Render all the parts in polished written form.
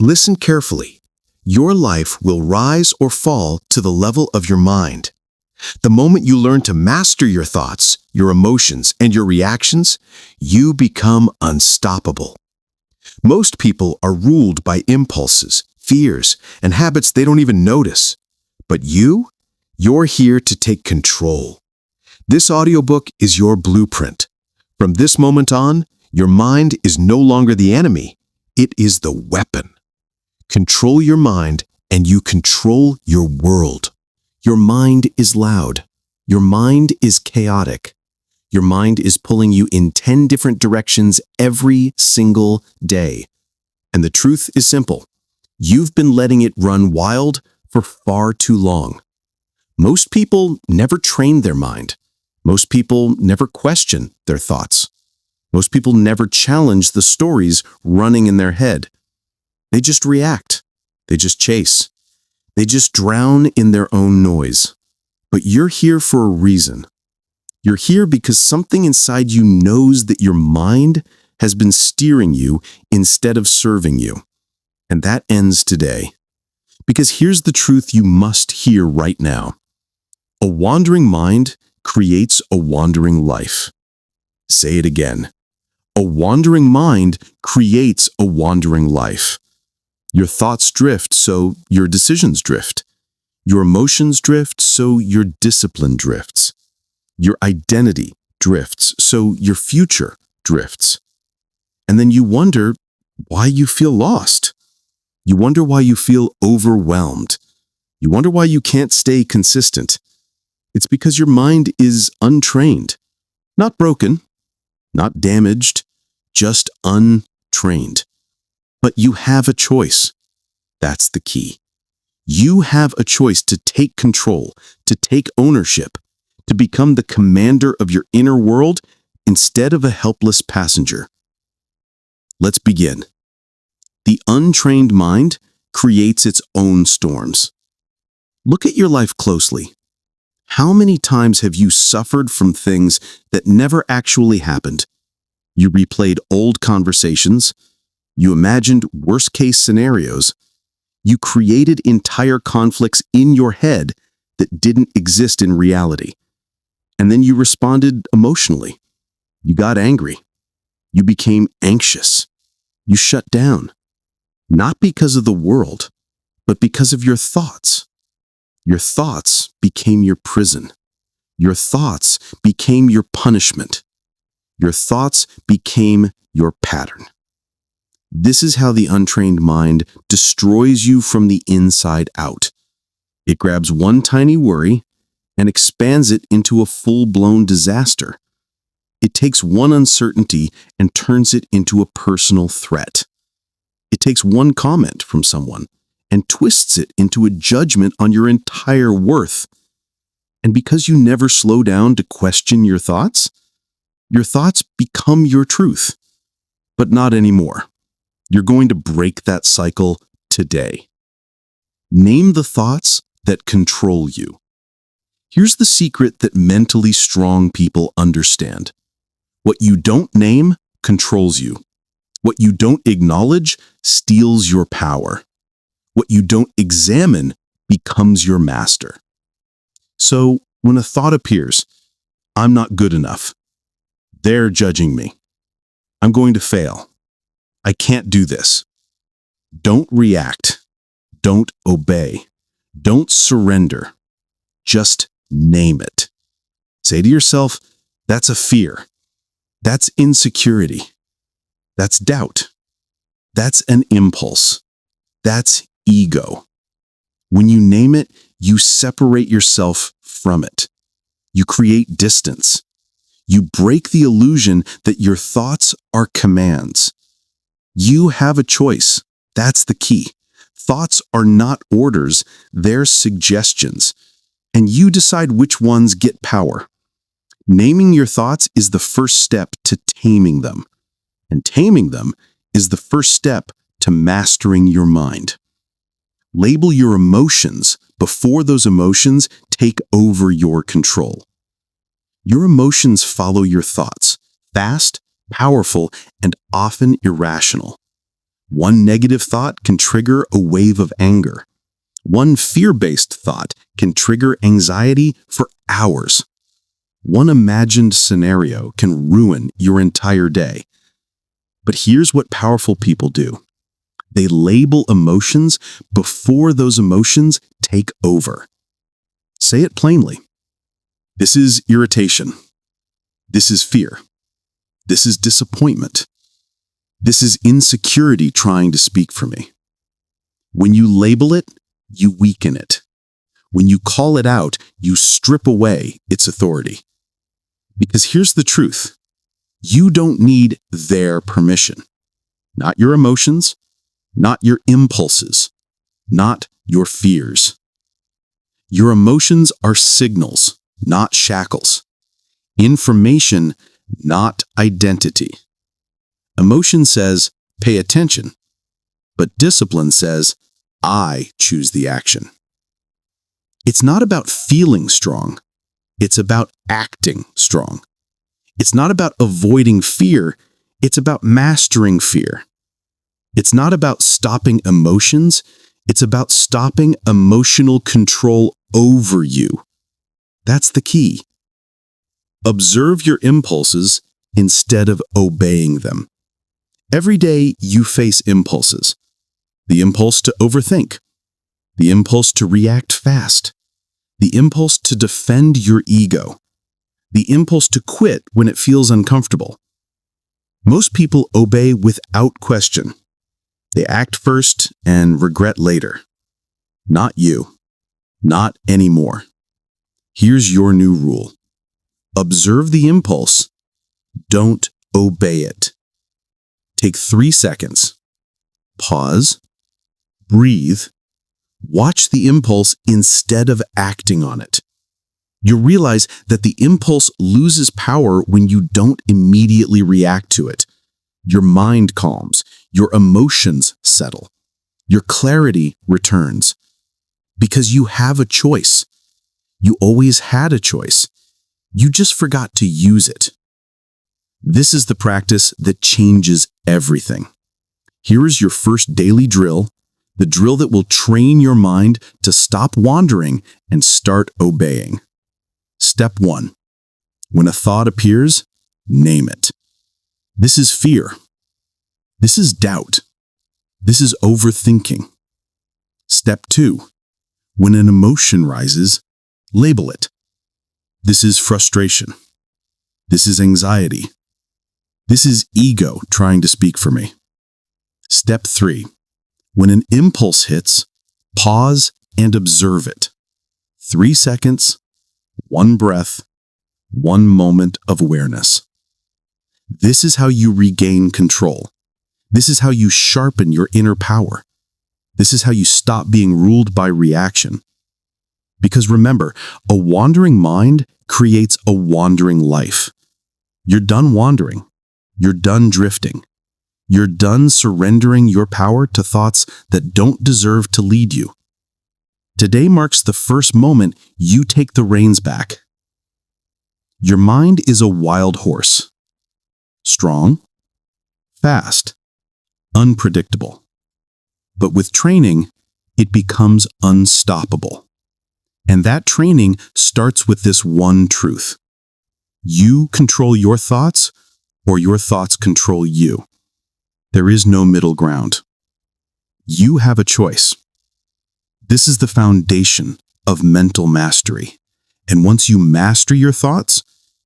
Listen carefully. Your life will rise or fall to the level of your mind. The moment you learn to master your thoughts, your emotions, and your reactions, you become unstoppable. Most people are ruled by impulses, fears, and habits they don't even notice. But you're here to take control. This audiobook is your blueprint. From this moment on, your mind is no longer the enemy. It is the weapon. Control your mind, and you control your world. Your mind is loud. Your mind is chaotic. Your mind is pulling you in 10 different directions every single day. And the truth is simple. You've been letting it run wild for far too long. Most people never train their mind. Most people never question their thoughts. Most people never challenge the stories running in their head. They just react. They just chase. They just drown in their own noise. But you're here for a reason. You're here because something inside you knows that your mind has been steering you instead of serving you. And that ends today. Because here's the truth you must hear right now. A wandering mind creates a wandering life. Say it again. A wandering mind creates a wandering life. Your thoughts drift, so your decisions drift. Your emotions drift, so your discipline drifts. Your identity drifts, so your future drifts. And then you wonder why you feel lost. You wonder why you feel overwhelmed. You wonder why you can't stay consistent. It's because your mind is untrained. Not broken, not damaged, just untrained. But you have a choice. That's the key. You have a choice to take control, to take ownership, to become the commander of your inner world instead of a helpless passenger. Let's begin. The untrained mind creates its own storms. Look at your life closely. How many times have you suffered from things that never actually happened? You replayed old conversations. You imagined worst-case scenarios. You created entire conflicts in your head that didn't exist in reality. And then you responded emotionally. You got angry. You became anxious. You shut down. Not because of the world, but because of your thoughts. Your thoughts became your prison. Your thoughts became your punishment. Your thoughts became your pattern. This is how the untrained mind destroys you from the inside out. It grabs one tiny worry and expands it into a full-blown disaster. It takes one uncertainty and turns it into a personal threat. It takes one comment from someone and twists it into a judgment on your entire worth. And because you never slow down to question your thoughts become your truth. But not anymore. You're going to break that cycle today. Name the thoughts that control you. Here's the secret that mentally strong people understand. What you don't name controls you. What you don't acknowledge steals your power. What you don't examine becomes your master. So when a thought appears, I'm not good enough. They're judging me. I'm going to fail. I can't do this. Don't react. Don't obey. Don't surrender. Just name it. Say to yourself, that's a fear. That's insecurity. That's doubt. That's an impulse. That's ego. When you name it, you separate yourself from it. You create distance. You break the illusion that your thoughts are commands. You have a choice. That's the key. Thoughts are not orders, they're suggestions. And you decide which ones get power. Naming your thoughts is the first step to taming them. And taming them is the first step to mastering your mind. Label your emotions before those emotions take over your control. Your emotions follow your thoughts, fast, powerful, and often irrational. One negative thought can trigger a wave of anger. One fear-based thought can trigger anxiety for hours. One imagined scenario can ruin your entire day. But here's what powerful people do. They label emotions before those emotions take over. Say it plainly. This is irritation. This is fear. This is disappointment. This is insecurity trying to speak for me. When you label it, you weaken it. When you call it out, you strip away its authority. Because here's the truth. You don't need their permission. Not your emotions, not your impulses, not your fears. Your emotions are signals, not shackles. Information, not identity. Emotion says, pay attention. But discipline says, I choose the action. It's not about feeling strong. It's about acting strong. It's not about avoiding fear. It's about mastering fear. It's not about stopping emotions. It's about stopping emotional control over you. That's the key. Observe your impulses instead of obeying them. Every day you face impulses. The impulse to overthink. The impulse to react fast. The impulse to defend your ego. The impulse to quit when it feels uncomfortable. Most people obey without question. They act first and regret later. Not you. Not anymore. Here's your new rule. Observe the impulse. Don't obey it. Take 3 seconds. Pause. Breathe. Watch the impulse instead of acting on it. You realize that the impulse loses power when you don't immediately react to it. Your mind calms. Your emotions settle. Your clarity returns. Because you have a choice. You always had a choice. You just forgot to use it. This is the practice that changes everything. Here is your first daily drill, the drill that will train your mind to stop wandering and start obeying. Step 1. When a thought appears, name it. This is fear. This is doubt. This is overthinking. Step 2. When an emotion rises, label it. This is frustration. This is anxiety. This is ego trying to speak for me. Step 3. When an impulse hits, pause and observe it. 3 seconds, 1 breath, 1 moment of awareness. This is how you regain control. This is how you sharpen your inner power. This is how you stop being ruled by reaction. Because remember, a wandering mind creates a wandering life. You're done wandering. You're done drifting. You're done surrendering your power to thoughts that don't deserve to lead you. Today marks the first moment you take the reins back. Your mind is a wild horse. Strong, fast, unpredictable. But with training, it becomes unstoppable. And that training starts with this one truth. You control your thoughts, or your thoughts control you. There is no middle ground. You have a choice. This is the foundation of mental mastery. And once you master your thoughts,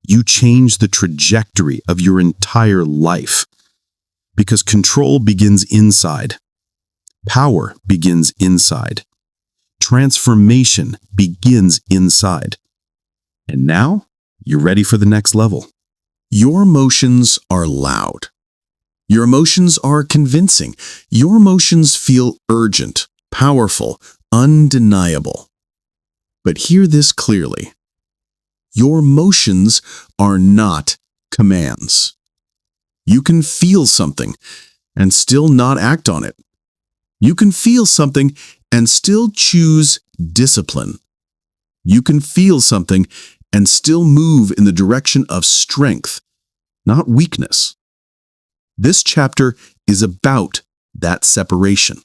you change the trajectory of your entire life. Because control begins inside. Power begins inside. Transformation begins inside. And now, you're ready for the next level. Your emotions are loud. Your emotions are convincing. Your emotions feel urgent, powerful, undeniable. But hear this clearly. Your emotions are not commands. You can feel something and still not act on it. You can feel something and still choose discipline. You can feel something and still move in the direction of strength, not weakness. This chapter is about That separation.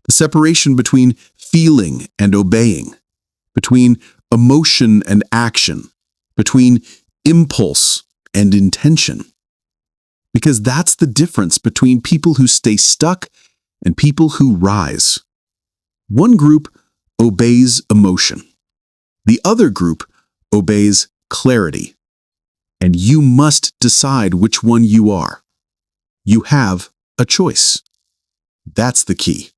The separation between feeling and obeying, between emotion and action, between impulse and intention. Because that's the difference between people who stay stuck and people who rise. One group obeys emotion. The other group obeys clarity. And you must decide which one you are. You have a choice. That's the key.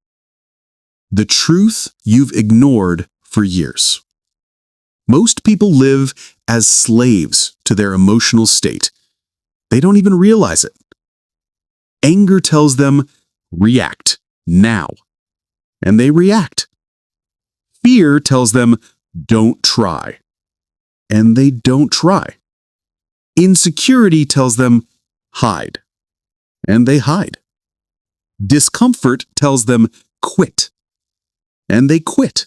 The truth you've ignored for years. Most people live as slaves to their emotional state. They don't even realize it. Anger tells them, react now. And they react. Fear tells them, don't try. And they don't try. Insecurity tells them, hide. And they hide. Discomfort tells them, quit. And they quit.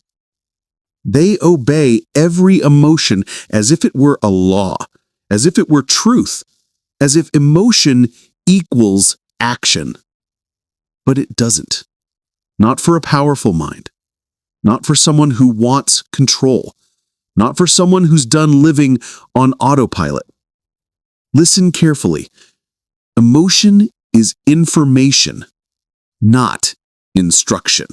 They obey every emotion as if it were a law, as if it were truth, as if emotion equals action. But it doesn't. Not for a powerful mind. Not for someone who wants control. Not for someone who's done living on autopilot. Listen carefully. Emotion is information, not instruction.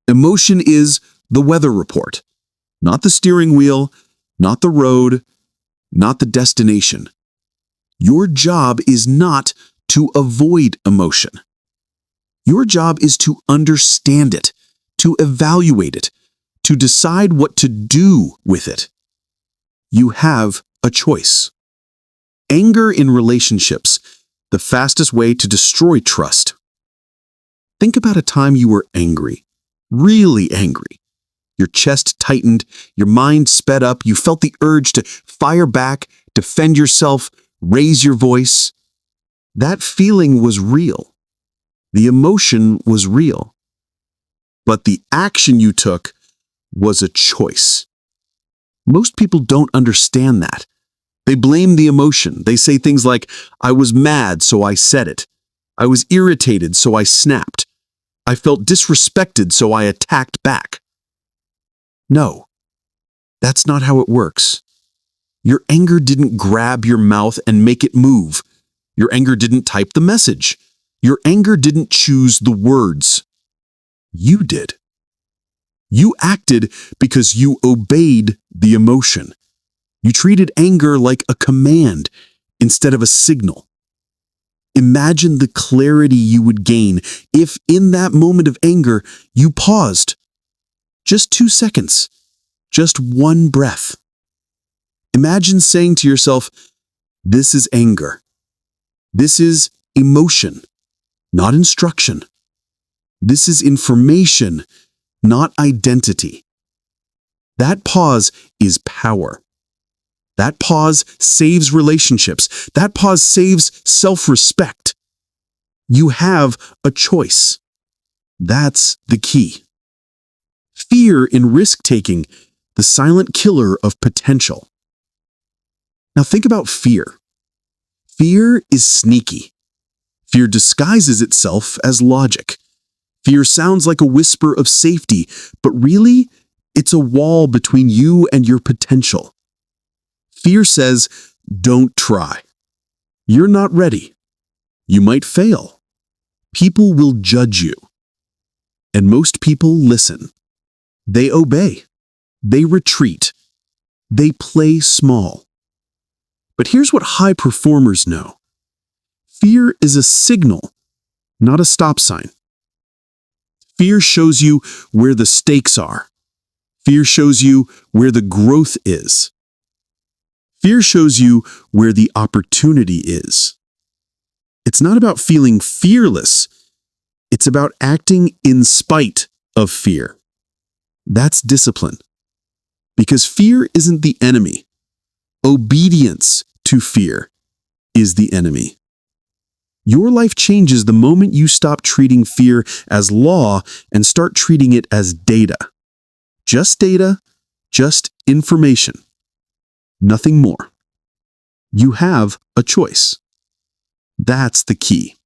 Emotion is the weather report, not the steering wheel, not the road, not the destination. Your job is not to avoid emotion. Your job is to understand it, to evaluate it, to decide what to do with it. You have a choice. Anger in relationships, the fastest way to destroy trust. Think about a time you were angry, really angry. Your chest tightened, your mind sped up, you felt the urge to fire back, defend yourself, raise your voice. That feeling was real. The emotion was real. But the action you took was a choice. Most people don't understand that. They blame the emotion. They say things like, I was mad, so I said it. I was irritated, so I snapped. I felt disrespected, so I attacked back. No, that's not how it works. Your anger didn't grab your mouth and make it move. Your anger didn't type the message. Your anger didn't choose the words. You did. You acted because you obeyed the emotion. You treated anger like a command instead of a signal. Imagine the clarity you would gain if in that moment of anger you paused. Just 2 seconds. Just one breath. Imagine saying to yourself, this is anger. This is emotion, not instruction. This is information, not identity. That pause is power. That pause saves relationships. That pause saves self-respect. You have a choice. That's the key. Fear in risk-taking, the silent killer of potential. Now think about fear. Fear is sneaky. Fear disguises itself as logic. Fear sounds like a whisper of safety, but really, it's a wall between you and your potential. Fear says, don't try. You're not ready. You might fail. People will judge you. And most people listen. They obey. They retreat. They play small. But here's what high performers know. Fear is a signal, not a stop sign. Fear shows you where the stakes are. Fear shows you where the growth is. Fear shows you where the opportunity is. It's not about feeling fearless. It's about acting in spite of fear. That's discipline. Because fear isn't the enemy. Obedience to fear is the enemy. Your life changes the moment you stop treating fear as law and start treating it as data. Just information. Nothing more. You have a choice. That's the key.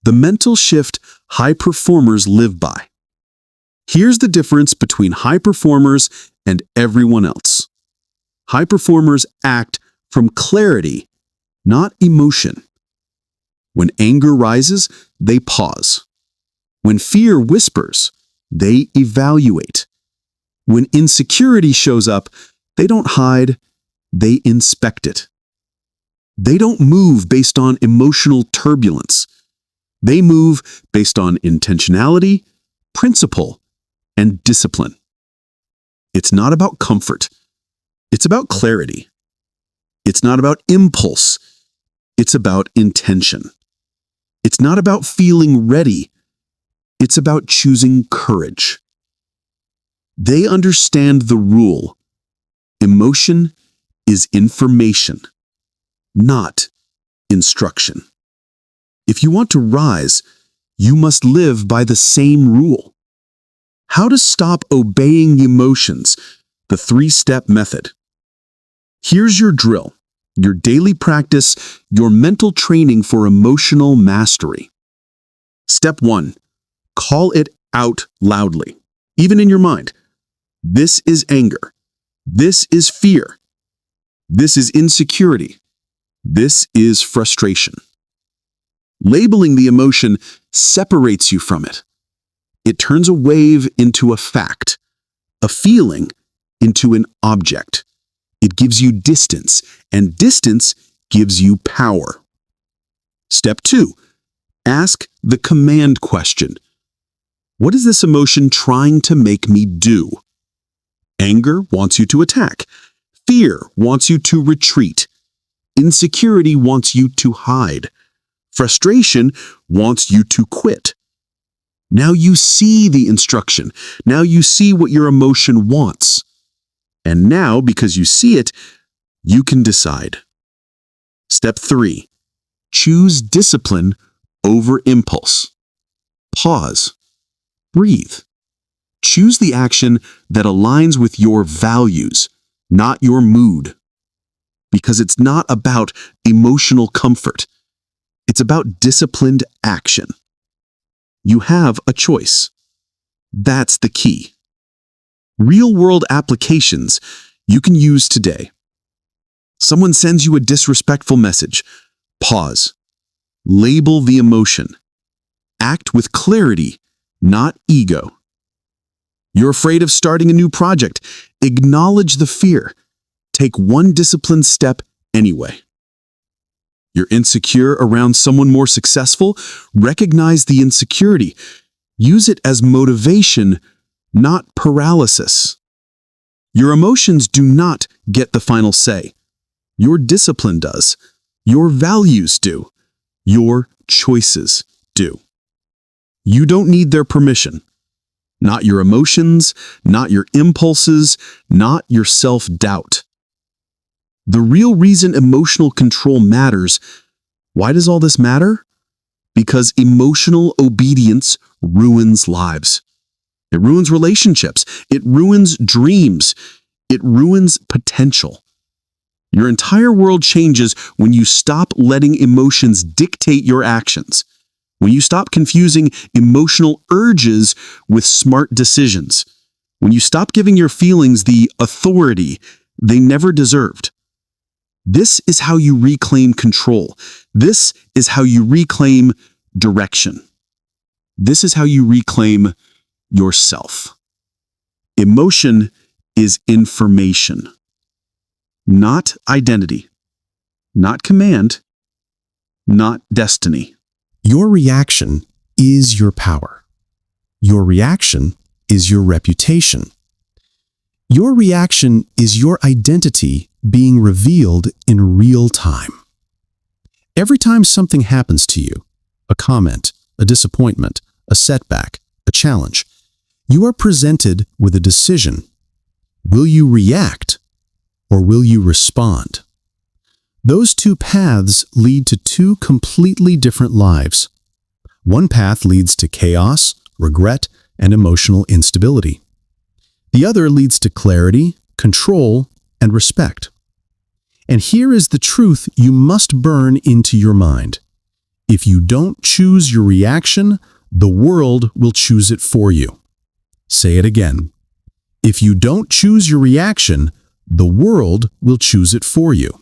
The mental shift high performers live by. Here's the difference between high performers and everyone else. High performers act from clarity, not emotion. When anger rises, they pause. When fear whispers, they evaluate. When insecurity shows up, they don't hide, they inspect it. They don't move based on emotional turbulence. They move based on intentionality, principle, and discipline. It's not about comfort. It's about clarity. It's not about impulse. It's about intention. It's not about feeling ready. It's about choosing courage. They understand the rule. Emotion is information, not instruction. If you want to rise, you must live by the same rule. How to stop obeying emotions, the 3-step method. Here's your drill, your daily practice, your mental training for emotional mastery. Step 1, call it out loudly, even in your mind. This is anger. This is fear. This is insecurity. This is frustration. Labeling the emotion separates you from it. It turns a wave into a fact, a feeling into an object. It gives you distance, and distance gives you power. Step 2, ask the command question. What is this emotion trying to make me do? Anger wants you to attack. Fear wants you to retreat. Insecurity wants you to hide. Frustration wants you to quit. Now you see the instruction. Now you see what your emotion wants. And now, because you see it, you can decide. Step 3, choose discipline over impulse. Pause. Breathe. Choose the action that aligns with your values, not your mood. Because it's not about emotional comfort. It's about disciplined action. You have a choice. That's the key. Real-world applications you can use today. Someone sends you a disrespectful message. Pause. Label the emotion. Act with clarity, not ego. You're afraid of starting a new project. Acknowledge the fear. Take one disciplined step anyway. You're insecure around someone more successful? Recognize the insecurity. Use it as motivation, not paralysis. Your emotions do not get the final say. Your discipline does. Your values do. Your choices do. You don't need their permission. Not your emotions, not your impulses, not your self-doubt. The real reason emotional control matters, why does all this matter? Because emotional obedience ruins lives. It ruins relationships. It ruins dreams. It ruins potential. Your entire world changes when you stop letting emotions dictate your actions. When you stop confusing emotional urges with smart decisions. When you stop giving your feelings the authority they never deserved. This is how you reclaim control. This is how you reclaim direction. This is how you reclaim yourself. Emotion is information, not identity, not command, not destiny. Your reaction is your power. Your reaction is your reputation. Your reaction is your identity being revealed in real time. Every time something happens to you, a comment, a disappointment, a setback, a challenge, you are presented with a decision. Will you react or will you respond? Those two paths lead to two completely different lives. One path leads to chaos, regret, and emotional instability. The other leads to clarity, control, and respect. And here is the truth you must burn into your mind. If you don't choose your reaction, the world will choose it for you. Say it again. If you don't choose your reaction, the world will choose it for you.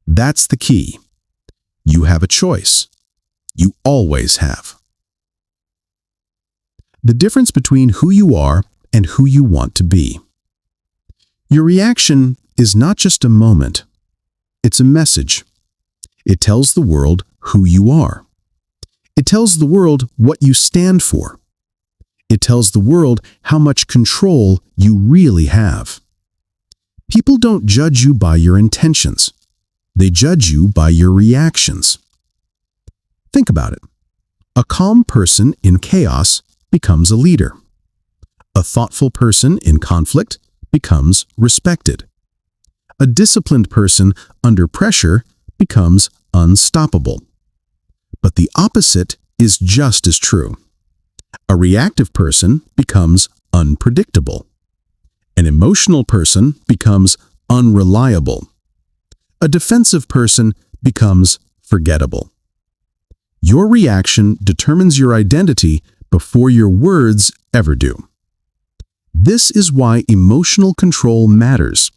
That's the key. You have a choice. You always have. The difference between who you are and who you want to be. Your reaction is not just a moment. It's a message. It tells the world who you are. It tells the world what you stand for. It tells the world how much control you really have. People don't judge you by your intentions. They judge you by your reactions. Think about it. A calm person in chaos becomes a leader. A thoughtful person in conflict becomes respected. A disciplined person under pressure becomes unstoppable. But the opposite is just as true. A reactive person becomes unpredictable. An emotional person becomes unreliable. A defensive person becomes forgettable. Your reaction determines your identity before your words ever do. This is why emotional control matters.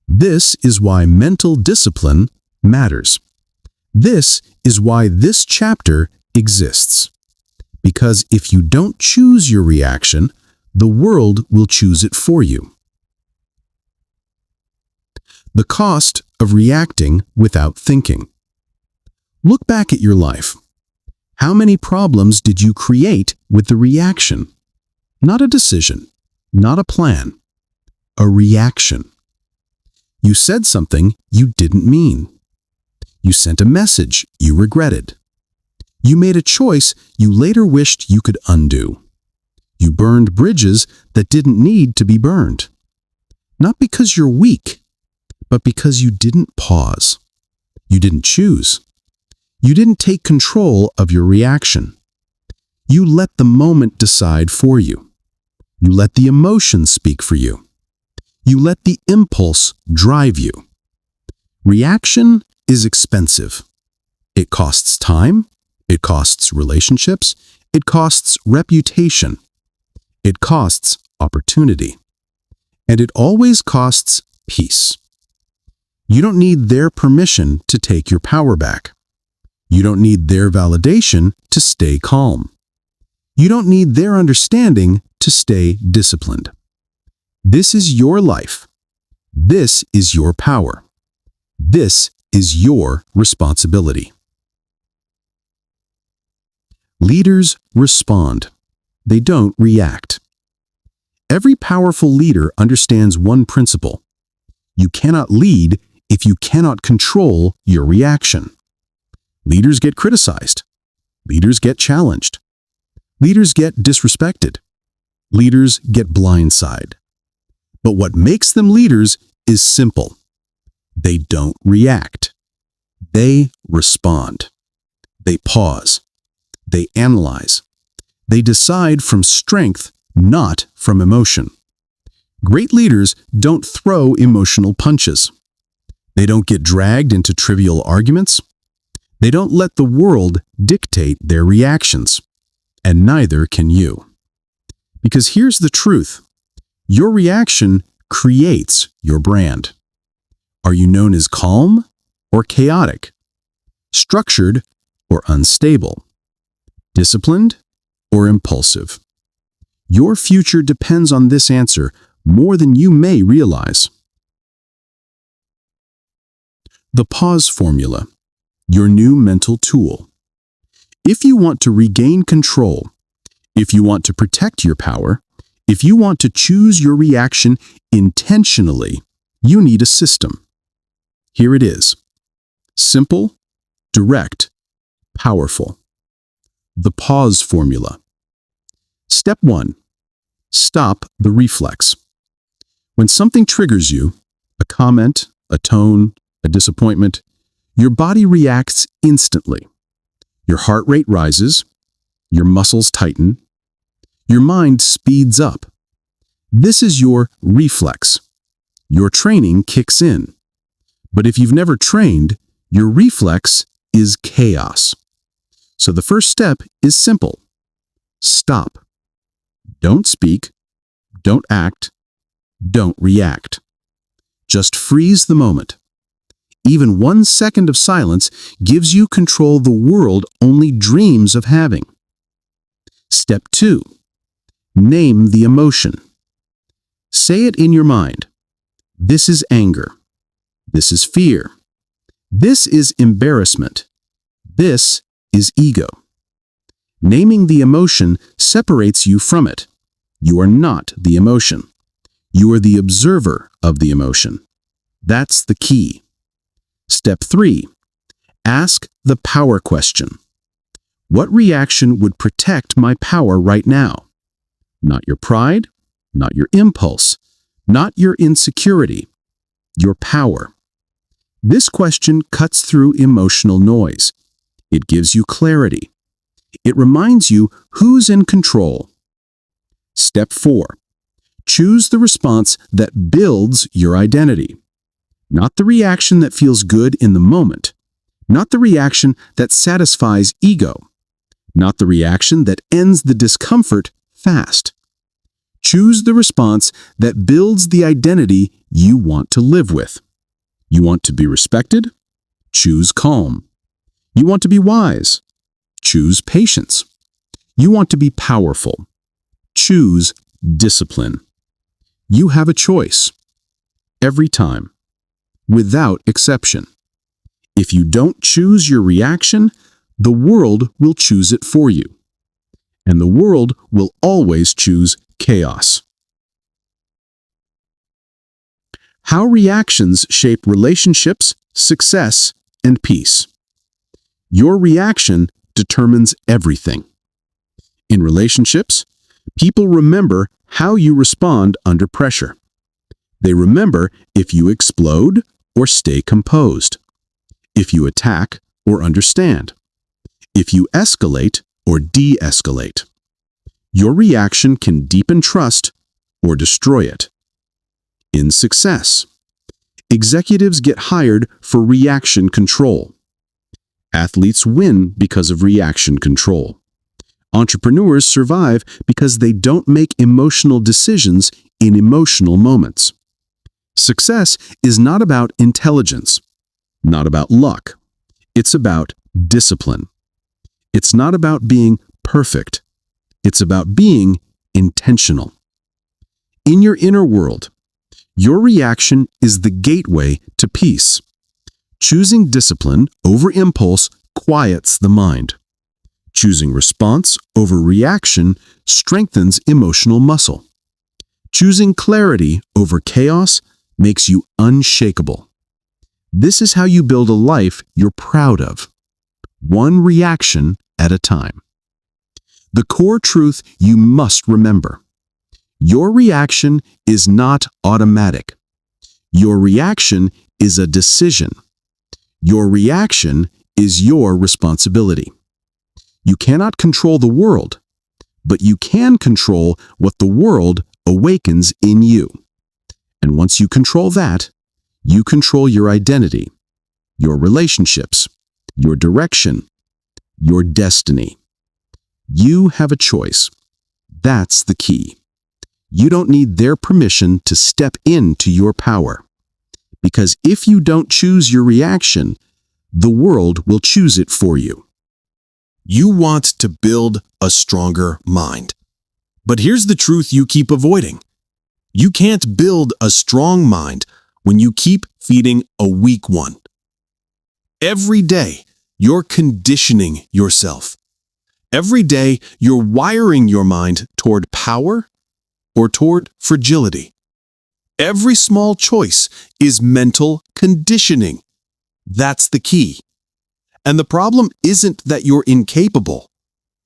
This is why mental discipline matters. This is why this chapter exists. Because if you don't choose your reaction, the world will choose it for you. The cost of reacting without thinking. Look back at your life. How many problems did you create with the reaction? Not a decision, not a plan, a reaction. You said something you didn't mean. You sent a message you regretted. You made a choice you later wished you could undo. You burned bridges that didn't need to be burned. Not because you're weak, but because you didn't pause. You didn't choose. You didn't take control of your reaction. You let the moment decide for you. You let the emotion speak for you. You let the impulse drive you. Reaction is expensive. It costs time. It costs relationships. It costs reputation. It costs opportunity. And it always costs peace. You don't need their permission to take your power back. You don't need their validation to stay calm. You don't need their understanding to stay disciplined. This is your life. This is your power. This is your responsibility. Leaders respond. They don't react. Every powerful leader understands one principle. You cannot lead if you cannot control your reaction. Leaders get criticized. Leaders get challenged. Leaders get disrespected. Leaders get blindsided. But what makes them leaders is simple. They don't react. They respond. They pause. They analyze. They decide from strength, not from emotion. Great leaders don't throw emotional punches. They don't get dragged into trivial arguments. They don't let the world dictate their reactions. And neither can you. Because here's the truth. Your reaction creates your brand. Are you known as calm or chaotic? Structured or unstable? Disciplined or impulsive? Your future depends on this answer more than you may realize. The pause formula, your new mental tool. If you want to regain control, if you want to protect your power, if you want to choose your reaction intentionally, you need a system. Here it is. Simple, direct, powerful. The pause formula. Step 1. Stop the reflex. When something triggers you, a comment, a tone, a disappointment, your body reacts instantly. Your heart rate rises, your muscles tighten, your mind speeds up. This is your reflex. Your training kicks in. But if you've never trained, your reflex is chaos. So the first step is simple. Stop. Don't speak. Don't act. Don't react. Just freeze the moment. Even 1 second of silence gives you control the world only dreams of having. Step 2. Name the emotion. Say it in your mind. This is anger. This is fear. This is embarrassment. This is ego. Naming the emotion separates you from it. You are not the emotion. You are the observer of the emotion. That's the key. Step 3. Ask the power question. What reaction would protect my power right now? Not your pride, not your impulse, not your insecurity, your power. This question cuts through emotional noise. It gives you clarity. It reminds you who's in control. Step 4. Choose the response that builds your identity. Not the reaction that feels good in the moment. Not the reaction that satisfies ego. Not the reaction that ends the discomfort fast. Choose the response that builds the identity you want to live with. You want to be respected? Choose calm. You want to be wise? Choose patience. You want to be powerful? Choose discipline. You have a choice. Every time. Without exception. If you don't choose your reaction, the world will choose it for you. And the world will always choose chaos. How reactions shape relationships, success, and peace. Your reaction determines everything. In relationships, people remember how you respond under pressure. They remember if you explode or stay composed, if you attack or understand, if you escalate or de-escalate. Your reaction can deepen trust or destroy it. In success, executives get hired for reaction control. Athletes win because of reaction control. Entrepreneurs survive because they don't make emotional decisions in emotional moments. Success is not about intelligence, not about luck. It's about discipline. It's not about being perfect. It's about being intentional. In your inner world, your reaction is the gateway to peace. Choosing discipline over impulse quiets the mind. Choosing response over reaction strengthens emotional muscle. Choosing clarity over chaos makes you unshakable. This is how you build a life you're proud of, one reaction at a time. The core truth you must remember: your reaction is not automatic. Your reaction is a decision. Your reaction is your responsibility. You cannot control the world, but you can control what the world awakens in you. And once you control that, you control your identity, your relationships, your direction, your destiny. You have a choice. That's the key. You don't need their permission to step into your power. Because if you don't choose your reaction, the world will choose it for you. You want to build a stronger mind. But here's the truth you keep avoiding. You can't build a strong mind when you keep feeding a weak one. Every day, you're conditioning yourself. Every day, you're wiring your mind toward power or toward fragility. Every small choice is mental conditioning. That's the key. And the problem isn't that you're incapable.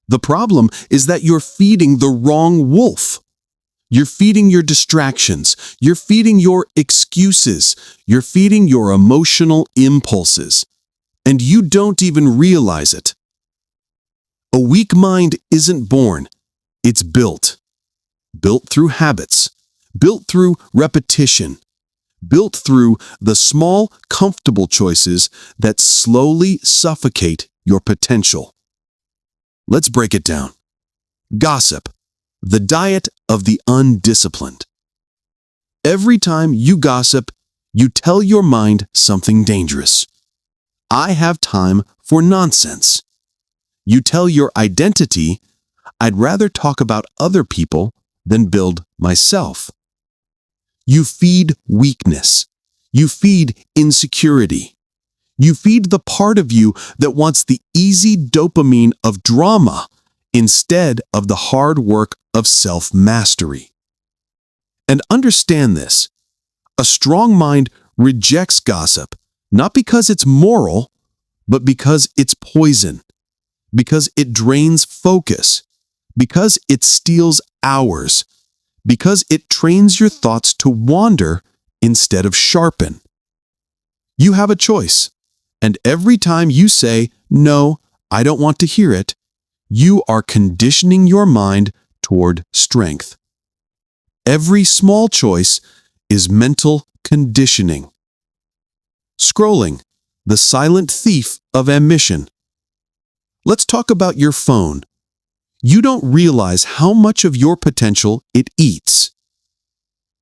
The problem is that you're feeding the wrong wolf. You're feeding your distractions. You're feeding your excuses. You're feeding your emotional impulses. And you don't even realize it. A weak mind isn't born. It's built. Built through habits. Built through repetition. Built through the small, comfortable choices that slowly suffocate your potential. Let's break it down. Gossip, the diet of the undisciplined. Every time you gossip, you tell your mind something dangerous. I have time for nonsense. You tell your identity, I'd rather talk about other people than build myself. You feed weakness. You feed insecurity. You feed the part of you that wants the easy dopamine of drama instead of the hard work of self-mastery. And understand this, a strong mind rejects gossip, not because it's moral, but because it's poison, because it drains focus, because it steals hours, because it trains your thoughts to wander instead of sharpen. You have a choice, and every time you say, "No, I don't want to hear it," you are conditioning your mind toward strength. Every small choice is mental conditioning. Scrolling, the silent thief of ambition. Let's talk about your phone. You don't realize how much of your potential it eats.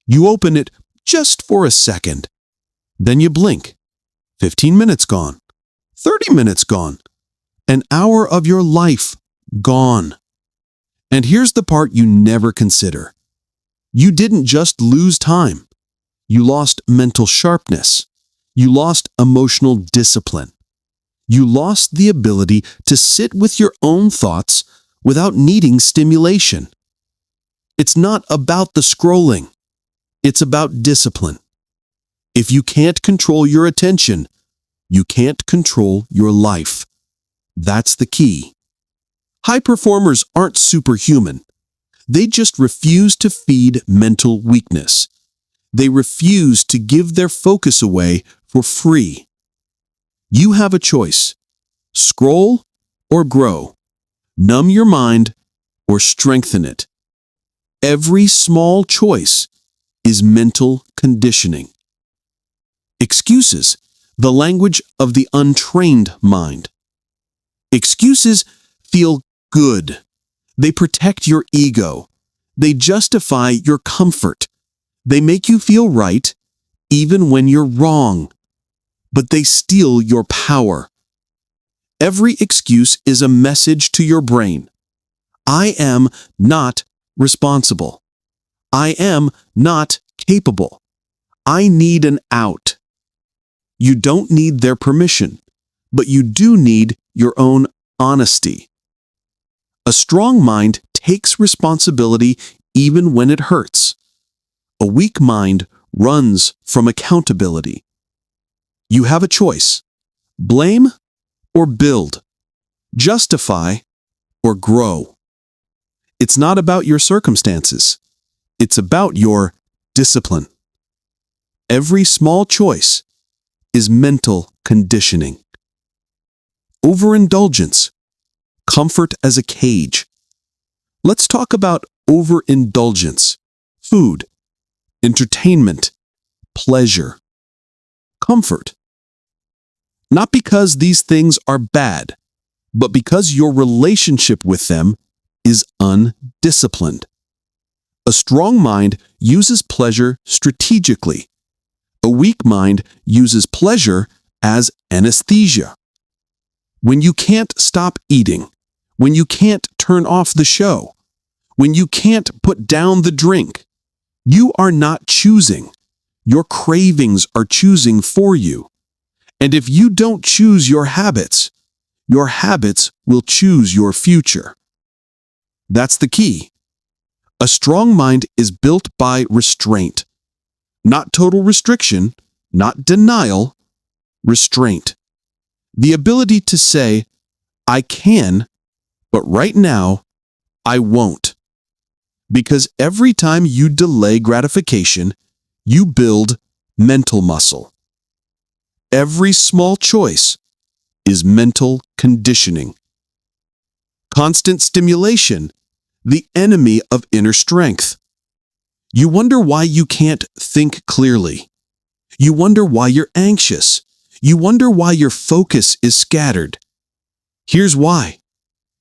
You open it just for a second. Then you blink. 15 minutes gone. 30 minutes gone. An hour of your life gone. And here's the part you never consider. You didn't just lose time. You lost mental sharpness. You lost emotional discipline. You lost the ability to sit with your own thoughts without needing stimulation. It's not about the scrolling. It's about discipline. If you can't control your attention, you can't control your life. That's the key. High performers aren't superhuman. They just refuse to feed mental weakness. They refuse to give their focus away for free. You have a choice. Scroll or grow. Numb your mind or strengthen it. Every small choice is mental conditioning. Excuses, the language of the untrained mind. Excuses feel good. They protect your ego. They justify your comfort. They make you feel right, even when you're wrong. But they steal your power. Every excuse is a message to your brain. I am not responsible. I am not capable. I need an out. You don't need their permission, but you do need your own honesty. A strong mind takes responsibility even when it hurts. A weak mind runs from accountability. You have a choice. Blame or build. Justify or grow. It's not about your circumstances. It's about your discipline. Every small choice is mental conditioning. Overindulgence. Comfort as a cage. Let's talk about overindulgence. Food, entertainment, pleasure, comfort. Not because these things are bad, but because your relationship with them is undisciplined. A strong mind uses pleasure strategically. A weak mind uses pleasure as anesthesia. When you can't stop eating, when you can't turn off the show, when you can't put down the drink, you are not choosing. Your cravings are choosing for you. And if you don't choose your habits will choose your future. That's the key. A strong mind is built by restraint. Not total restriction, not denial, restraint. The ability to say, I can, but right now, I won't. Because every time you delay gratification, you build mental muscle. Every small choice is mental conditioning. Constant stimulation, the enemy of inner strength. You wonder why you can't think clearly. You wonder why you're anxious. You wonder why your focus is scattered. Here's why.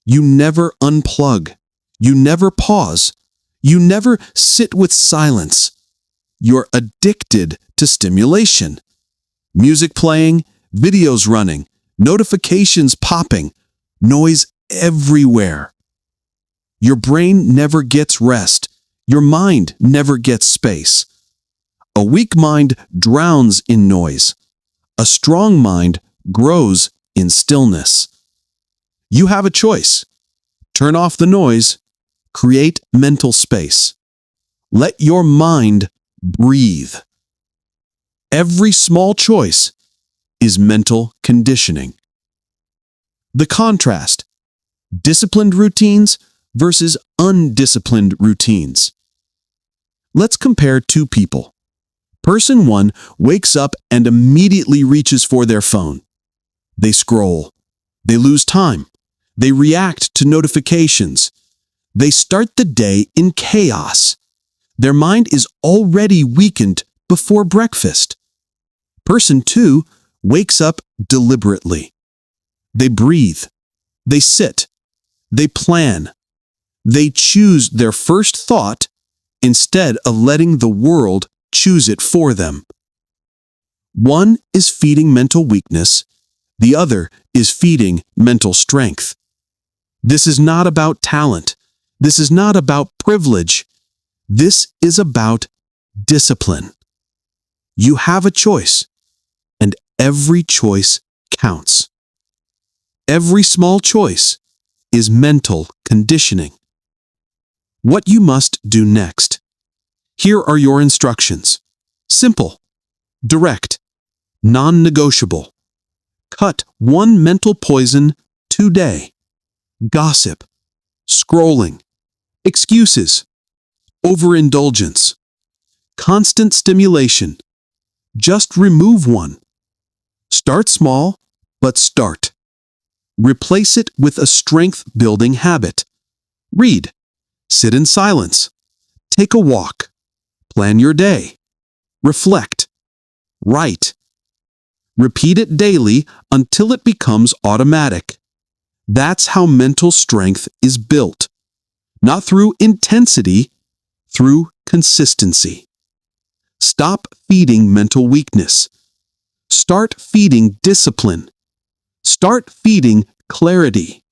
You never unplug. You never pause. You never sit with silence. You're addicted to stimulation. Music playing, videos running, notifications popping, noise everywhere. Your brain never gets rest. Your mind never gets space. A weak mind drowns in noise. A strong mind grows in stillness. You have a choice. Turn off the noise. Create mental space. Let your mind breathe. Every small choice is mental conditioning. The contrast: disciplined routines versus undisciplined routines. Let's compare two people. Person one wakes up and immediately reaches for their phone. They scroll. They lose time. They react to notifications. They start the day in chaos. Their mind is already weakened before breakfast. Person two wakes up deliberately. They breathe. They sit. They plan. They choose their first thought instead of letting the world choose it for them. One is feeding mental weakness. The other is feeding mental strength. This is not about talent. This is not about privilege. This is about discipline. You have a choice, and every choice counts. Every small choice is mental conditioning. What you must do next. Here are your instructions. Simple, direct, non-negotiable. Cut one mental poison today. Gossip, scrolling, excuses, overindulgence, constant stimulation. Just remove one. Start small, but start. Replace it with a strength-building habit. Read. Sit in silence. Take a walk. Plan your day. Reflect. Write. Repeat it daily until it becomes automatic. That's how mental strength is built. Not through intensity, through consistency. Stop feeding mental weakness. Start feeding discipline. Start feeding clarity.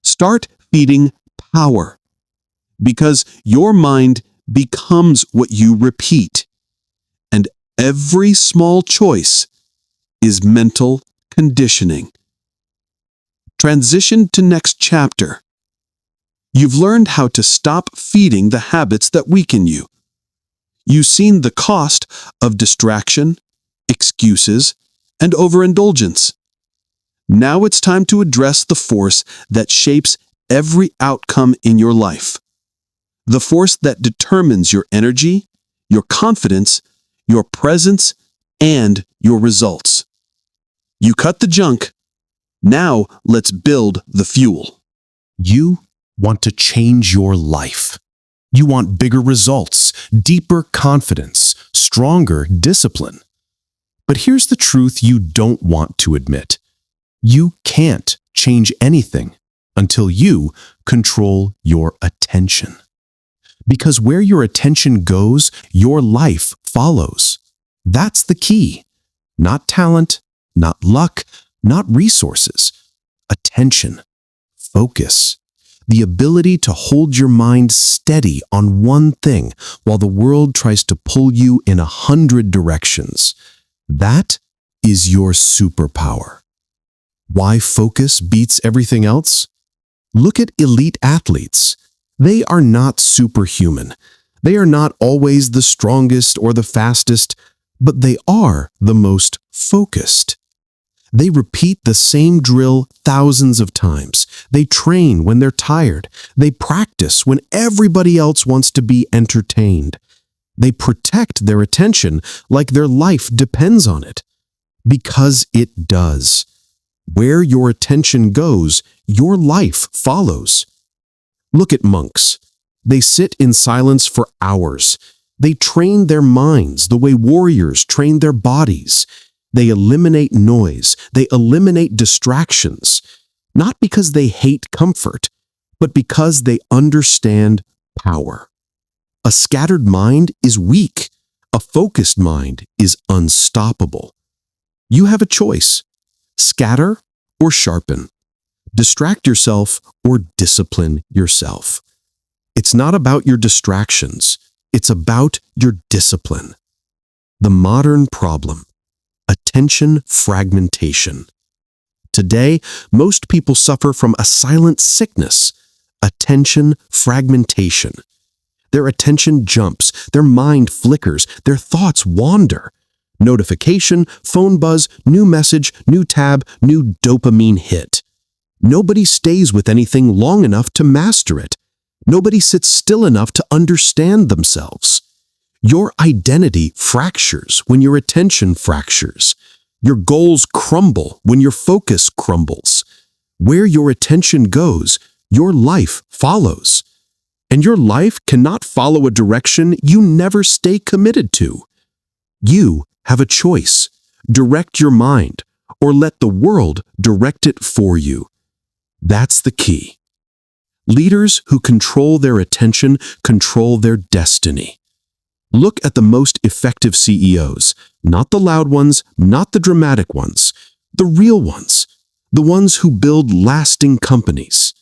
Start feeding power. Because your mind becomes what you repeat. And every small choice is mental conditioning. Transition to next chapter. You've learned how to stop feeding the habits that weaken you. You've seen the cost of distraction, excuses, and overindulgence. Now it's time to address the force that shapes every outcome in your life. The force that determines your energy, your confidence, your presence, and your results. You cut the junk. Now let's build the fuel. You want to change your life. You want bigger results, deeper confidence, stronger discipline. But here's the truth you don't want to admit. You can't change anything until you control your attention. Because where your attention goes, your life follows. That's the key. Not talent, not luck, not resources. Attention, focus, the ability to hold your mind steady on one thing while the world tries to pull you in 100 directions. That is your superpower. Why focus beats everything else? Look at elite athletes. They are not superhuman. They are not always the strongest or the fastest, but they are the most focused. They repeat the same drill thousands of times. They train when they're tired. They practice when everybody else wants to be entertained. They protect their attention like their life depends on it. Because it does. Where your attention goes, your life follows. Look at monks. They sit in silence for hours. They train their minds the way warriors train their bodies. They eliminate noise. They eliminate distractions. Not because they hate comfort, but because they understand power. A scattered mind is weak. A focused mind is unstoppable. You have a choice: scatter or sharpen, distract yourself or discipline yourself. It's not about your distractions, it's about your discipline. The modern problem: attention fragmentation. Today, most people suffer from a silent sickness: attention fragmentation. Their attention jumps, their mind flickers, their thoughts wander. Notification, phone buzz, new message, new tab, new dopamine hit. Nobody stays with anything long enough to master it. Nobody sits still enough to understand themselves. Your identity fractures when your attention fractures. Your goals crumble when your focus crumbles. Where your attention goes, your life follows. And your life cannot follow a direction you never stay committed to. You have a choice: direct your mind, or let the world direct it for you. That's the key. Leaders who control their attention control their destiny. Look at the most effective CEOs, not the loud ones, not the dramatic ones, the real ones, the ones who build lasting companies.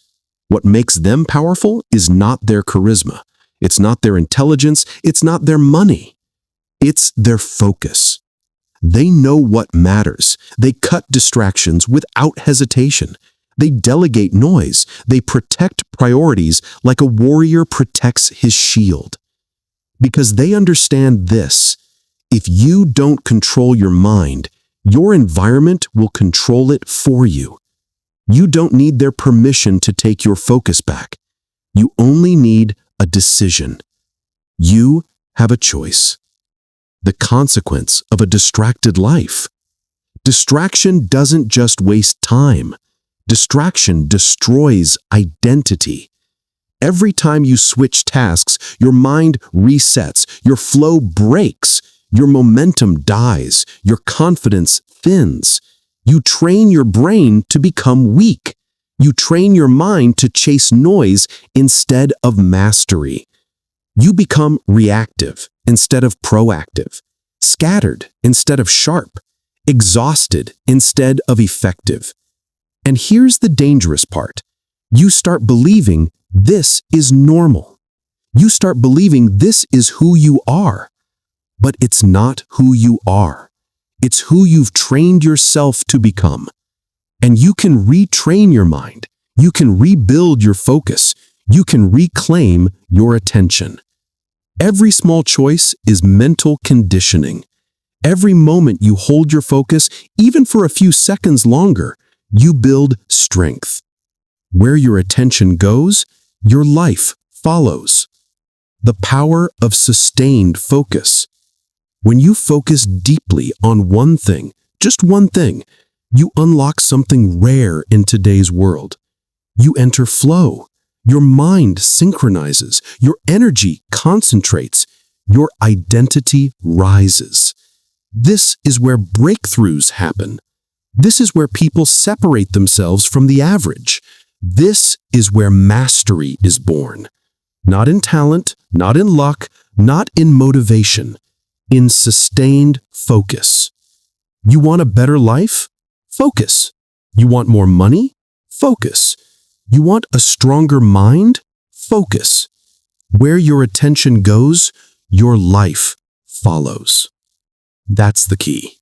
What makes them powerful is not their charisma. It's not their intelligence. It's not their money. It's their focus. They know what matters. They cut distractions without hesitation. They delegate noise. They protect priorities like a warrior protects his shield. Because they understand this: if you don't control your mind, your environment will control it for you. You don't need their permission to take your focus back. You only need a decision. You have a choice. The consequence of a distracted life. Distraction doesn't just waste time. Distraction destroys identity. Every time you switch tasks, your mind resets, your flow breaks, your momentum dies, your confidence thins. You train your brain to become weak. You train your mind to chase noise instead of mastery. You become reactive instead of proactive, scattered instead of sharp, exhausted instead of effective. And here's the dangerous part: you start believing this is normal. You start believing this is who you are. But it's not who you are. It's who you've trained yourself to become. And you can retrain your mind. You can rebuild your focus. You can reclaim your attention. Every small choice is mental conditioning. Every moment you hold your focus, even for a few seconds longer, you build strength. Where your attention goes, your life follows. The power of sustained focus. When you focus deeply on one thing, just one thing, you unlock something rare in today's world. You enter flow. Your mind synchronizes. Your energy concentrates. Your identity rises. This is where breakthroughs happen. This is where people separate themselves from the average. This is where mastery is born. Not in talent, not in luck, not in motivation, in sustained focus. You want a better life? Focus. You want more money? Focus. You want a stronger mind? Focus. Where your attention goes, your life follows. That's the key.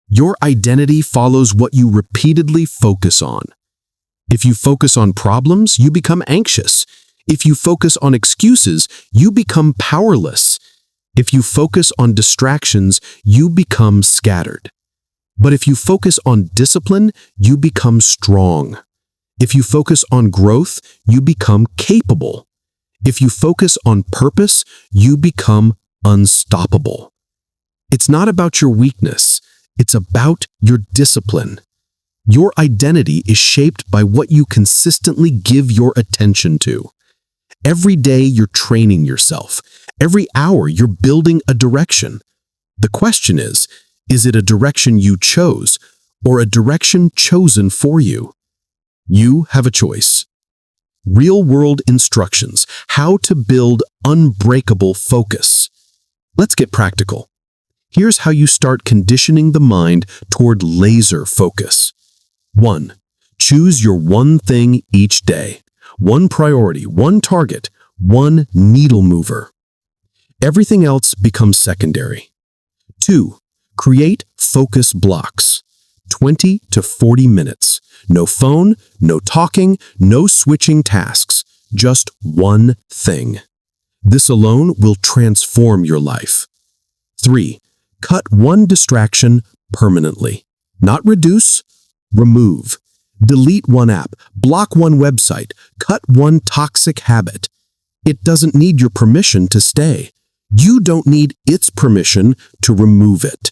Your identity follows what you repeatedly focus on. If you focus on problems, you become anxious. If you focus on excuses, you become powerless. If you focus on distractions, you become scattered. But if you focus on discipline, you become strong. If you focus on growth, you become capable. If you focus on purpose, you become unstoppable. It's not about your weakness. It's about your discipline. Your identity is shaped by what you consistently give your attention to. Every day you're training yourself. Every hour you're building a direction. The question is it a direction you chose or a direction chosen for you? You have a choice. real-world instructions, how to build unbreakable focus. Let's get practical. Here's how you start conditioning the mind toward laser focus. 1. Choose your one thing each day. One priority, one target, one needle mover. Everything else becomes secondary. 2. Create focus blocks. 20 to 40 minutes. No phone, no talking, no switching tasks. Just one thing. This alone will transform your life. 3. Cut one distraction permanently. Not reduce, remove. Delete one app, block one website, cut one toxic habit. It doesn't need your permission to stay. You don't need its permission to remove it.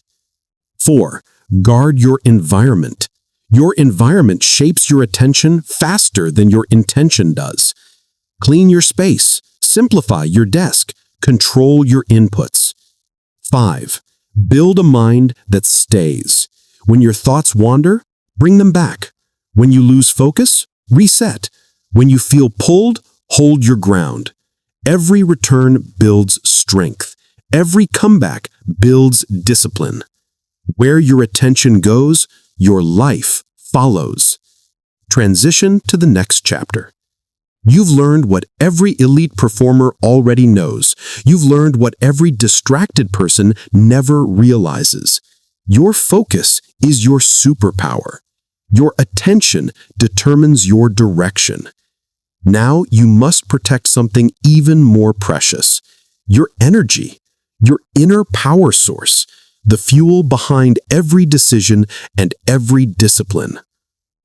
4. Guard your environment. Your environment shapes your attention faster than your intention does. Clean your space, simplify your desk, control your inputs. 5. Build a mind that stays. When your thoughts wander, bring them back. When you lose focus, reset. When you feel pulled, hold your ground. Every return builds strength. Every comeback builds discipline. Where your attention goes, your life follows. Transition to the next chapter. You've learned what every elite performer already knows. You've learned what every distracted person never realizes. Your focus is your superpower. Your attention determines your direction. Now you must protect something even more precious. Your energy, your inner power source, the fuel behind every decision and every discipline.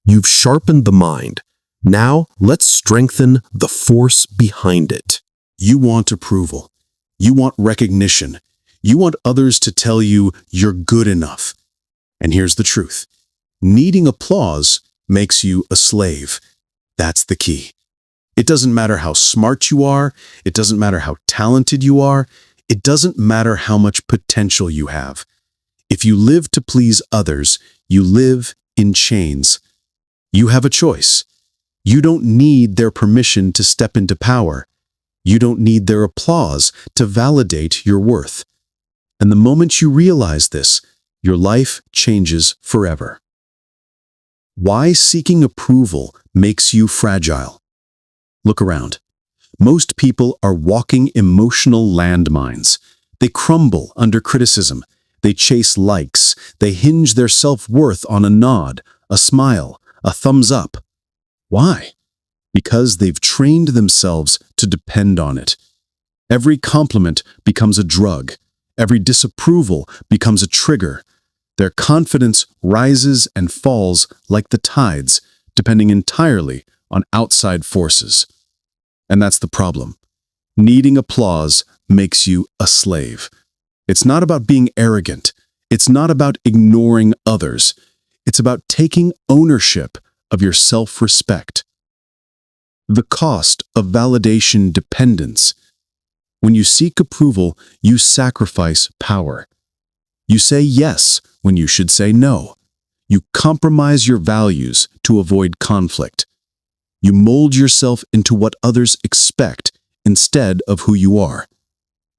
You've sharpened the mind. Now let's strengthen the force behind it. You want approval. You want recognition. You want others to tell you you're good enough. And here's the truth. Needing applause makes you a slave. That's the key. It doesn't matter how smart you are. It doesn't matter how talented you are. It doesn't matter how much potential you have. If you live to please others, you live in chains. You have a choice. You don't need their permission to step into power. You don't need their applause to validate your worth. And the moment you realize this, your life changes forever. Why seeking approval makes you fragile? Look around. Most people are walking emotional landmines. They crumble under criticism. They chase likes. They hinge their self-worth on a nod, a smile, a thumbs up. Why? Because they've trained themselves to depend on it. Every compliment becomes a drug. Every disapproval becomes a trigger. Their confidence rises and falls like the tides, depending entirely on outside forces. And that's the problem. Needing applause makes you a slave. It's not about being arrogant. It's not about ignoring others. It's about taking ownership of your self-respect. The cost of validation dependence. When you seek approval, you sacrifice power. You say yes when you should say no. You compromise your values to avoid conflict. You mold yourself into what others expect instead of who you are.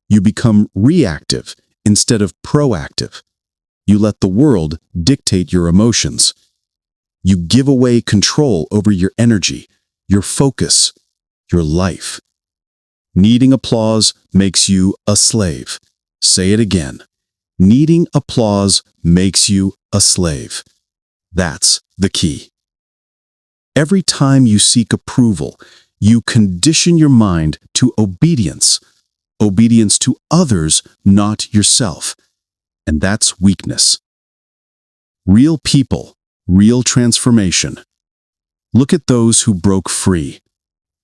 You become reactive instead of proactive. You let the world dictate your emotions. You give away control over your energy, your focus, your life. Needing applause makes you a slave. Say it again. Needing applause makes you a slave. That's the key. Every time you seek approval, you condition your mind to obedience. Obedience to others, not yourself. And that's weakness. Real people, real transformation. Look at those who broke free.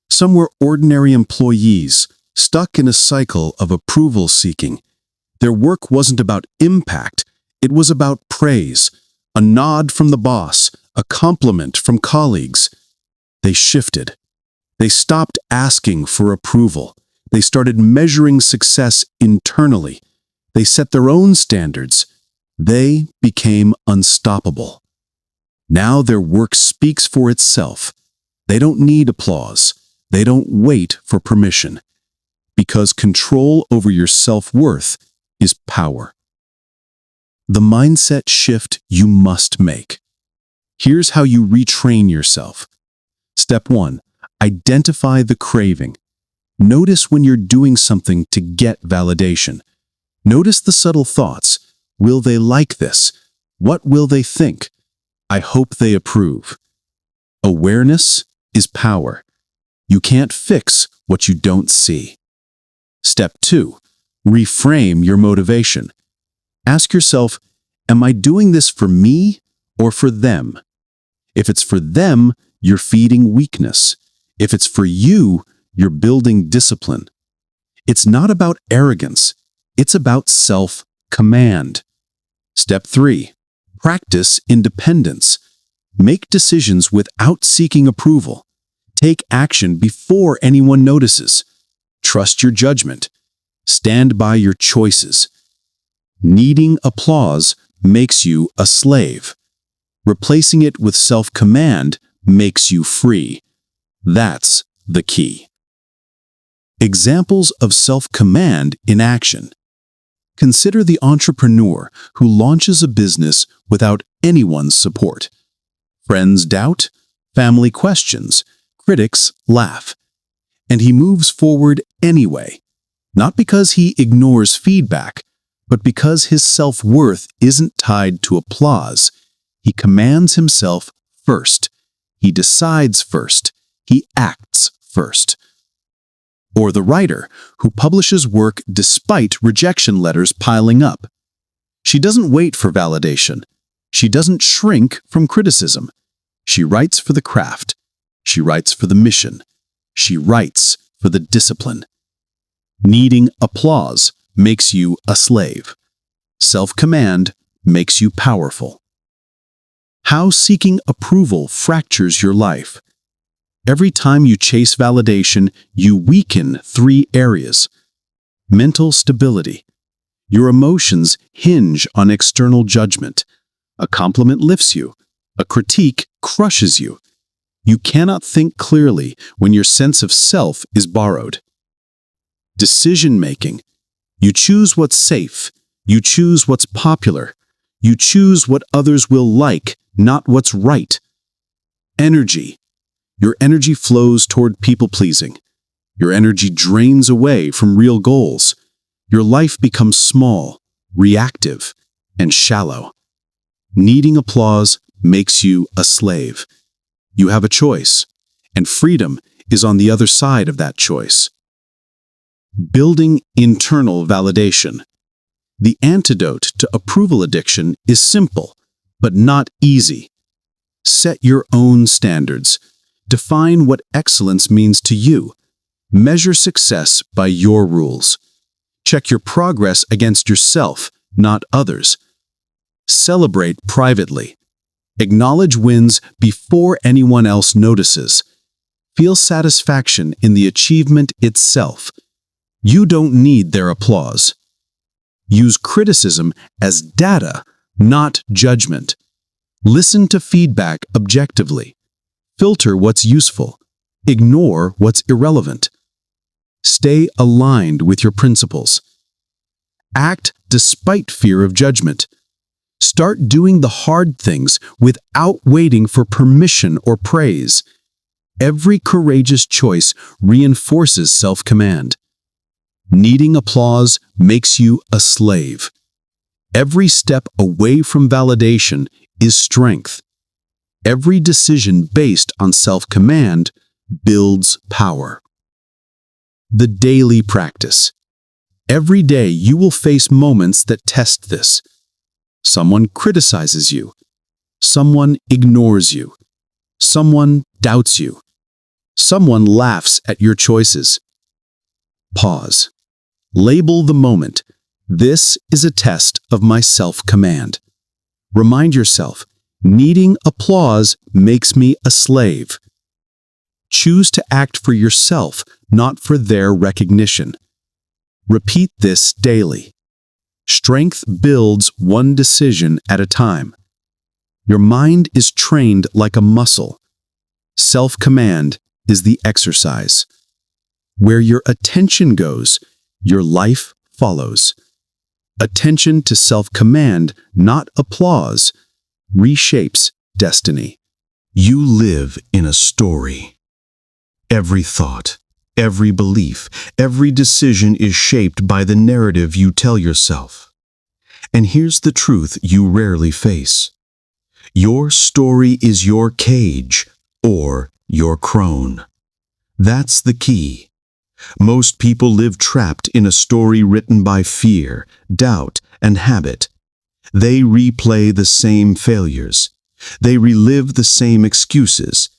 Some were ordinary employees, stuck in a cycle of approval seeking. Their work wasn't about impact, it was about praise, a nod from the boss, a compliment from colleagues. They shifted. They stopped asking for approval. They started measuring success internally. They set their own standards. They became unstoppable. Now their work speaks for itself. They don't need applause. They don't wait for permission, because control over your self-worth is power. The mindset shift you must make. Here's how you retrain yourself. Step 1. Identify the craving. Notice when you're doing something to get validation. Notice the subtle thoughts. Will they like this? What will they think? I hope they approve. Awareness is power. You can't fix what you don't see. Step 2. Reframe your motivation. Ask yourself, am I doing this for me or for them? If it's for them, you're feeding weakness. If it's for you, you're building discipline. It's not about arrogance. It's about self-command. Step 3. Practice independence. Make decisions without seeking approval. Take action before anyone notices. Trust your judgment. Stand by your choices. Needing applause makes you a slave. Replacing it with self-command makes you free. That's the key. Examples of self-command in action. Consider the entrepreneur who launches a business without anyone's support. Friends doubt, family questions, critics laugh. And he moves forward anyway, not because he ignores feedback, but because his self-worth isn't tied to applause. He commands himself first. He decides first. He acts first. Or the writer who publishes work despite rejection letters piling up. She doesn't wait for validation. She doesn't shrink from criticism. She writes for the craft. She writes for the mission. She writes for the discipline. Needing applause makes you a slave. Self-command makes you powerful. How seeking approval fractures your life. Every time you chase validation, you weaken 3 areas. Mental stability. Your emotions hinge on external judgment. A compliment lifts you. A critique crushes you. You cannot think clearly when your sense of self is borrowed. Decision-making. You choose what's safe. You choose what's popular. You choose what others will like, not what's right. Energy. Your energy flows toward people-pleasing. Your energy drains away from real goals. Your life becomes small, reactive, and shallow. Needing applause makes you a slave. You have a choice, and freedom is on the other side of that choice. Building internal validation. The antidote to approval addiction is simple, but not easy. Set your own standards. Define what excellence means to you. Measure success by your rules. Check your progress against yourself, not others. Celebrate privately. Acknowledge wins before anyone else notices. Feel satisfaction in the achievement itself. You don't need their applause. Use criticism as data, not judgment. Listen to feedback objectively. Filter what's useful. Ignore what's irrelevant. Stay aligned with your principles. Act despite fear of judgment. Start doing the hard things without waiting for permission or praise. Every courageous choice reinforces self-command. Needing applause makes you a slave. Every step away from validation is strength. Every decision based on self-command builds power. The daily practice. Every day you will face moments that test this. Someone criticizes you. Someone ignores you. Someone doubts you. Someone laughs at your choices. Pause. Label the moment. This is a test of my self-command. Remind yourself, needing applause makes me a slave. Choose to act for yourself, not for their recognition. Repeat this daily. Strength builds one decision at a time. Your mind is trained like a muscle. Self-command is the exercise. Where your attention goes, your life follows. Attention to self-command, not applause, reshapes destiny. You live in a story. Every thought, every belief, every decision is shaped by the narrative you tell yourself. And here's the truth you rarely face. Your story is your cage or your crone. That's the key. Most people live trapped in a story written by fear, doubt, and habit. They replay the same failures. They relive the same excuses.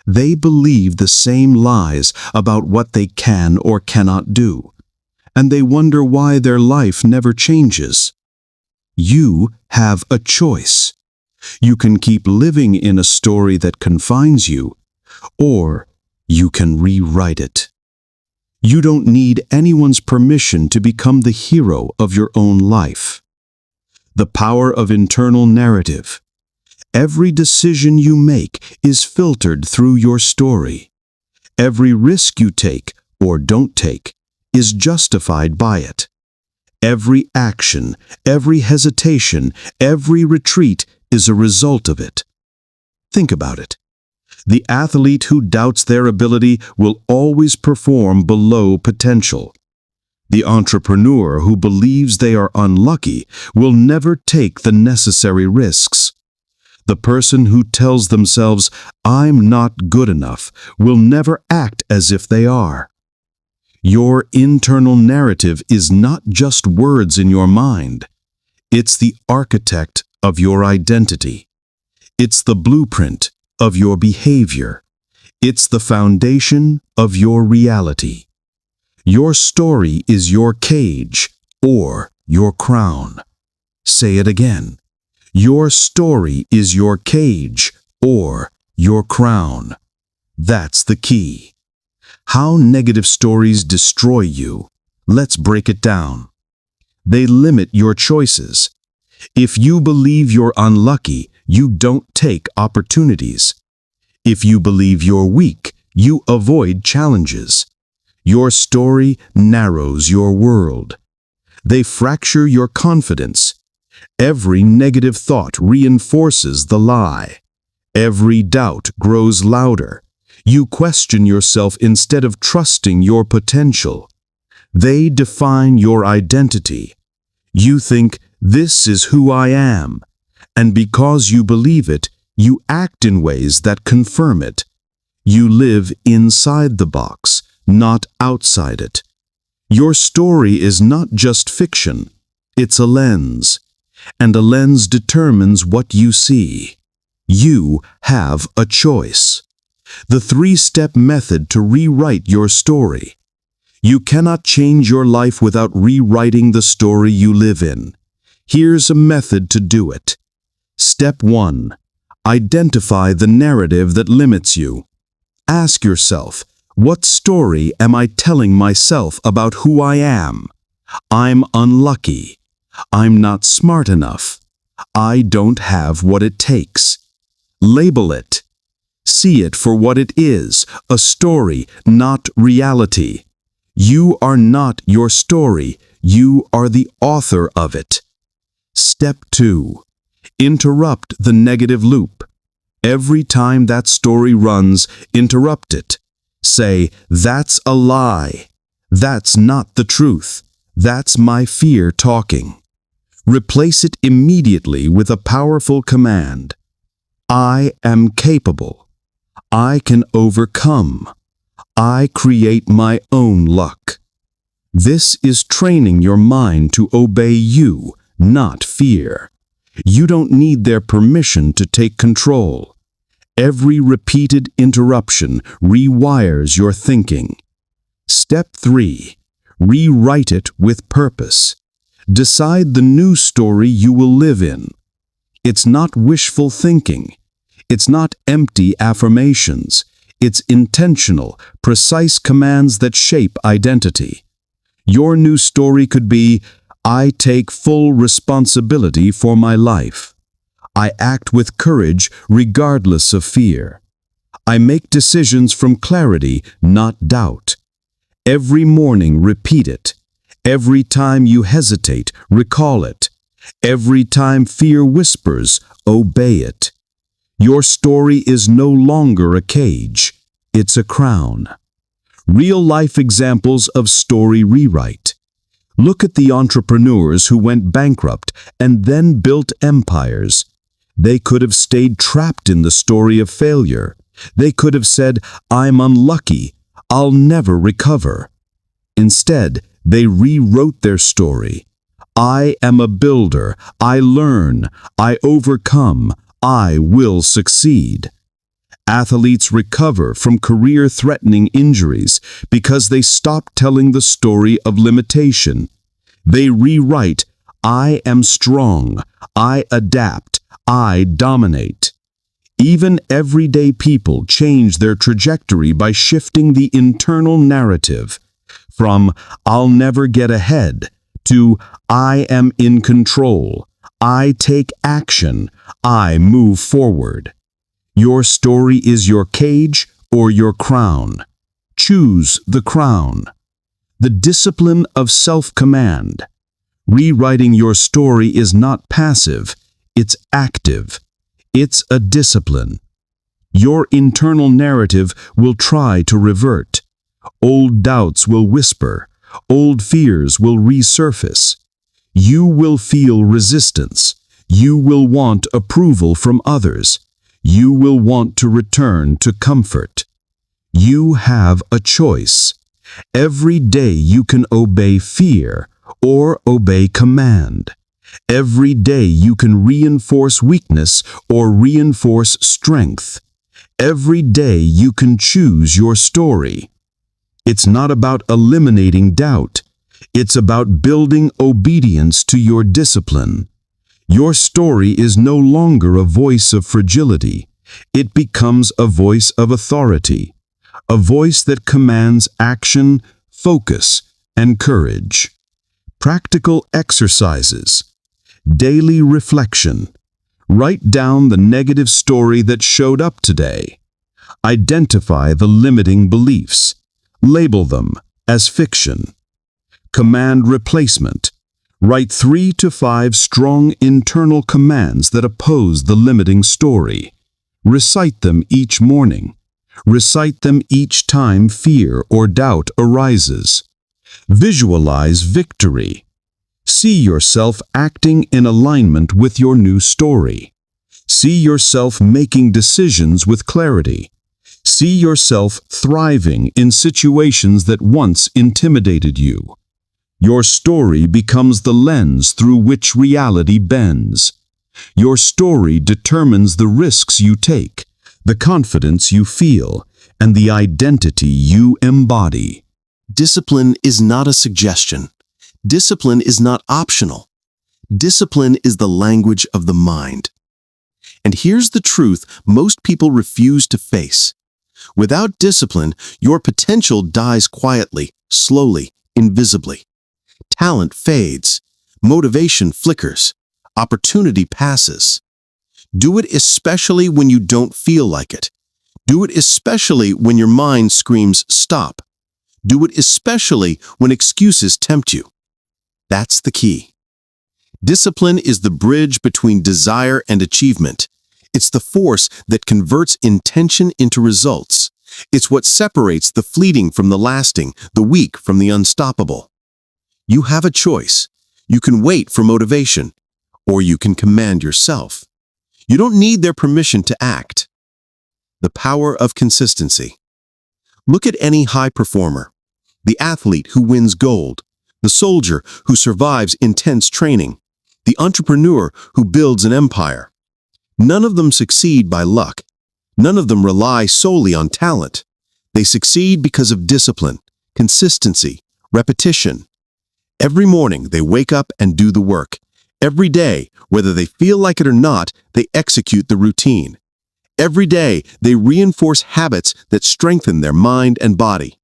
They believe the same lies about what they can or cannot do. And they wonder why their life never changes. You have a choice. You can keep living in a story that confines you, or you can rewrite it. You don't need anyone's permission to become the hero of your own life. The power of internal narrative. Every decision you make is filtered through your story. Every risk you take or don't take is justified by it. Every action, every hesitation, every retreat is a result of it. Think about it. The athlete who doubts their ability will always perform below potential. The entrepreneur who believes they are unlucky will never take the necessary risks. The person who tells themselves, "I'm not good enough," will never act as if they are. Your internal narrative is not just words in your mind. It's the architect of your identity. It's the blueprint of your behavior. It's the foundation of your reality. Your story is your cage or your crown. Say it again. Your story is your cage or your crown. That's the key. How negative stories destroy you. Let's break it down. They limit your choices. If you believe you're unlucky, you don't take opportunities. If you believe you're weak, you avoid challenges. Your story narrows your world. They fracture your confidence. Every negative thought reinforces the lie. Every doubt grows louder. You question yourself instead of trusting your potential. They define your identity. You think, "This is who I am." And because you believe it, you act in ways that confirm it. You live inside the box, not outside it. Your story is not just fiction, it's a lens. And a lens determines what you see. You have a choice. The 3-step method to rewrite your story. You cannot change your life without rewriting the story you live in. Here's a method to do it. Step 1. Identify the narrative that limits you. Ask yourself, what story am I telling myself about who I am? I'm unlucky. I'm not smart enough. I don't have what it takes. Label it. See it for what it is, a story, not reality. You are not your story. You are the author of it. Step 2. Interrupt the negative loop. Every time that story runs, interrupt it. Say, "That's a lie. That's not the truth. That's my fear talking." Replace it immediately with a powerful command. I am capable. I can overcome. I create my own luck. This is training your mind to obey you, not fear. You don't need their permission to take control. Every repeated interruption rewires your thinking. Step 3. Rewrite it with purpose. Decide the new story you will live in. It's not wishful thinking. It's not empty affirmations. It's intentional, precise commands that shape identity. Your new story could be, "I take full responsibility for my life. I act with courage regardless of fear. I make decisions from clarity, not doubt. Every morning, repeat it. Every time you hesitate, recall it. Every time fear whispers, obey it. Your story is no longer a cage. It's a crown. Real-life examples of story rewrite. Look at the entrepreneurs who went bankrupt and then built empires. They could have stayed trapped in the story of failure. They could have said, "I'm unlucky. I'll never recover." Instead, they rewrote their story. "I am a builder. I learn. I overcome. I will succeed." Athletes recover from career-threatening injuries because they stop telling the story of limitation. They rewrite, "I am strong. I adapt. I dominate." Even everyday people change their trajectory by shifting the internal narrative from "I'll never get ahead" to "I am in control. I take action. I move forward." Your story is your cage or your crown. Choose the crown. The discipline of self-command. Rewriting your story is not passive, it's active. It's a discipline. Your internal narrative will try to revert. Old doubts will whisper. Old fears will resurface. You will feel resistance. You will want approval from others. You will want to return to comfort. You have a choice. Every day you can obey fear or obey command. Every day you can reinforce weakness or reinforce strength. Every day you can choose your story. It's not about eliminating doubt. It's about building obedience to your discipline. Your story is no longer a voice of fragility. It becomes a voice of authority, a voice that commands action, focus, and courage. Practical exercises. Daily reflection. Write down the negative story that showed up today. Identify the limiting beliefs. Label them as fiction. Command replacement. Write 3 to 5 strong internal commands that oppose the limiting story. Recite them each morning. Recite them each time fear or doubt arises. Visualize victory. See yourself acting in alignment with your new story. See yourself making decisions with clarity. See yourself thriving in situations that once intimidated you. Your story becomes the lens through which reality bends. Your story determines the risks you take, the confidence you feel, and the identity you embody. Discipline is not a suggestion. Discipline is not optional. Discipline is the language of the mind. And here's the truth most people refuse to face. Without discipline, your potential dies quietly, slowly, invisibly. Talent fades. Motivation flickers. Opportunity passes. Do it especially when you don't feel like it. Do it especially when your mind screams, "Stop." Do it especially when excuses tempt you. That's the key. Discipline is the bridge between desire and achievement. It's the force that converts intention into results. It's what separates the fleeting from the lasting, the weak from the unstoppable. You have a choice. You can wait for motivation, or you can command yourself. You don't need their permission to act. The power of consistency. Look at any high performer. The athlete who wins gold. The soldier who survives intense training. The entrepreneur who builds an empire. None of them succeed by luck. None of them rely solely on talent. They succeed because of discipline, consistency, repetition. Every morning they wake up and do the work. Every day, whether they feel like it or not, they execute the routine. Every day they reinforce habits that strengthen their mind and body.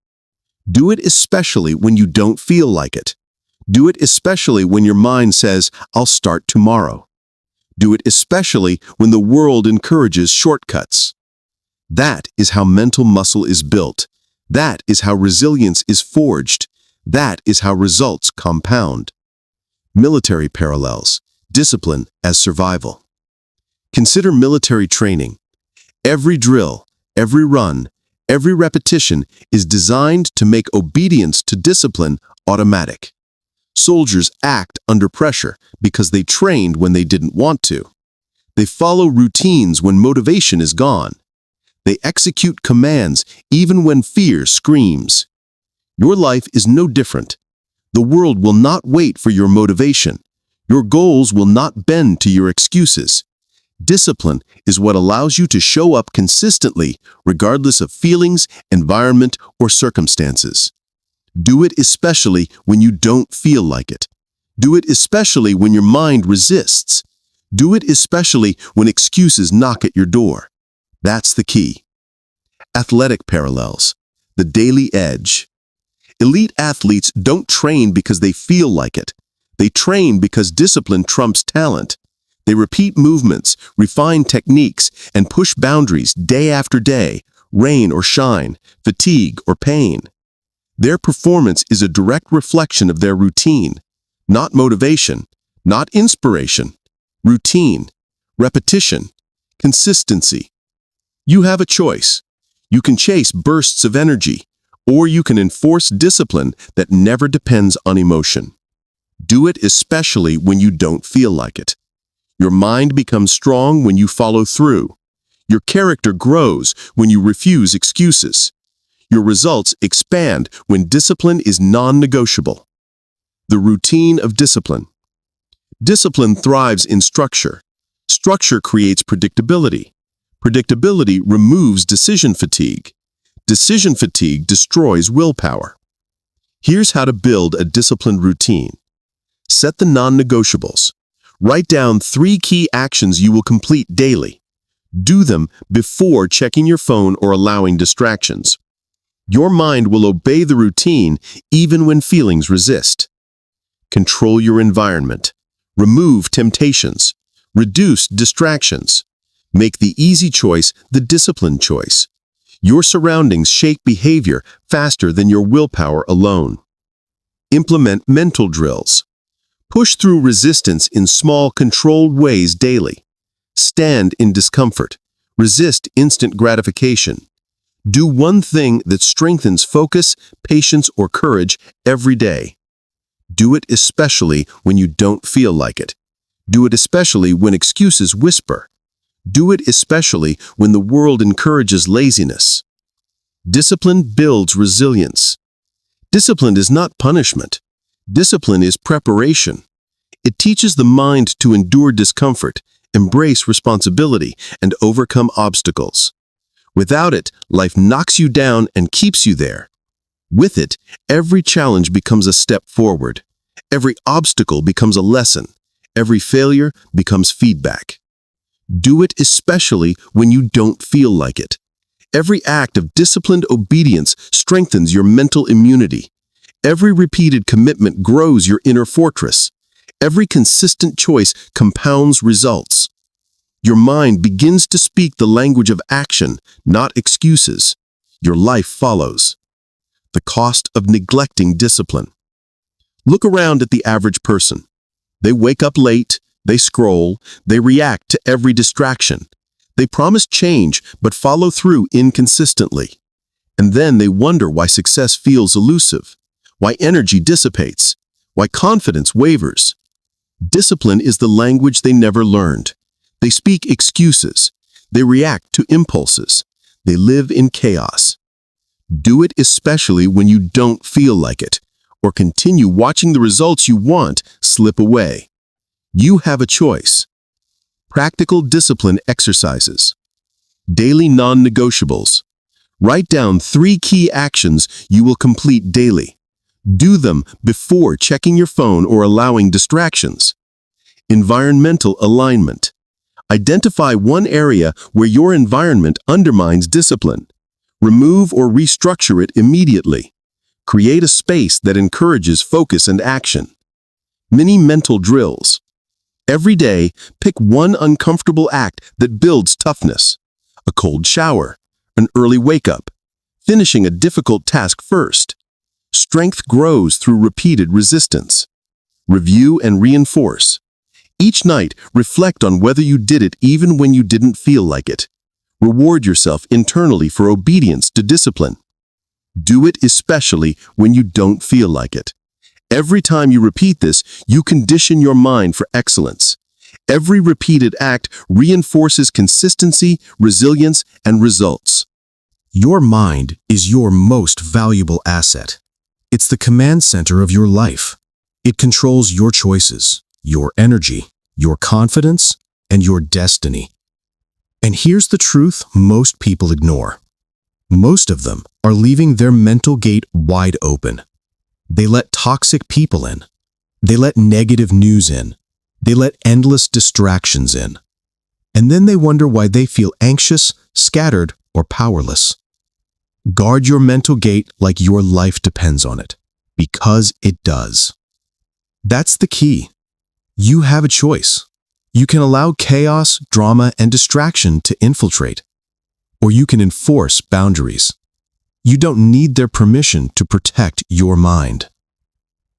Do it especially when you don't feel like it. Do it especially when your mind says, "I'll start tomorrow." Do it especially when the world encourages shortcuts. That is how mental muscle is built. That is how resilience is forged. That is how results compound. Military parallels. Discipline as survival. Consider military training. Every drill, every run, every repetition is designed to make obedience to discipline automatic. Soldiers act under pressure because they trained when they didn't want to. They follow routines when motivation is gone. They execute commands even when fear screams. Your life is no different. The world will not wait for your motivation. Your goals will not bend to your excuses. Discipline is what allows you to show up consistently, regardless of feelings, environment, or circumstances. Do it especially when you don't feel like it. Do it especially when your mind resists. Do it especially when excuses knock at your door. That's the key. Athletic parallels. The daily edge. Elite athletes don't train because they feel like it. They train because discipline trumps talent. They repeat movements, refine techniques, and push boundaries day after day, rain or shine, fatigue or pain. Their performance is a direct reflection of their routine, not motivation, not inspiration. Routine, repetition, consistency. You have a choice. You can chase bursts of energy, or you can enforce discipline that never depends on emotion. Do it especially when you don't feel like it. Your mind becomes strong when you follow through. Your character grows when you refuse excuses. Your results expand when discipline is non-negotiable. The routine of discipline. Discipline thrives in structure. Structure creates predictability. Predictability removes decision fatigue. Decision fatigue destroys willpower. Here's how to build a disciplined routine. Set the non-negotiables. Write down 3 key actions you will complete daily. Do them before checking your phone or allowing distractions. Your mind will obey the routine even when feelings resist. Control your environment. Remove temptations. Reduce distractions. Make the easy choice the disciplined choice. Your surroundings shape behavior faster than your willpower alone. Implement mental drills. Push through resistance in small, controlled ways daily. Stand in discomfort. Resist instant gratification. Do one thing that strengthens focus, patience, or courage every day. Do it especially when you don't feel like it. Do it especially when excuses whisper. Do it especially when the world encourages laziness. Discipline builds resilience. Discipline is not punishment. Discipline is preparation. It teaches the mind to endure discomfort, embrace responsibility, and overcome obstacles. Without it, life knocks you down and keeps you there. With it, every challenge becomes a step forward. Every obstacle becomes a lesson. Every failure becomes feedback. Do it especially when you don't feel like it. Every act of disciplined obedience strengthens your mental immunity. Every repeated commitment grows your inner fortress. Every consistent choice compounds results. Your mind begins to speak the language of action, not excuses. Your life follows. The cost of neglecting discipline. Look around at the average person. They wake up late, they scroll, they react to every distraction. They promise change but follow through inconsistently. And then they wonder why success feels elusive, why energy dissipates, why confidence wavers. Discipline is the language they never learned. They speak excuses. They react to impulses. They live in chaos. Do it especially when you don't feel like it, or continue watching the results you want slip away. You have a choice. Practical discipline exercises. Daily non-negotiables. Write down 3 key actions you will complete daily. Do them before checking your phone or allowing distractions. Environmental alignment. Identify one area where your environment undermines discipline. Remove or restructure it immediately. Create a space that encourages focus and action. Mini mental drills. Every day, pick one uncomfortable act that builds toughness. A cold shower, an early wake-up, finishing a difficult task first. Strength grows through repeated resistance. Review and reinforce. Each night, reflect on whether you did it even when you didn't feel like it. Reward yourself internally for obedience to discipline. Do it especially when you don't feel like it. Every time you repeat this, you condition your mind for excellence. Every repeated act reinforces consistency, resilience, and results. Your mind is your most valuable asset. It's the command center of your life. It controls your choices, your energy, your confidence, and your destiny. And here's the truth most people ignore. Most of them are leaving their mental gate wide open. They let toxic people in. They let negative news in. They let endless distractions in. And then they wonder why they feel anxious, scattered, or powerless. Guard your mental gate like your life depends on it, because it does. That's the key. You have a choice. You can allow chaos, drama, and distraction to infiltrate, or you can enforce boundaries. You don't need their permission to protect your mind.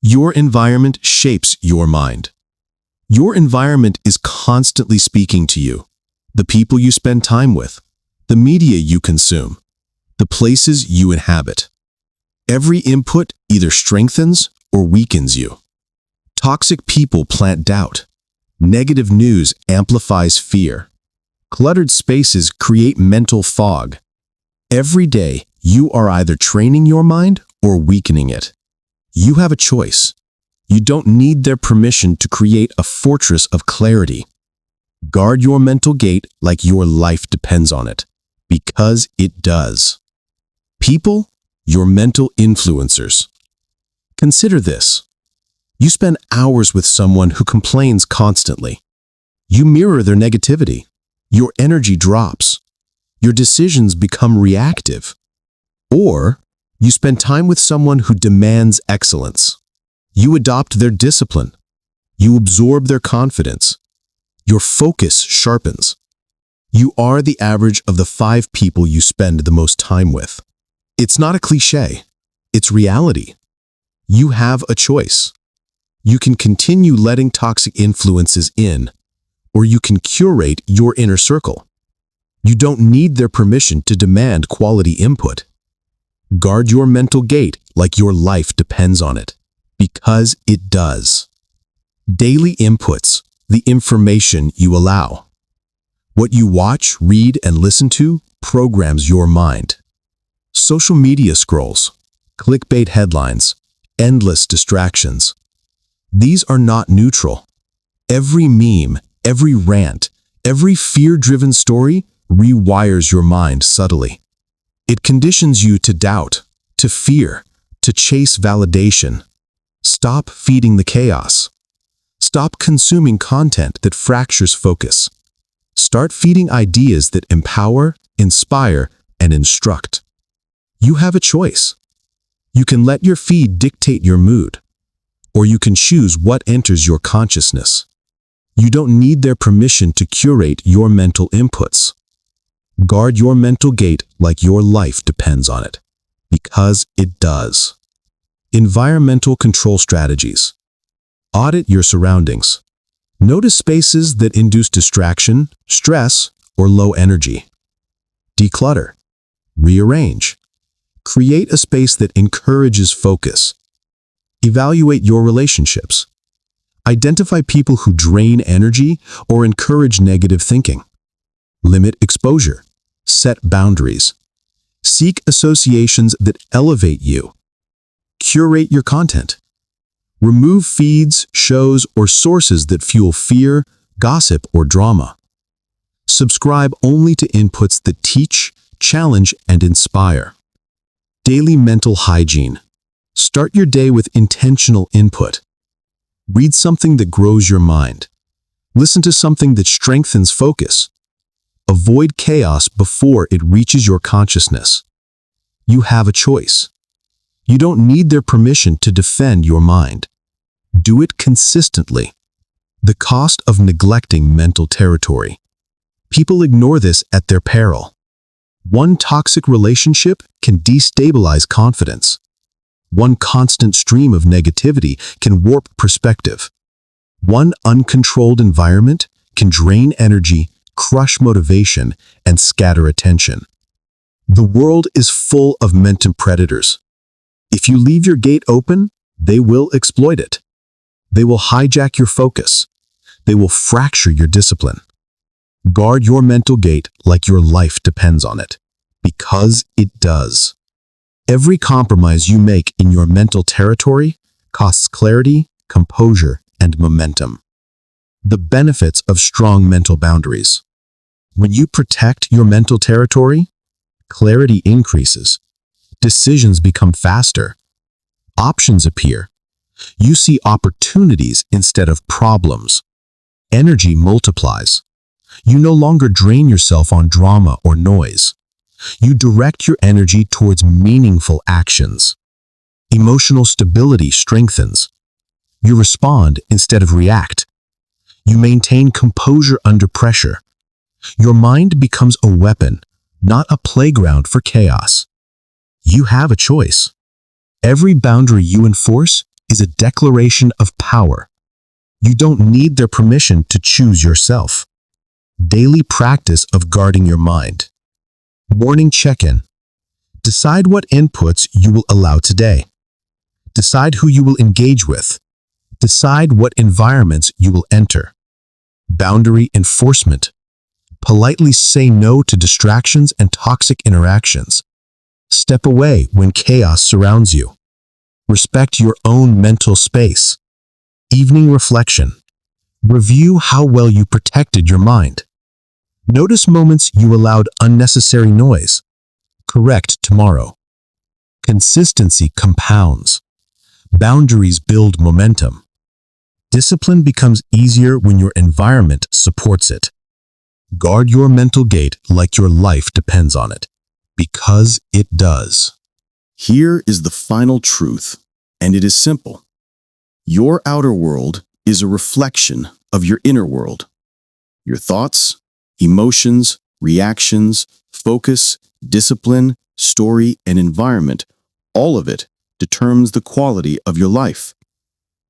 Your environment shapes your mind. Your environment is constantly speaking to you. The people you spend time with, the media you consume, the places you inhabit. Every input either strengthens or weakens you. Toxic people plant doubt. Negative news amplifies fear. Cluttered spaces create mental fog. Every day, you are either training your mind or weakening it. You have a choice. You don't need their permission to create a fortress of clarity. Guard your mental gate like your life depends on it, because it does. People, your mental influencers. Consider this. You spend hours with someone who complains constantly. You mirror their negativity. Your energy drops. Your decisions become reactive. Or you spend time with someone who demands excellence. You adopt their discipline. You absorb their confidence. Your focus sharpens. You are the average of the 5 people you spend the most time with. It's not a cliche. It's reality. You have a choice. You can continue letting toxic influences in, or you can curate your inner circle. You don't need their permission to demand quality input. Guard your mental gate like your life depends on it, because it does. Daily inputs, the information you allow. What you watch, read, and listen to programs your mind. Social media scrolls, clickbait headlines, endless distractions. These are not neutral. Every meme, every rant, every fear-driven story rewires your mind subtly. It conditions you to doubt, to fear, to chase validation. Stop feeding the chaos. Stop consuming content that fractures focus. Start feeding ideas that empower, inspire, and instruct. You have a choice. You can let your feed dictate your mood, or you can choose what enters your consciousness. You don't need their permission to curate your mental inputs. Guard your mental gate like your life depends on it, because it does. Environmental control strategies. Audit your surroundings. Notice spaces that induce distraction, stress, or low energy. Declutter. Rearrange. Create a space that encourages focus. Evaluate your relationships. Identify people who drain energy or encourage negative thinking. Limit exposure. Set boundaries. Seek associations that elevate you. Curate your content. Remove feeds, shows, or sources that fuel fear, gossip, or drama. Subscribe only to inputs that teach, challenge, and inspire. Daily mental hygiene. Start your day with intentional input. Read something that grows your mind. Listen to something that strengthens focus. Avoid chaos before it reaches your consciousness. You have a choice. You don't need their permission to defend your mind. Do it consistently. The cost of neglecting mental territory. People ignore this at their peril. One toxic relationship can destabilize confidence. One constant stream of negativity can warp perspective. One uncontrolled environment can drain energy, crush motivation, and scatter attention. The world is full of mental predators. If you leave your gate open, they will exploit it. They will hijack your focus. They will fracture your discipline. Guard your mental gate like your life depends on it, because it does. Every compromise you make in your mental territory costs clarity, composure, and momentum. The benefits of strong mental boundaries. When you protect your mental territory, clarity increases. Decisions become faster. Options appear. You see opportunities instead of problems. Energy multiplies. You no longer drain yourself on drama or noise. You direct your energy towards meaningful actions. Emotional stability strengthens. You respond instead of react. You maintain composure under pressure. Your mind becomes a weapon, not a playground for chaos. You have a choice. Every boundary you enforce is a declaration of power. You don't need their permission to choose yourself. Daily practice of guarding your mind. Morning check-in. Decide what inputs you will allow today. Decide who you will engage with. Decide what environments you will enter. Boundary enforcement. Politely say no to distractions and toxic interactions. Step away when chaos surrounds you. Respect your own mental space. Evening reflection. Review how well you protected your mind. Notice moments you allowed unnecessary noise. Correct tomorrow. Consistency compounds. Boundaries build momentum. Discipline becomes easier when your environment supports it. Guard your mental gate like your life depends on it, because it does. Here is the final truth, and it is simple. Your outer world is a reflection of your inner world. Your thoughts, emotions, reactions, focus, discipline, story, and environment, all of it determines the quality of your life.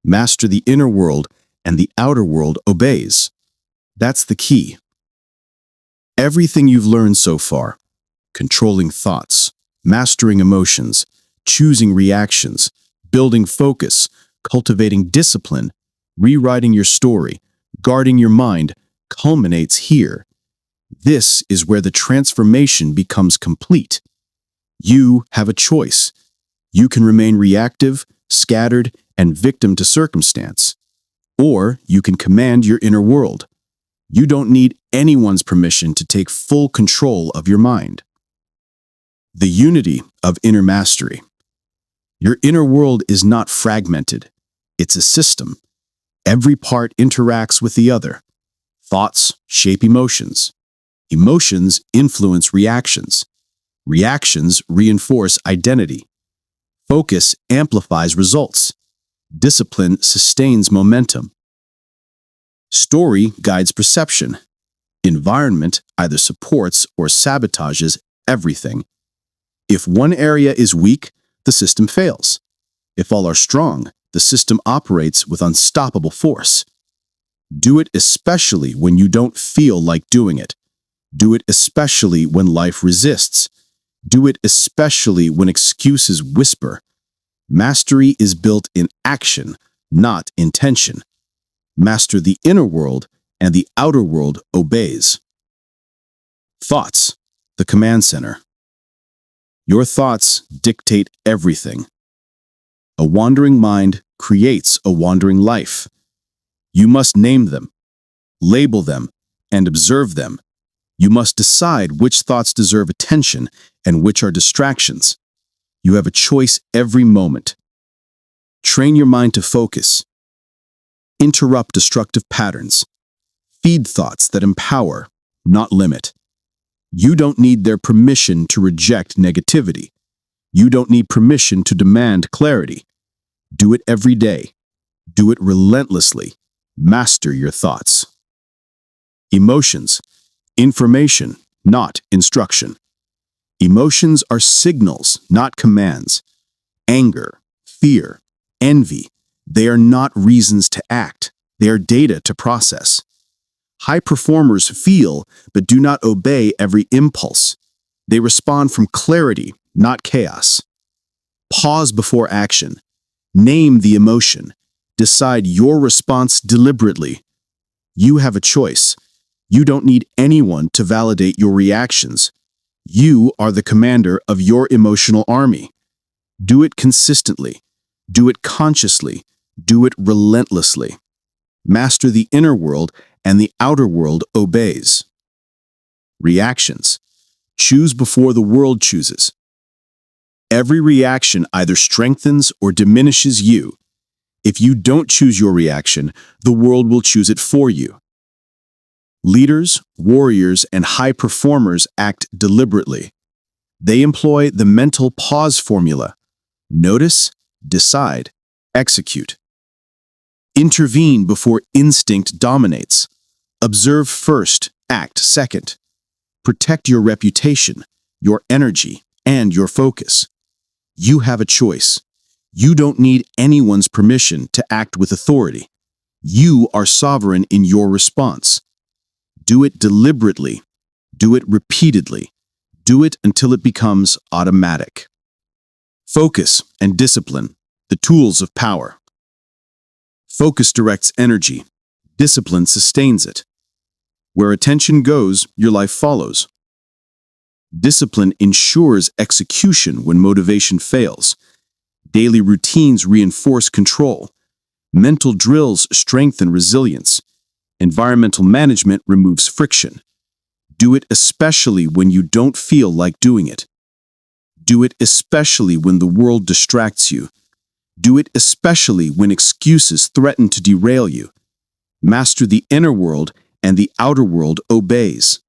Master the inner world, and the outer world obeys. That's the key. Everything you've learned so far, controlling thoughts, mastering emotions, choosing reactions, building focus, cultivating discipline, rewriting your story, guarding your mind, culminates here. This is where the transformation becomes complete. You have a choice. You can remain reactive, scattered, and victim to circumstance. Or you can command your inner world. You don't need anyone's permission to take full control of your mind. The unity of inner mastery. Your inner world is not fragmented. It's a system. Every part interacts with the other. Thoughts shape emotions. Emotions influence reactions. Reactions reinforce identity. Focus amplifies results. Discipline sustains momentum. Story guides perception. Environment either supports or sabotages everything. If one area is weak, the system fails. If all are strong, the system operates with unstoppable force. Do it especially when you don't feel like doing it. Do it especially when life resists. Do it especially when excuses whisper. Mastery is built in action, not intention. Master the inner world, and the outer world obeys. Thoughts, the command center. Your thoughts dictate everything. A wandering mind creates a wandering life. You must name them, label them, and observe them. You must decide which thoughts deserve attention and which are distractions. You have a choice every moment. Train your mind to focus. Interrupt destructive patterns. Feed thoughts that empower, not limit. You don't need their permission to reject negativity. You don't need permission to demand clarity. Do it every day. Do it relentlessly. Master your thoughts. Emotions. Information, not instruction. Emotions are signals, not commands. Anger, fear, envy, they are not reasons to act. They are data to process. High performers feel but do not obey every impulse. They respond from clarity, not chaos. Pause before action. Name the emotion. Decide your response deliberately. You have a choice. You don't need anyone to validate your reactions. You are the commander of your emotional army. Do it consistently. Do it consciously. Do it relentlessly. Master the inner world, and the outer world obeys. Reactions. Choose before the world chooses. Every reaction either strengthens or diminishes you. If you don't choose your reaction, the world will choose it for you. Leaders, warriors, and high performers act deliberately. They employ the mental pause formula. Notice, decide, execute. Intervene before instinct dominates. Observe first, act second. Protect your reputation, your energy, and your focus. You have a choice. You don't need anyone's permission to act with authority. You are sovereign in your response. Do it deliberately. Do it repeatedly. Do it until it becomes automatic. Focus and discipline, the tools of power. Focus directs energy. Discipline sustains it. Where attention goes, your life follows. Discipline ensures execution when motivation fails. Daily routines reinforce control. Mental drills strengthen resilience. Environmental management removes friction. Do it especially when you don't feel like doing it. Do it especially when the world distracts you. Do it especially when excuses threaten to derail you. Master the inner world, and the outer world obeys.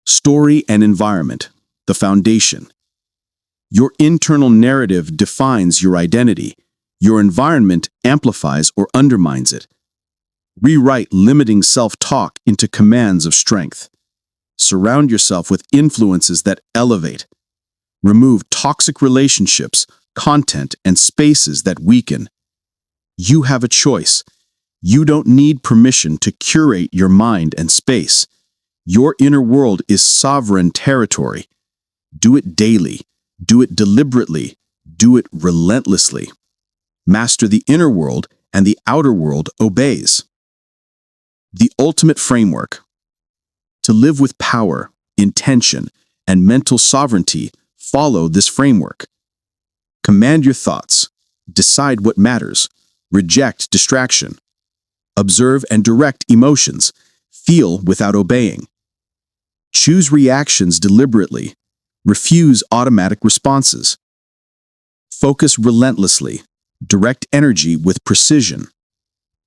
Story and environment, the foundation. Your internal narrative defines your identity. Your environment amplifies or undermines it. Rewrite limiting self-talk into commands of strength. Surround yourself with influences that elevate. Remove toxic relationships, content, and spaces that weaken. You have a choice. You don't need permission to curate your mind and space. Your inner world is sovereign territory. Do it daily. Do it deliberately. Do it relentlessly. Master the inner world, and the outer world obeys. The ultimate framework. To live with power, intention, and mental sovereignty, follow this framework. Command your thoughts. Decide what matters. Reject distraction. Observe and direct emotions. Feel without obeying. Choose reactions deliberately. Refuse automatic responses. Focus relentlessly. Direct energy with precision.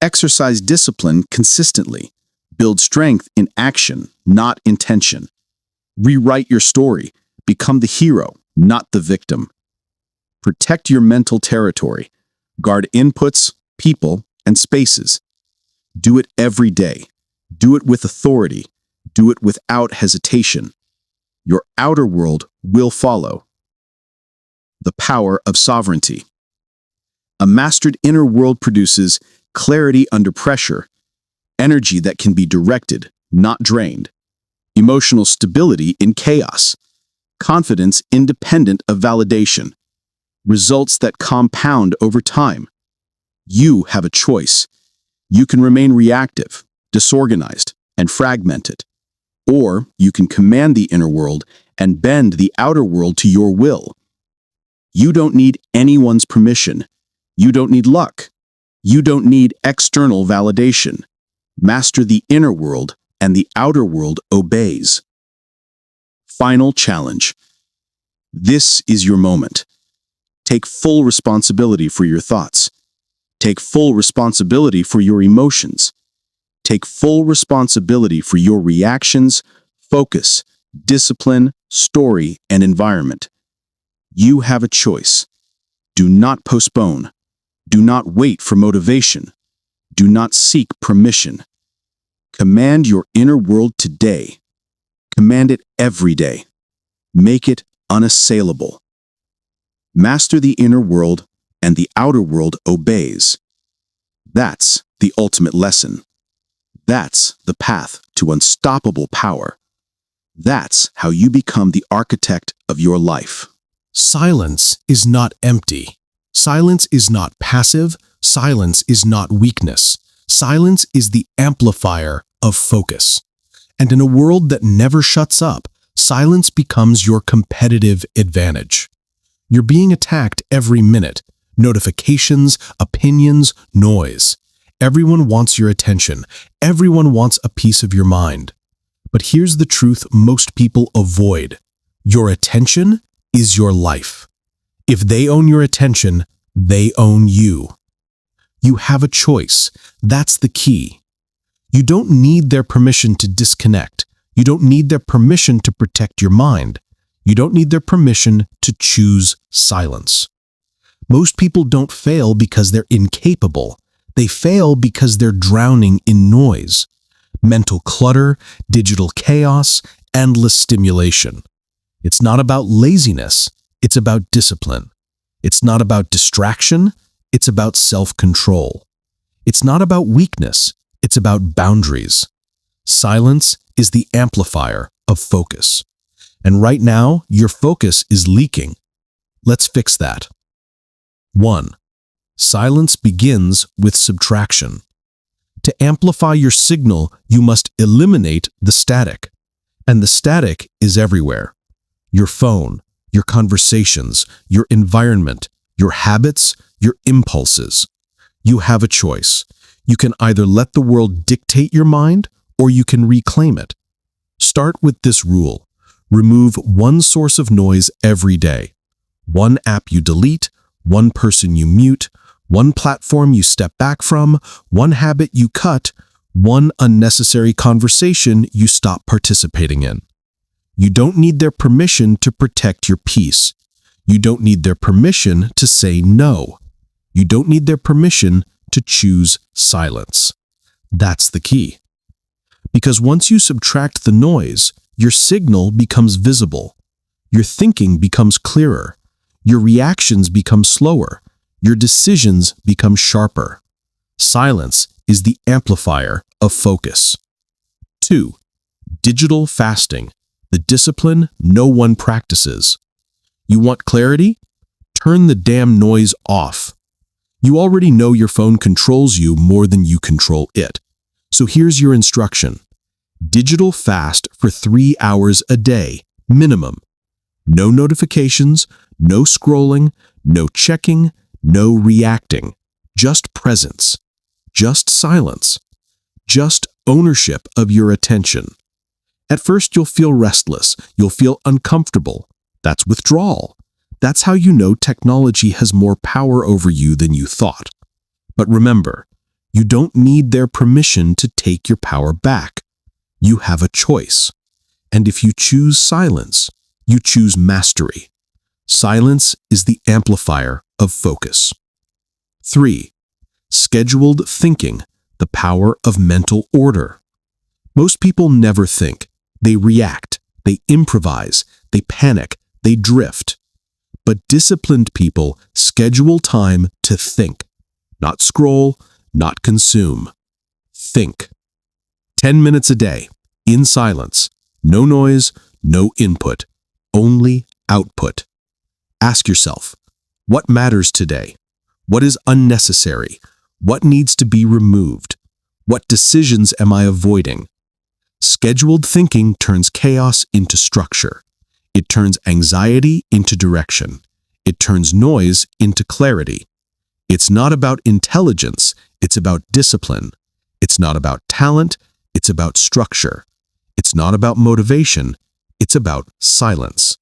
Exercise discipline consistently. Build strength in action, not intention. Rewrite your story. Become the hero, not the victim. Protect your mental territory. Guard inputs, people, and spaces. Do it every day. Do it with authority. Do it without hesitation. Your outer world will follow. The power of sovereignty. A mastered inner world produces clarity under pressure, energy that can be directed, not drained, emotional stability in chaos, confidence independent of validation, results that compound over time. You have a choice. You can remain reactive, disorganized, and fragmented, or you can command the inner world and bend the outer world to your will. You don't need anyone's permission. You don't need luck. You don't need external validation. Master the inner world, and the outer world obeys. Final challenge. This is your moment. Take full responsibility for your thoughts. Take full responsibility for your emotions. Take full responsibility for your reactions, focus, discipline, story, and environment. You have a choice. Do not postpone. Do not wait for motivation. Do not seek permission. Command your inner world today. Command it every day. Make it unassailable. Master the inner world, and the outer world obeys. That's the ultimate lesson. That's the path to unstoppable power. That's how you become the architect of your life. Silence is not empty. Silence is not passive. Silence is not weakness. Silence is the amplifier of focus. And in a world that never shuts up, silence becomes your competitive advantage. You're being attacked every minute. Notifications, opinions, noise. Everyone wants your attention. Everyone wants a piece of your mind. But here's the truth most people avoid. Your attention is your life. If they own your attention, they own you. You have a choice. That's the key. You don't need their permission to disconnect. You don't need their permission to protect your mind. You don't need their permission to choose silence. Most people don't fail because they're incapable. They fail because they're drowning in noise. Mental clutter, digital chaos, endless stimulation. It's not about laziness. It's about discipline. It's not about distraction. It's about self-control. It's not about weakness. It's about boundaries. Silence is the amplifier of focus. And right now, your focus is leaking. Let's fix that. 1. Silence begins with subtraction. To amplify your signal, you must eliminate the static. And the static is everywhere. Your phone, your conversations, your environment, your habits, your impulses. You have a choice. You can either let the world dictate your mind, or you can reclaim it. Start with this rule. Remove one source of noise every day. One app you delete, one person you mute, one platform you step back from, one habit you cut, one unnecessary conversation you stop participating in. You don't need their permission to protect your peace. You don't need their permission to say no. You don't need their permission to choose silence. That's the key. Because once you subtract the noise, your signal becomes visible. Your thinking becomes clearer. Your reactions become slower. Your decisions become sharper. Silence is the amplifier of focus. 2. Digital fasting, the discipline no one practices. You want clarity? Turn the damn noise off. You already know your phone controls you more than you control it. So here's your instruction. Digital fast for 3 hours a day, minimum. No notifications, no scrolling, no checking, no reacting. Just presence. Just silence. Just ownership of your attention. At first you'll feel restless. You'll feel uncomfortable. That's withdrawal. That's how you know technology has more power over you than you thought. But remember, you don't need their permission to take your power back. You have a choice. And if you choose silence, you choose mastery. Silence is the amplifier of focus. 3. Scheduled thinking, the power of mental order. Most people never think. They react. They improvise. They panic. They drift. But disciplined people schedule time to think. Not scroll, not consume. Think. 10 minutes a day, in silence. No noise, no input, only output. Ask yourself, what matters today? What is unnecessary? What needs to be removed? What decisions am I avoiding? Scheduled thinking turns chaos into structure. It turns anxiety into direction. It turns noise into clarity. It's not about intelligence, it's about discipline. It's not about talent, it's about structure. It's not about motivation, it's about silence.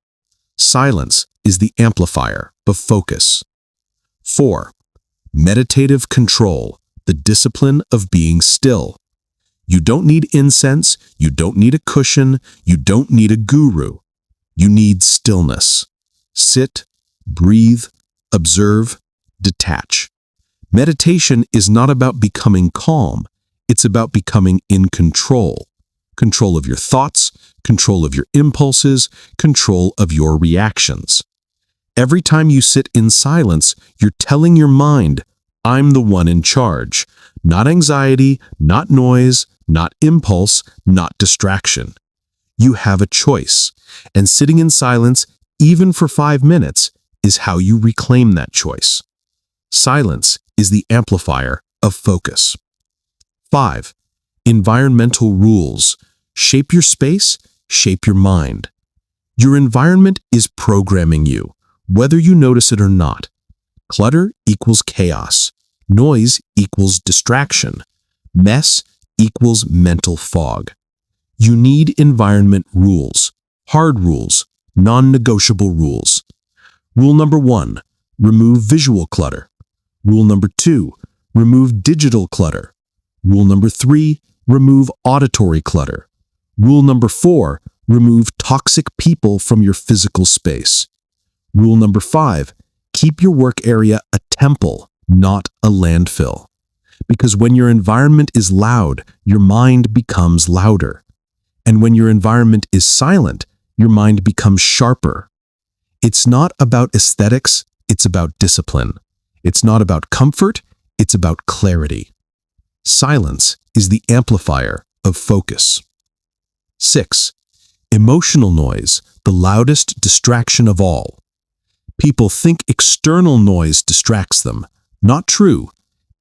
Silence is the amplifier of focus. 4. Meditative control, the discipline of being still. You don't need incense, you don't need a cushion, you don't need a guru. You need stillness. Sit, breathe, observe, detach. Meditation is not about becoming calm, it's about becoming in control. control of your thoughts, control of your impulses, control of your reactions. Every time you sit in silence, you're telling your mind, I'm the one in charge. Not anxiety, not noise, not impulse, not distraction. You have a choice, and sitting in silence, even for 5 minutes, is how you reclaim that choice. Silence is the amplifier of focus. 5. Environmental rules. Shape your space, shape your mind. Your environment is programming you, whether you notice it or not. Clutter equals chaos. Noise equals distraction. Mess equals mental fog. You need environment rules, hard rules, non-negotiable rules. Rule number 1, remove visual clutter. Rule number 2, remove digital clutter. Rule number 3, remove auditory clutter. Rule number 4, remove toxic people from your physical space. Rule number 5, keep your work area a temple, not a landfill. Because when your environment is loud, your mind becomes louder. And when your environment is silent, your mind becomes sharper. It's not about aesthetics, it's about discipline. It's not about comfort, it's about clarity. Silence is the amplifier of focus. 6. Emotional noise, the loudest distraction of all. People think external noise distracts them. Not true.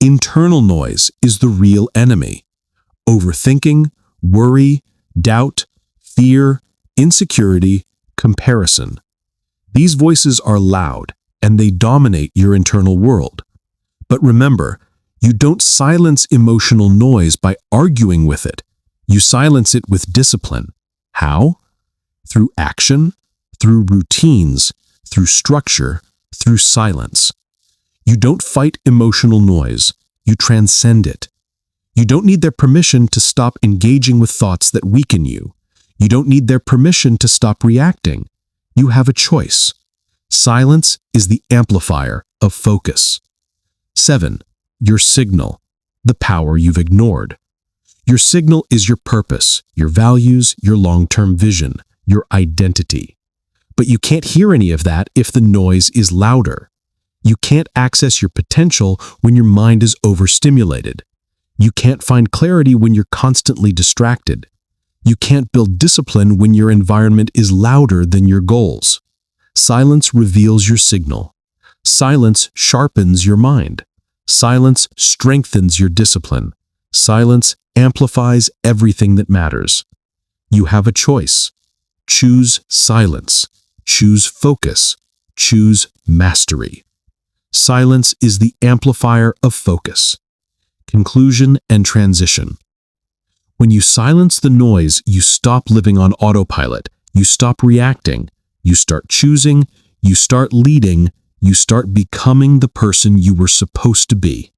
Internal noise is the real enemy. Overthinking, worry, doubt, fear, insecurity, comparison. These voices are loud, and they dominate your internal world. But remember, you don't silence emotional noise by arguing with it. You silence it with discipline. How? Through action, through routines, through structure, through silence. You don't fight emotional noise, you transcend it. You don't need their permission to stop engaging with thoughts that weaken you. You don't need their permission to stop reacting. You have a choice. Silence is the amplifier of focus. 7. Your signal, the power you've ignored. Your signal is your purpose, your values, your long-term vision, your identity. But you can't hear any of that if the noise is louder. You can't access your potential when your mind is overstimulated. You can't find clarity when you're constantly distracted. You can't build discipline when your environment is louder than your goals. Silence reveals your signal. Silence sharpens your mind. Silence strengthens your discipline. Silence amplifies everything that matters. You have a choice. Choose silence. Choose focus. Choose mastery. Silence is the amplifier of focus. Conclusion and transition. When you silence the noise, you stop living on autopilot. You stop reacting. You start choosing. You start leading. You start becoming the person you were supposed to be.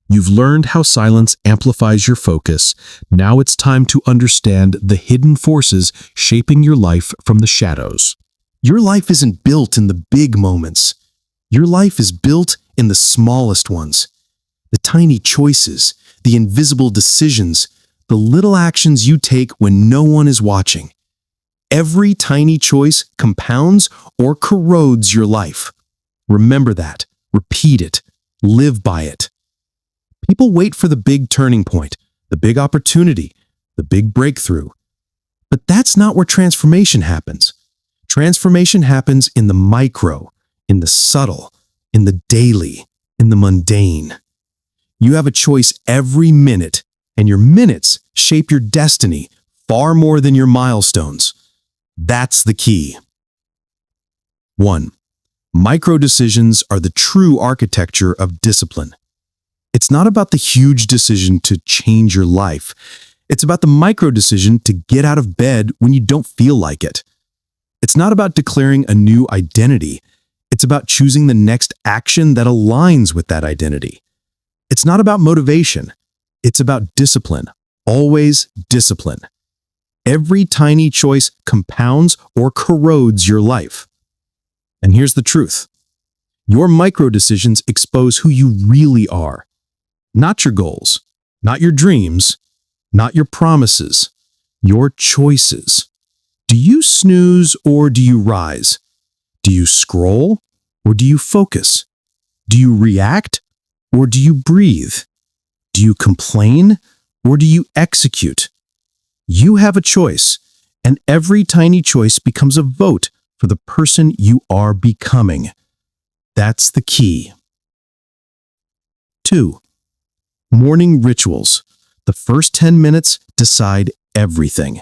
You've learned how silence amplifies your focus. Now it's time to understand the hidden forces shaping your life from the shadows. Your life isn't built in the big moments. Your life is built in the smallest ones. The tiny choices, the invisible decisions, the little actions you take when no one is watching. Every tiny choice compounds or corrodes your life. Remember that. Repeat it. Live by it. People wait for the big turning point, the big opportunity, the big breakthrough. But that's not where transformation happens. Transformation happens in the micro, in the subtle, in the daily, in the mundane. You have a choice every minute, and your minutes shape your destiny far more than your milestones. That's the key. 1. Micro decisions are the true architecture of discipline. It's not about the huge decision to change your life. It's about the micro decision to get out of bed when you don't feel like it. It's not about declaring a new identity. It's about choosing the next action that aligns with that identity. It's not about motivation. It's about discipline. Always discipline. Every tiny choice compounds or corrodes your life. And here's the truth. Your micro decisions expose who you really are. Not your goals, not your dreams, not your promises, Your choices. Do you snooze or do you rise? Do you scroll or do you focus? Do you react or do you breathe? Do you complain or do you execute? You have a choice, and every tiny choice becomes a vote for the person you are becoming. That's the key. 2. Morning rituals. The first 10 minutes decide everything.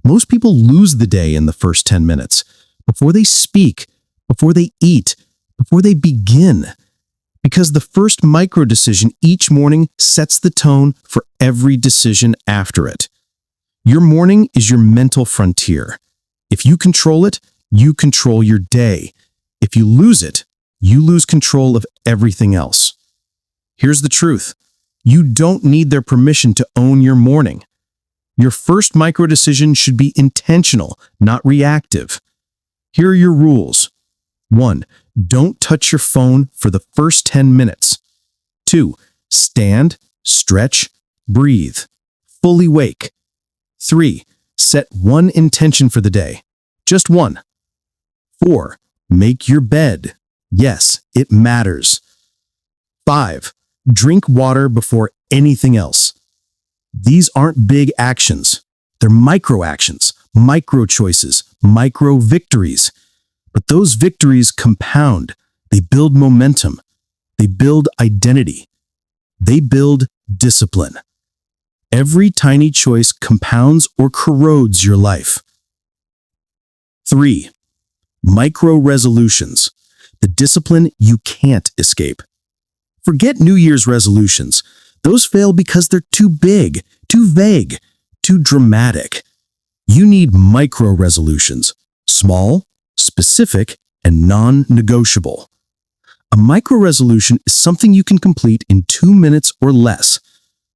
Most people lose the day in the first 10 minutes. Before they speak, before they eat, before they begin. Because the first micro decision each morning sets the tone for every decision after it. Your morning is your mental frontier. If you control it, you control your day. If you lose it, you lose control of everything else. Here's the truth. You don't need their permission to own your morning. Your first micro decision should be intentional, not reactive. Here are your rules. 1. Don't touch your phone for the first 10 minutes. 2. Stand, stretch, breathe. Fully wake. 3. Set one intention for the day. Just one. 4. Make your bed. Yes, it matters. 5. Drink water before anything else. These aren't big actions. They're micro actions, micro choices, micro victories. But those victories compound. They build momentum. They build identity. They build discipline. Every tiny choice compounds or corrodes your life. 3. Micro resolutions. The discipline you can't escape. Forget New Year's resolutions. Those fail because they're too big, too vague, too dramatic. You need micro resolutions. Small, specific, and non-negotiable. A micro resolution is something you can complete in 2 minutes or less.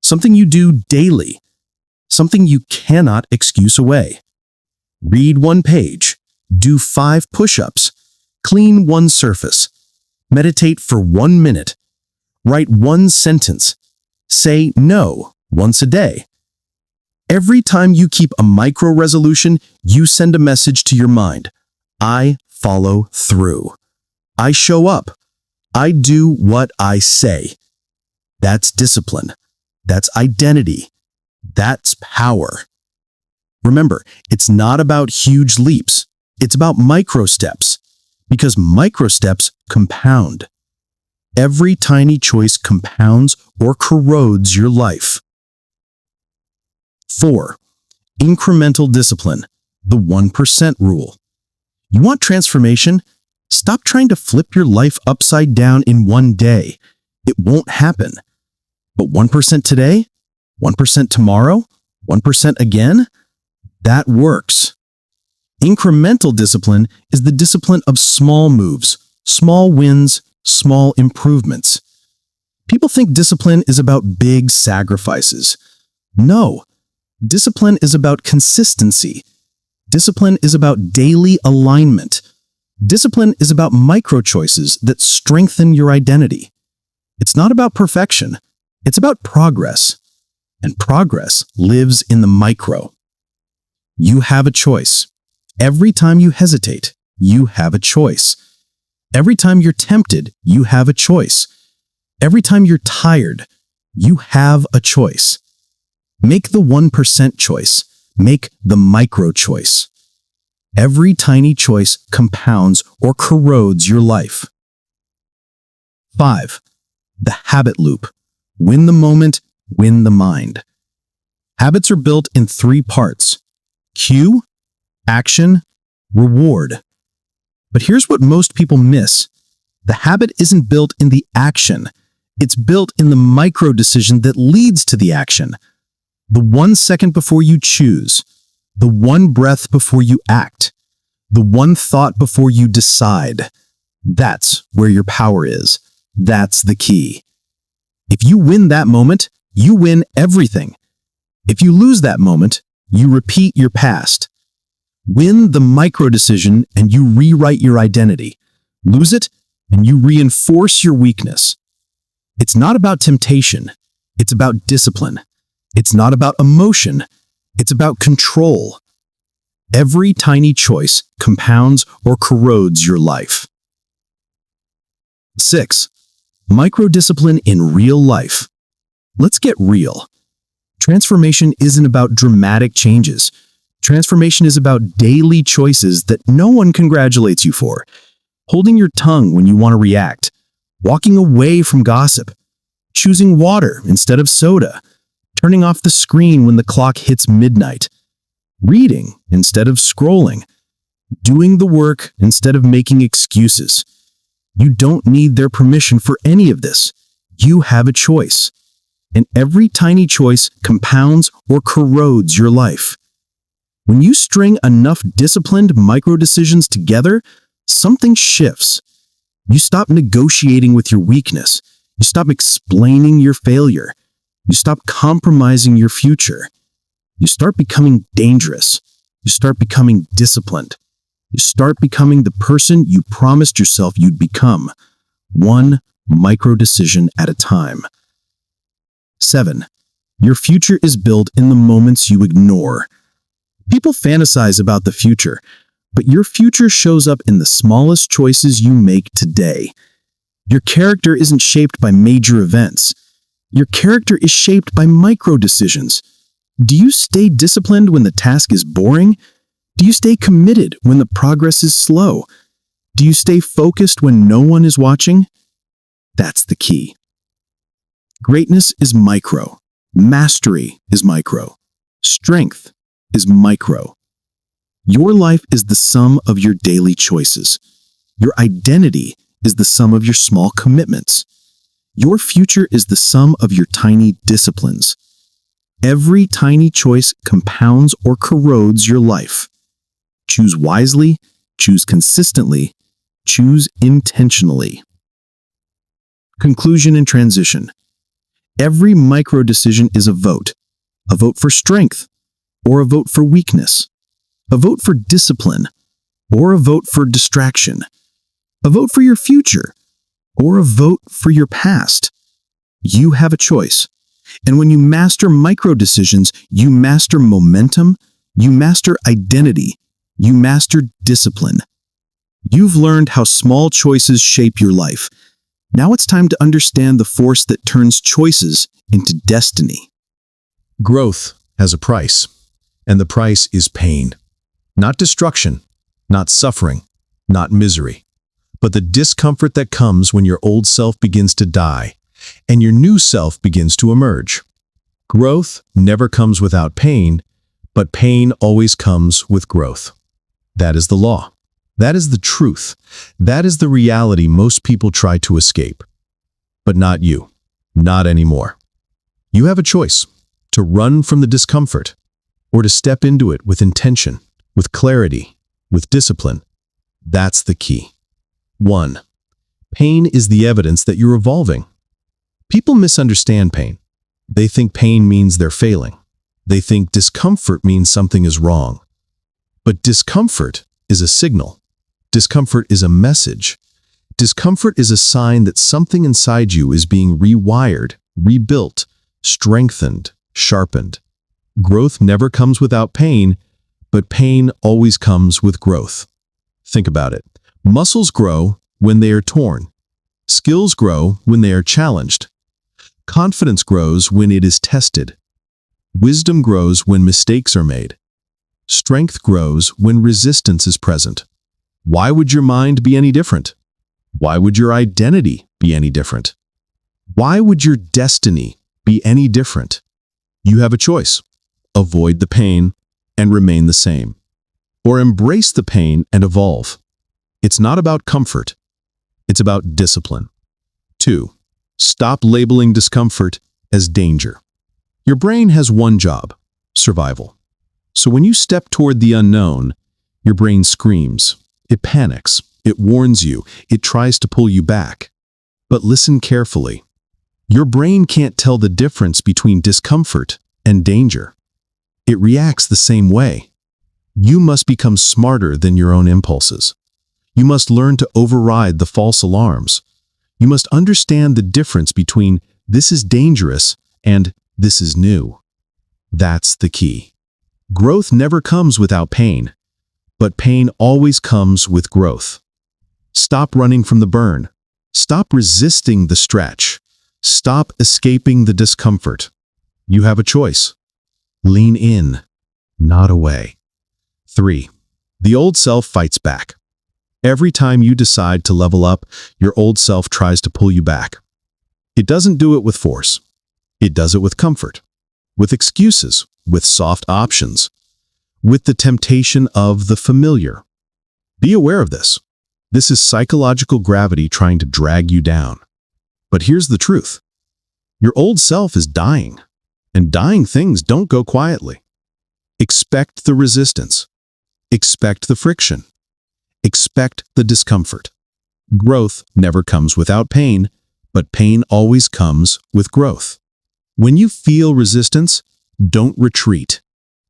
Something you do daily. Something you cannot excuse away. Read 1 page. Do 5 push-ups. Clean 1 surface. Meditate for 1 minute. Write 1 sentence. Say no once a day. Every time you keep a micro resolution, you send a message to your mind. I follow through. I show up. I do what I say. That's discipline. That's identity. That's power. Remember, it's not about huge leaps. It's about micro steps. Because micro steps compound. Every tiny choice compounds or corrodes your life. 4. Incremental discipline. The 1% rule. You want transformation? Stop trying to flip your life upside down in one day. It won't happen. But 1% today? 1% tomorrow? 1% again? That works. Incremental discipline is the discipline of small moves, small wins, small improvements. People think discipline is about big sacrifices. No. Discipline is about consistency. Discipline is about daily alignment. Discipline is about micro choices that strengthen your identity. It's not about perfection. It's about progress. And progress lives in the micro. You have a choice. Every time you hesitate, you have a choice. Every time you're tempted, you have a choice. Every time you're tired, you have a choice. Make the 1% choice. Make the micro choice. Every tiny choice compounds or corrodes your life. 5. The habit loop. Win the moment, win the mind. Habits are built in 3 parts. Cue, action, reward. But here's what most people miss. The habit isn't built in the action. It's built in the micro decision that leads to the action. The 1 second before you choose. The 1 breath before you act. The 1 thought before you decide. That's where your power is. That's the key. If you win that moment, you win everything. If you lose that moment, you repeat your past. Win the micro decision and you rewrite your identity. Lose it and you reinforce your weakness. It's not about temptation. It's about discipline. It's not about emotion. It's about control. Every tiny choice compounds or corrodes your life. 6. Microdiscipline in real life. Let's get real. Transformation isn't about dramatic changes. Transformation is about daily choices that no one congratulates you for. Holding your tongue when you want to react. Walking away from gossip. Choosing water instead of soda. Turning off the screen when the clock hits midnight. Reading instead of scrolling. Doing the work instead of making excuses. You don't need their permission for any of this. You have a choice. And every tiny choice compounds or corrodes your life. When you string enough disciplined micro-decisions together, something shifts. You stop negotiating with your weakness. You stop explaining your failure. You stop compromising your future. You start becoming dangerous. You start becoming disciplined. You start becoming the person you promised yourself you'd become, one micro-decision at a time. 7. Your future is built in the moments you ignore. People fantasize about the future, but your future shows up in the smallest choices you make today. Your character isn't shaped by major events. Your character is shaped by micro-decisions. Do you stay disciplined when the task is boring? Do you stay committed when the progress is slow? Do you stay focused when no one is watching? That's the key. Greatness is micro. Mastery is micro. Strength is micro. Your life is the sum of your daily choices. Your identity is the sum of your small commitments. Your future is the sum of your tiny disciplines. Every tiny choice compounds or corrodes your life. Choose wisely, choose consistently, choose intentionally. Conclusion and transition. Every micro-decision is a vote for strength, or a vote for weakness, a vote for discipline, or a vote for distraction, a vote for your future, or a vote for your past. You have a choice. And when you master micro-decisions, you master momentum, you master identity, you master discipline. You've learned how small choices shape your life. Now it's time to understand the force that turns choices into destiny. Growth has a price, and the price is pain. Not destruction, not suffering, not misery, but the discomfort that comes when your old self begins to die and your new self begins to emerge. Growth never comes without pain, but pain always comes with growth. That is the law. That is the truth. That is the reality most people try to escape. But not you. Not anymore. You have a choice to run from the discomfort or to step into it with intention, with clarity, with discipline. That's the key. 1. Pain is the evidence that you're evolving. People misunderstand pain. They think pain means they're failing. They think discomfort means something is wrong. But discomfort is a signal. Discomfort is a message. Discomfort is a sign that something inside you is being rewired, rebuilt, strengthened, sharpened. Growth never comes without pain, but pain always comes with growth. Think about it. Muscles grow when they are torn. Skills grow when they are challenged. Confidence grows when it is tested. Wisdom grows when mistakes are made. Strength grows when resistance is present. Why would your mind be any different? Why would your identity be any different? Why would your destiny be any different? You have a choice. Avoid the pain and remain the same. Or embrace the pain and evolve. It's not about comfort. It's about discipline. 2. Stop labeling discomfort as danger. Your brain has one job: survival. So when you step toward the unknown, your brain screams. It panics. It warns you. It tries to pull you back. But listen carefully. Your brain can't tell the difference between discomfort and danger. It reacts the same way. You must become smarter than your own impulses. You must learn to override the false alarms. You must understand the difference between this is dangerous and this is new. That's the key. Growth never comes without pain, but pain always comes with growth. Stop running from the burn. Stop resisting the stretch. Stop escaping the discomfort. You have a choice. Lean in, not away. 3. The old self fights back. Every time you decide to level up, your old self tries to pull you back. It doesn't do it with force. It does it with comfort, with excuses, with soft options, with the temptation of the familiar. Be aware of this. This is psychological gravity trying to drag you down. But here's the truth. Your old self is dying, and dying things don't go quietly. Expect the resistance. Expect the friction. Expect the discomfort. Growth never comes without pain, but pain always comes with growth. When you feel resistance, don't retreat.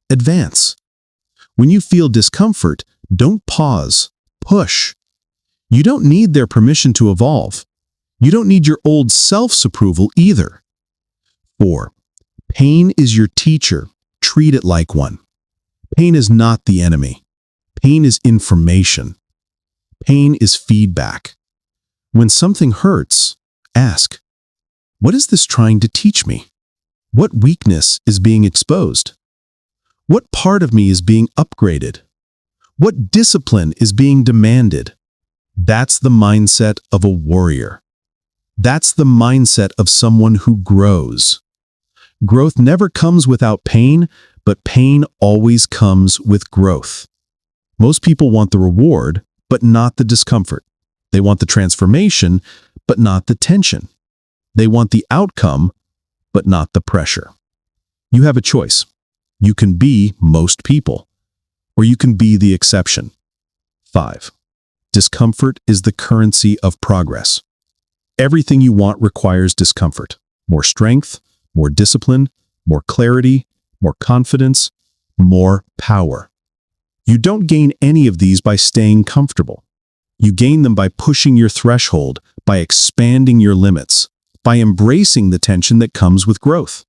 Advance. When you feel discomfort, don't pause. Push. You don't need their permission to evolve. You don't need your old self's approval either. 4. Pain is your teacher. Treat it like one. Pain is not the enemy. Pain is information. Pain is feedback. When something hurts, ask, what is this trying to teach me? What weakness is being exposed? What part of me is being upgraded? What discipline is being demanded? That's the mindset of a warrior. That's the mindset of someone who grows. Growth never comes without pain, but pain always comes with growth. Most people want the reward, but not the discomfort. They want the transformation, but not the tension. They want the outcome, but not the pressure. You have a choice. You can be most people, or you can be the exception. 5. Discomfort is the currency of progress. Everything you want requires discomfort. More strength, more discipline, more clarity, more confidence, more power. You don't gain any of these by staying comfortable. You gain them by pushing your threshold, by expanding your limits, by embracing the tension that comes with growth.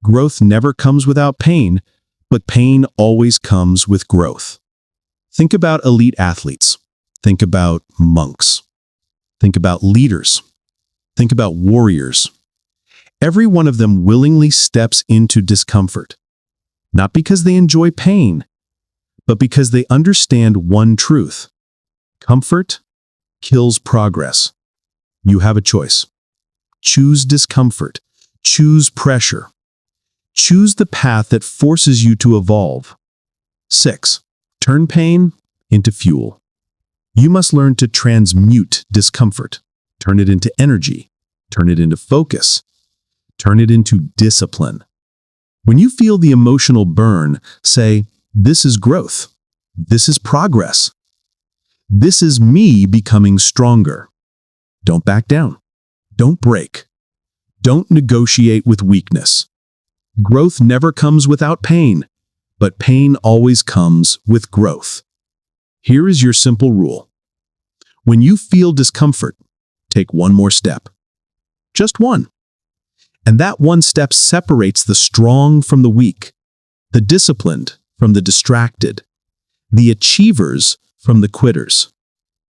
Growth never comes without pain, but pain always comes with growth. Think about elite athletes. Think about monks. Think about leaders. Think about warriors. Every one of them willingly steps into discomfort, not because they enjoy pain, but because they understand one truth. Comfort kills progress. You have a choice. Choose discomfort. Choose pressure. Choose the path that forces you to evolve. 6. Turn pain into fuel. You must learn to transmute discomfort. Turn it into energy. Turn it into focus. Turn it into discipline. When you feel the emotional burn, say, this is growth. This is progress. This is me becoming stronger. Don't back down. Don't break. Don't negotiate with weakness. Growth never comes without pain, but pain always comes with growth. Here is your simple rule. When you feel discomfort, take one more step. Just one. And that one step separates the strong from the weak, the disciplined from the distracted, the achievers from the quitters.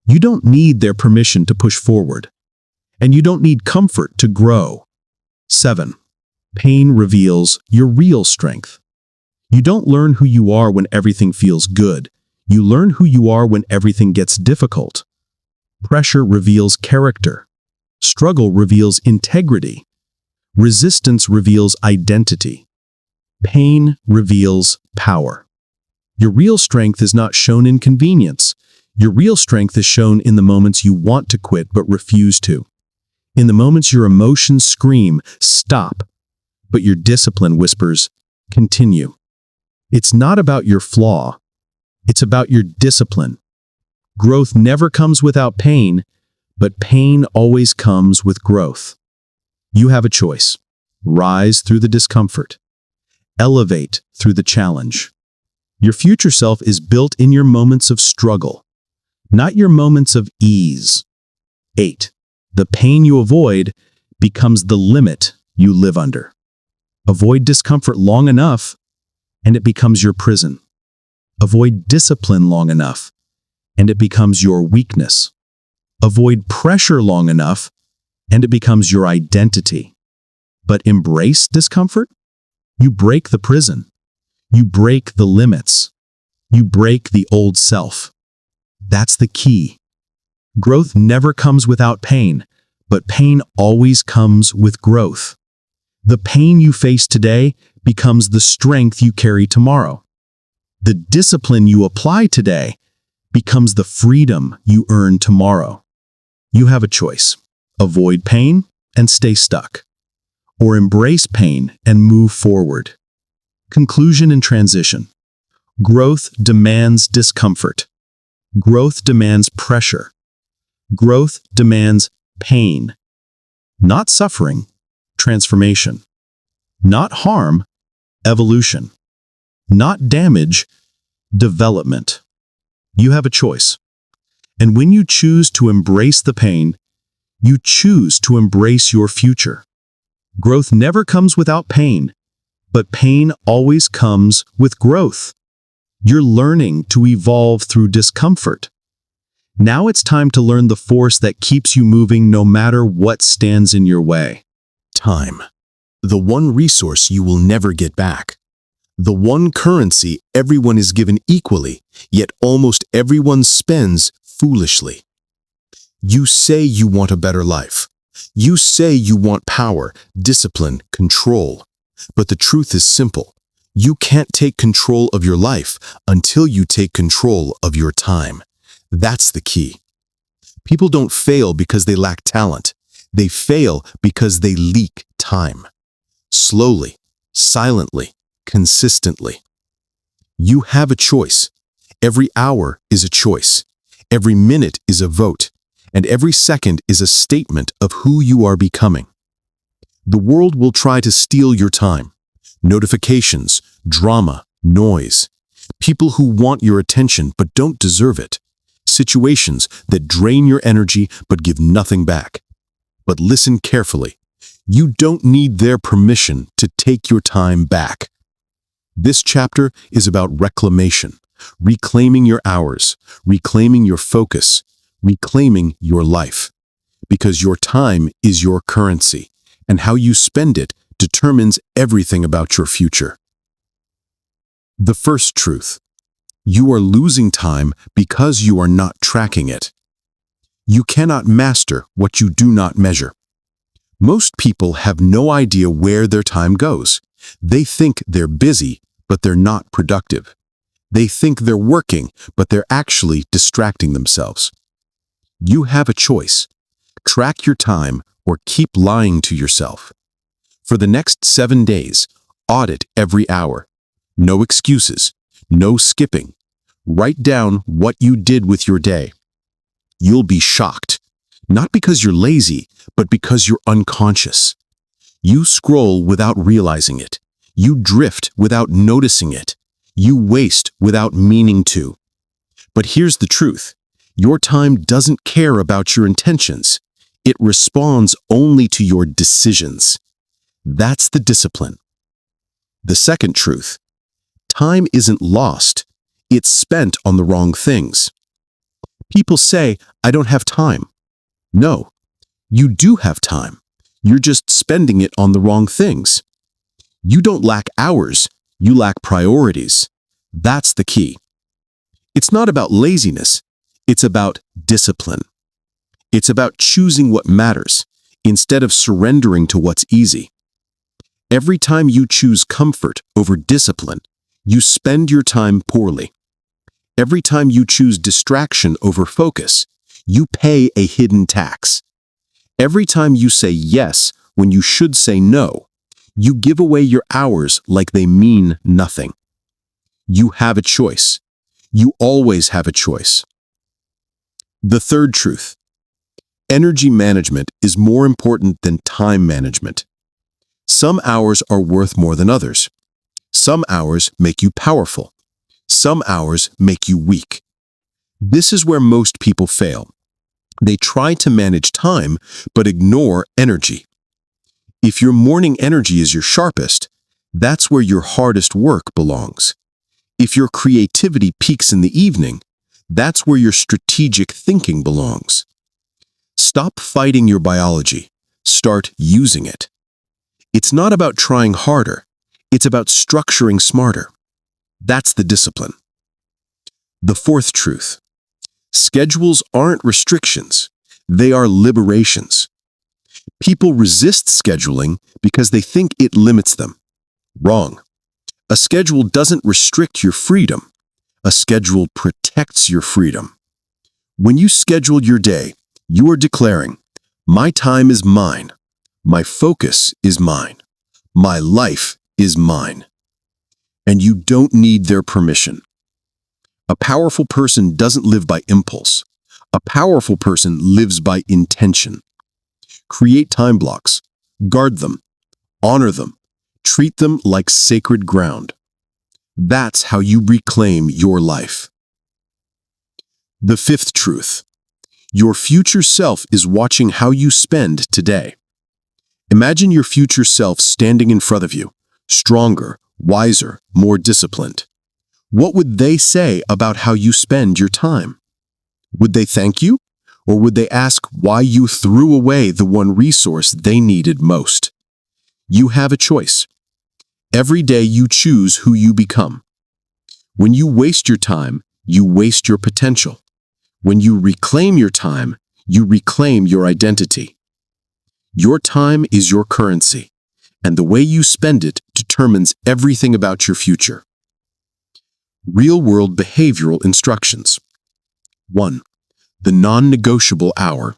You don't need their permission to push forward, and you don't need comfort to grow. 7. Pain reveals your real strength. You don't learn who you are when everything feels good. You learn who you are when everything gets difficult. Pressure reveals character. Struggle reveals integrity. Resistance reveals identity. Pain reveals power. Your real strength is not shown in convenience. Your real strength is shown in the moments you want to quit but refuse to. In the moments your emotions scream, stop, but your discipline whispers, continue. It's not about your flaw. It's about your discipline. Growth never comes without pain, but pain always comes with growth. You have a choice. Rise through the discomfort. Elevate through the challenge. Your future self is built in your moments of struggle, not your moments of ease. 8. The pain you avoid becomes the limit you live under. Avoid discomfort long enough, and it becomes your prison. Avoid discipline long enough, and it becomes your weakness. Avoid pressure long enough, and it becomes your identity. But embrace discomfort? You break the prison. You break the limits. You break the old self. That's the key. Growth never comes without pain, but pain always comes with growth. The pain you face today becomes the strength you carry tomorrow. The discipline you apply today becomes the freedom you earn tomorrow. You have a choice. Avoid pain and stay stuck, or embrace pain and move forward. Conclusion and transition. Growth demands discomfort. Growth demands pressure. Growth demands pain. Not suffering, transformation. Not harm, evolution. Not damage, development. You have a choice. And when you choose to embrace the pain, you choose to embrace your future. Growth never comes without pain, but pain always comes with growth. You're learning to evolve through discomfort. Now it's time to learn the force that keeps you moving no matter what stands in your way. Time. The one resource you will never get back. The one currency everyone is given equally, yet almost everyone spends foolishly. You say you want a better life. You say you want power, discipline, control. But the truth is simple. You can't take control of your life until you take control of your time. That's the key. People don't fail because they lack talent. They fail because they leak time. Slowly, silently, consistently. You have a choice. Every hour is a choice. Every minute is a vote. And every second is a statement of who you are becoming. The world will try to steal your time. Notifications, drama, noise. People who want your attention but don't deserve it. Situations that drain your energy but give nothing back. But listen carefully. You don't need their permission to take your time back. This chapter is about reclamation, reclaiming your hours, reclaiming your focus, reclaiming your life. Because your time is your currency, and how you spend it determines everything about your future. The first truth. You are losing time because you are not tracking it. You cannot master what you do not measure. Most people have no idea where their time goes. They think they're busy, but they're not productive. They think they're working, but they're actually distracting themselves. You have a choice. Track your time or keep lying to yourself. For the next 7 days, audit every hour. No excuses. No skipping. Write down what you did with your day. You'll be shocked. Not because you're lazy, but because you're unconscious. You scroll without realizing it. You drift without noticing it. You waste without meaning to. But here's the truth. Your time doesn't care about your intentions. It responds only to your decisions. That's the discipline. The second truth. Time isn't lost. It's spent on the wrong things. People say, I don't have time. No, you do have time. You're just spending it on the wrong things. You don't lack hours. You lack priorities. That's the key. It's not about laziness. It's about discipline. It's about choosing what matters instead of surrendering to what's easy. Every time you choose comfort over discipline, you spend your time poorly. Every time you choose distraction over focus, you pay a hidden tax. Every time you say yes when you should say no, you give away your hours like they mean nothing. You have a choice. You always have a choice. The third truth. Energy management is more important than time management. Some hours are worth more than others. Some hours make you powerful. Some hours make you weak. This is where most people fail. They try to manage time, but ignore energy. If your morning energy is your sharpest, That's where your hardest work belongs. If your creativity peaks in the evening, that's where your strategic thinking belongs. Stop fighting your biology. Start using it. It's not about trying harder. It's about structuring smarter. That's the discipline. The fourth truth. Schedules aren't restrictions. They are liberations. People resist scheduling because they think it limits them. Wrong. A schedule doesn't restrict your freedom. A schedule protects your freedom. When you schedule your day, you are declaring, my time is mine. My focus is mine. My life is mine. And you don't need their permission. A powerful person doesn't live by impulse. A powerful person lives by intention. Create time blocks. Guard them. Honor them. Treat them like sacred ground. That's how you reclaim your life. The fifth truth. Your future self is watching how you spend today. Imagine your future self standing in front of you, stronger, wiser, more disciplined. What would they say about how you spend your time? Would they thank you? Or would they ask why you threw away the one resource they needed most? You have a choice. Every day you choose who you become. When you waste your time, you waste your potential. When you reclaim your time, you reclaim your identity. Your time is your currency, and the way you spend it determines everything about your future. Real-world behavioral instructions. 1. The non-negotiable hour.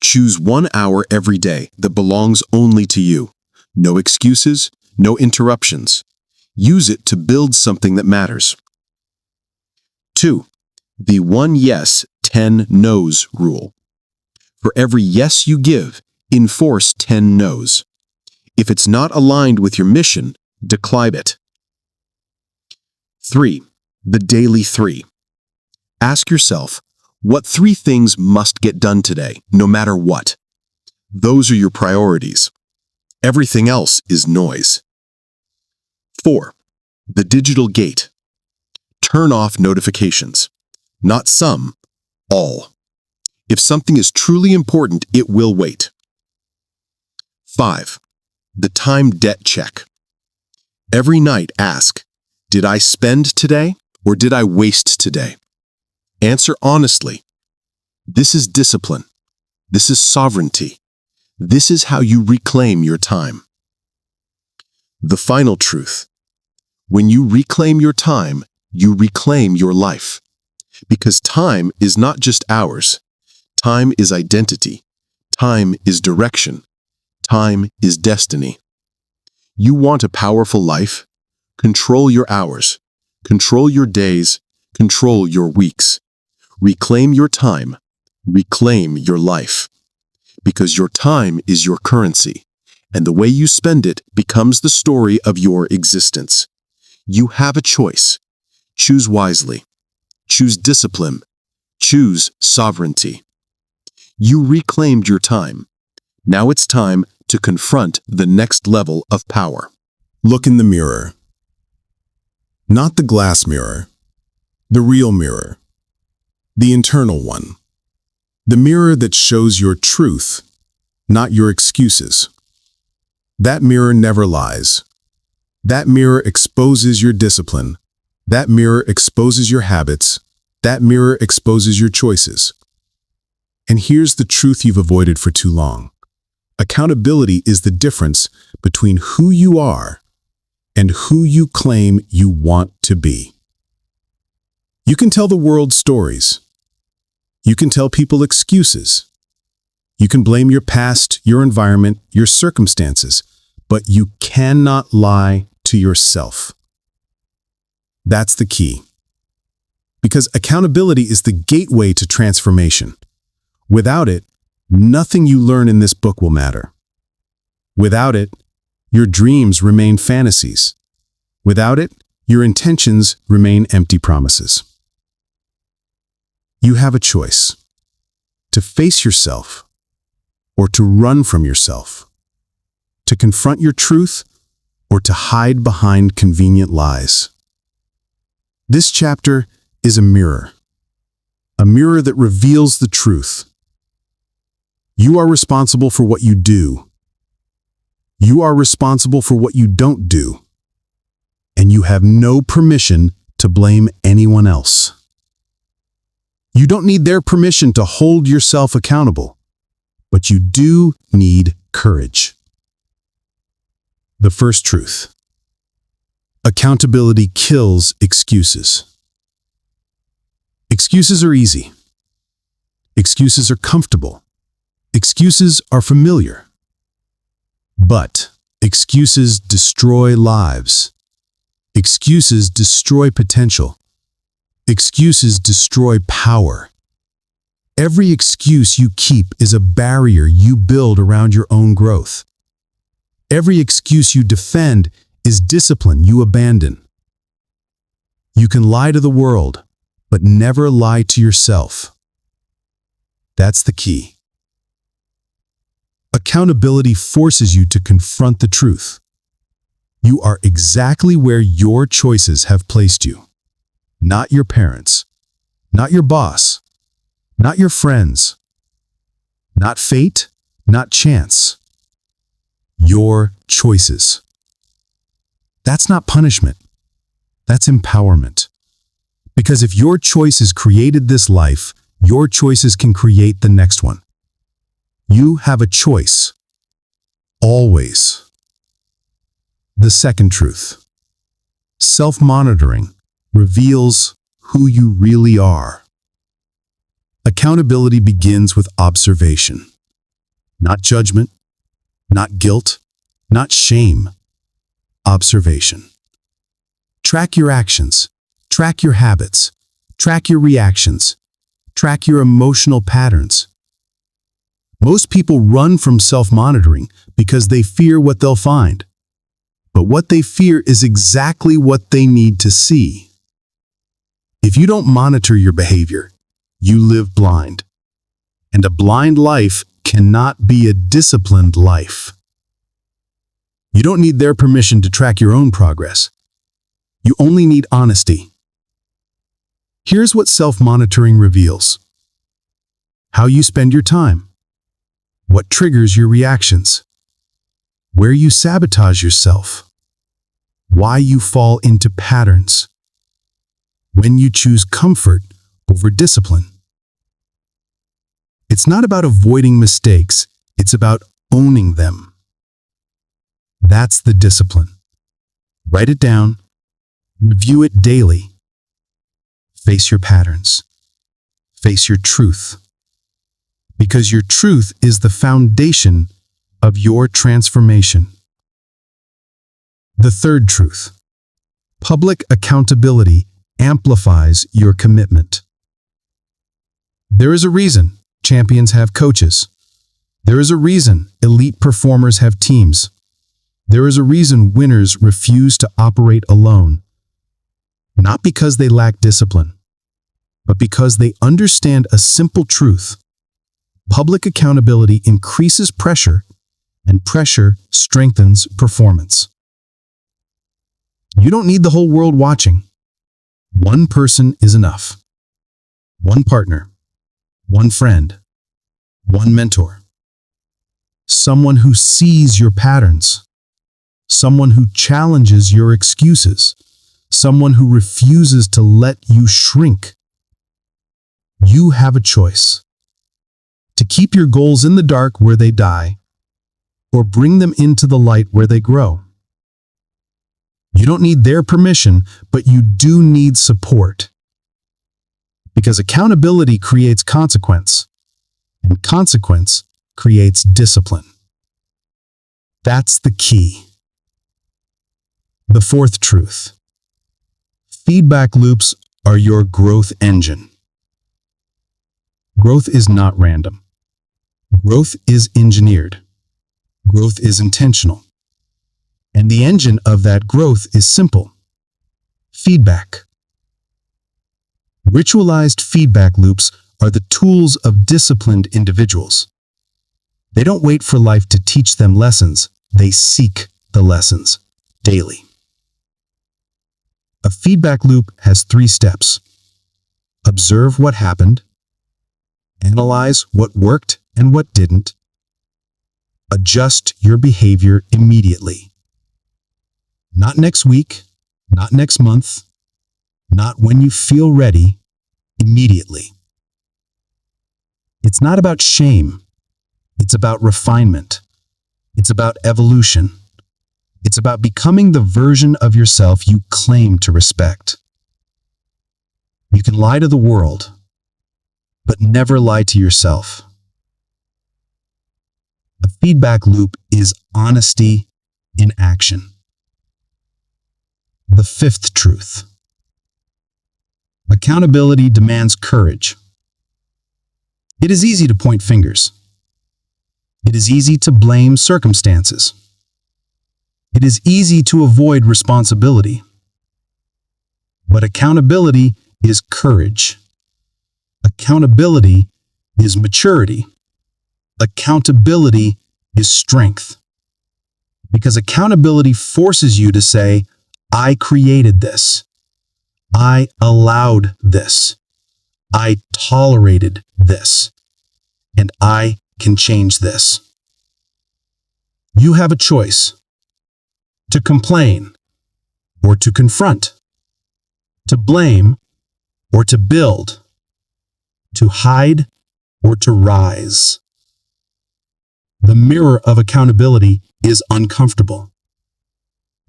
Choose 1 hour every day that belongs only to you. No excuses, no interruptions. Use it to build something that matters. 2. The 1 yes, 10 no's rule. For every yes you give, enforce 10 no's. If it's not aligned with your mission, decline it. 3. The daily 3. Ask yourself, what 3 things must get done today, no matter what? Those are your priorities. Everything else is noise. 4. The digital gate. Turn off notifications. Not some, all. If something is truly important, it will wait. 5. The time debt check. Every night ask, did I spend today or did I waste today? Answer honestly. This is discipline. This is sovereignty. This is how you reclaim your time. The final truth. When you reclaim your time, you reclaim your life. Because time is not just hours. Time is identity. Time is direction. Time is destiny. You want a powerful life? Control your hours. Control your days. Control your weeks. Reclaim your time. Reclaim your life. Because your time is your currency, and the way you spend it becomes the story of your existence. You have a choice. Choose wisely. Choose discipline. Choose sovereignty. You reclaimed your time. Now it's time to confront the next level of power. Look in the mirror. Not the glass mirror. The real mirror. The internal one. The mirror that shows your truth, not your excuses. That mirror never lies. That mirror exposes your discipline. That mirror exposes your habits. That mirror exposes your choices. And here's the truth you've avoided for too long. Accountability is the difference between who you are and who you claim you want to be. You can tell the world stories. You can tell people excuses. You can blame your past, your environment, your circumstances, but you cannot lie to yourself. That's the key. Because accountability is the gateway to transformation. Without it, nothing you learn in this book will matter. Without it, your dreams remain fantasies. Without it, your intentions remain empty promises. You have a choice: to face yourself or to run from yourself, to confront your truth or to hide behind convenient lies. This chapter is a mirror that reveals the truth. You are responsible for what you do. You are responsible for what you don't do. And you have no permission to blame anyone else. You don't need their permission to hold yourself accountable, but you do need courage. The first truth: accountability kills excuses. Excuses are easy. Excuses are comfortable. Excuses are familiar. But excuses destroy lives. Excuses destroy potential. Excuses destroy power. Every excuse you keep is a barrier you build around your own growth. Every excuse you defend is discipline you abandon. You can lie to the world, but never lie to yourself. That's the key. Accountability forces you to confront the truth. You are exactly where your choices have placed you. Not your parents, not your boss, not your friends, not fate, not chance. Your choices. That's not punishment. That's empowerment. Because if your choices created this life, your choices can create the next one. You have a choice. Always. The second truth: self-monitoring reveals who you really are. Accountability begins with observation. Not judgment, not guilt, not shame. Observation. Track your actions, track your habits, track your reactions, track your emotional patterns. Most people run from self-monitoring because they fear what they'll find. But what they fear is exactly what they need to see. If you don't monitor your behavior, you live blind. And a blind life cannot be a disciplined life. You don't need their permission to track your own progress. You only need honesty. Here's what self-monitoring reveals: how you spend your time, what triggers your reactions, where you sabotage yourself, why you fall into patterns, when you choose comfort over discipline. It's not about avoiding mistakes, it's about owning them. That's the discipline. Write it down, review it daily. Face your patterns. Face your truth. Because your truth is the foundation of your transformation. The third truth: public accountability amplifies your commitment. There is a reason champions have coaches. There is a reason elite performers have teams. There is a reason winners refuse to operate alone. Not because they lack discipline, but because they understand a simple truth. Public accountability increases pressure, and pressure strengthens performance. You don't need the whole world watching. One person is enough. One partner, one friend, one mentor. Someone who sees your patterns. Someone who challenges your excuses. Someone who refuses to let you shrink. You have a choice: to keep your goals in the dark where they die, or bring them into the light where they grow. You don't need their permission, but you do need support. Because accountability creates consequence, and consequence creates discipline. That's the key. The fourth truth: feedback loops are your growth engine. Growth is not random. Growth is engineered. Growth is intentional. And the engine of that growth is simple: feedback. Ritualized feedback loops are the tools of disciplined individuals. They don't wait for life to teach them lessons. They seek the lessons daily. A feedback loop has 3 steps. Observe what happened, analyze what worked and what didn't, adjust your behavior immediately. Not next week, not next month, not when you feel ready, immediately. It's not about shame. It's about refinement. It's about evolution. It's about becoming the version of yourself you claim to respect. You can lie to the world, but never lie to yourself. A feedback loop is honesty in action. The 5th truth. Accountability demands courage. It is easy to point fingers. It is easy to blame circumstances. It is easy to avoid responsibility. But accountability is courage. Accountability is maturity. Accountability is strength. Because accountability forces you to say, I created this. I allowed this. I tolerated this. And I can change this. You have a choice to complain or to confront, to blame or to build, to hide or to rise. The mirror of accountability is uncomfortable,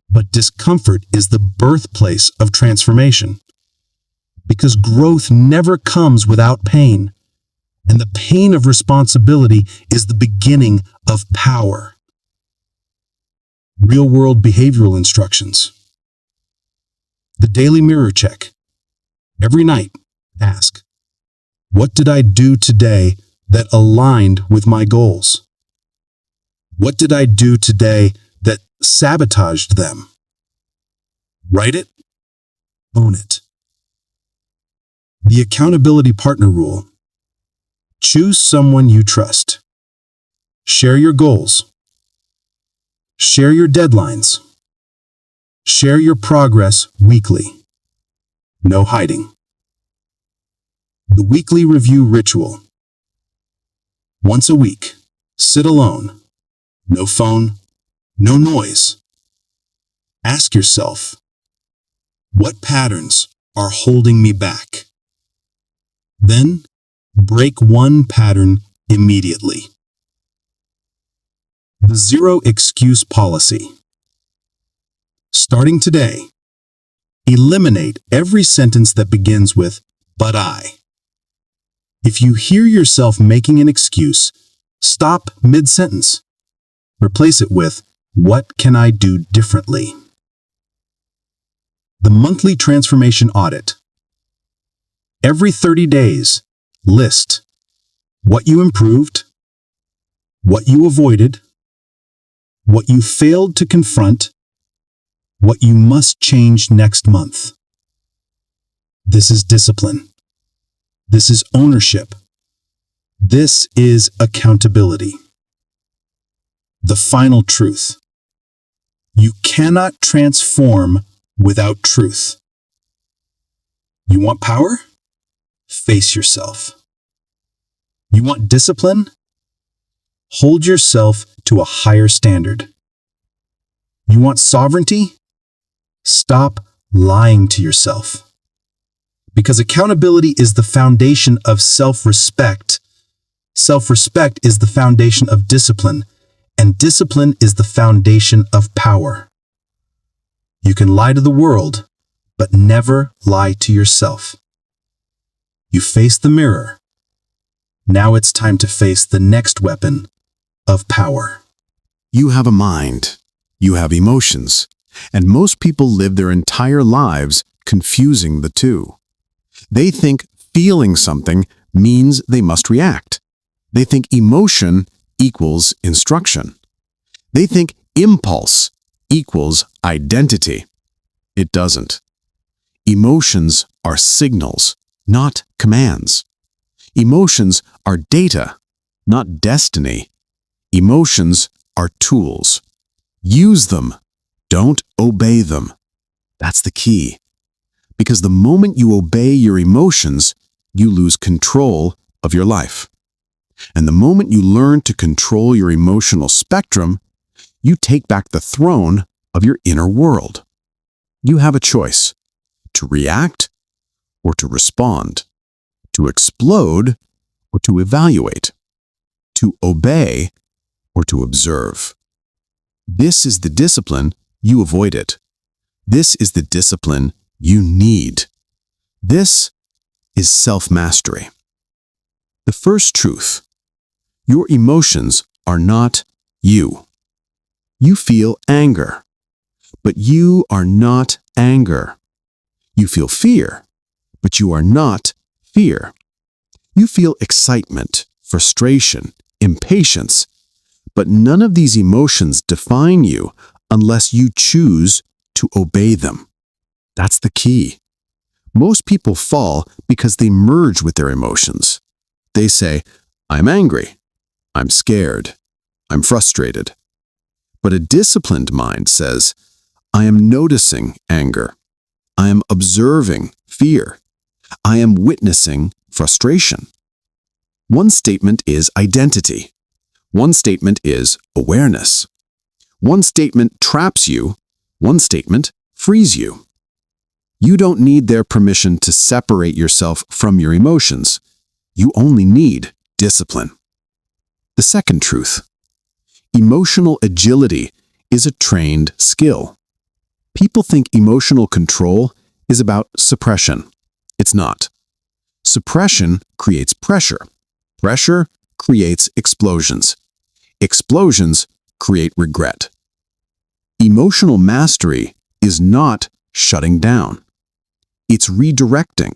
but discomfort is the birthplace of transformation, because growth never comes without pain, and the pain of responsibility is the beginning of power. Real-world behavioral instructions. The daily mirror check. Every night, ask, what did I do today that aligned with my goals? What did I do today that sabotaged them? Write it, own it. The accountability partner rule. Choose someone you trust. Share your goals. Share your deadlines. Share your progress weekly. No hiding. The weekly review ritual. Once a week, sit alone. No phone, no noise. Ask yourself, what patterns are holding me back? Then, break one pattern immediately. The zero excuse policy. Starting today, eliminate every sentence that begins with, but I. If you hear yourself making an excuse, stop mid-sentence. Replace it with, what can I do differently? The monthly transformation audit. Every 30 days, list what you improved, what you avoided, what you failed to confront, what you must change next month. This is discipline. This is ownership. This is accountability. The final truth. You cannot transform without truth. You want power? Face yourself. You want discipline? Hold yourself to a higher standard. You want sovereignty? Stop lying to yourself. Because accountability is the foundation of self-respect. Self-respect is the foundation of discipline, and discipline is the foundation of power. You can lie to the world, but never lie to yourself. You face the mirror. Now it's time to face the next weapon of power. You have a mind. You have emotions. And most people live their entire lives confusing the two. They think feeling something means they must react. They think emotion equals instruction. They think impulse equals identity. It doesn't. Emotions are signals, not commands. Emotions are data, not destiny. Emotions are tools. Use them, Don't obey them. That's the key. Because the moment you obey your emotions, you lose control of your life. And the moment you learn to control your emotional spectrum, you take back the throne of your inner world. You have a choice: to react or to respond, to explode or to evaluate, to obey or to observe. This is the discipline you avoided. This is the discipline you need. This is self-mastery. The first truth: your emotions are not you. You feel anger, but you are not anger. You feel fear, but you are not fear. You feel excitement, frustration, impatience, but none of these emotions define you unless you choose to obey them. That's the key. Most people fall because they merge with their emotions. They say, "I'm angry, I'm scared, I'm frustrated." But a disciplined mind says, "I am noticing anger, I am observing fear, I am witnessing frustration." One statement is identity. One statement is awareness. One statement traps you, one statement frees you. You don't need their permission to separate yourself from your emotions. You only need discipline. The second truth: emotional agility is a trained skill. People think emotional control is about suppression. It's not. Suppression creates pressure. Pressure creates explosions. Explosions create regret. Emotional mastery is not shutting down. It's redirecting.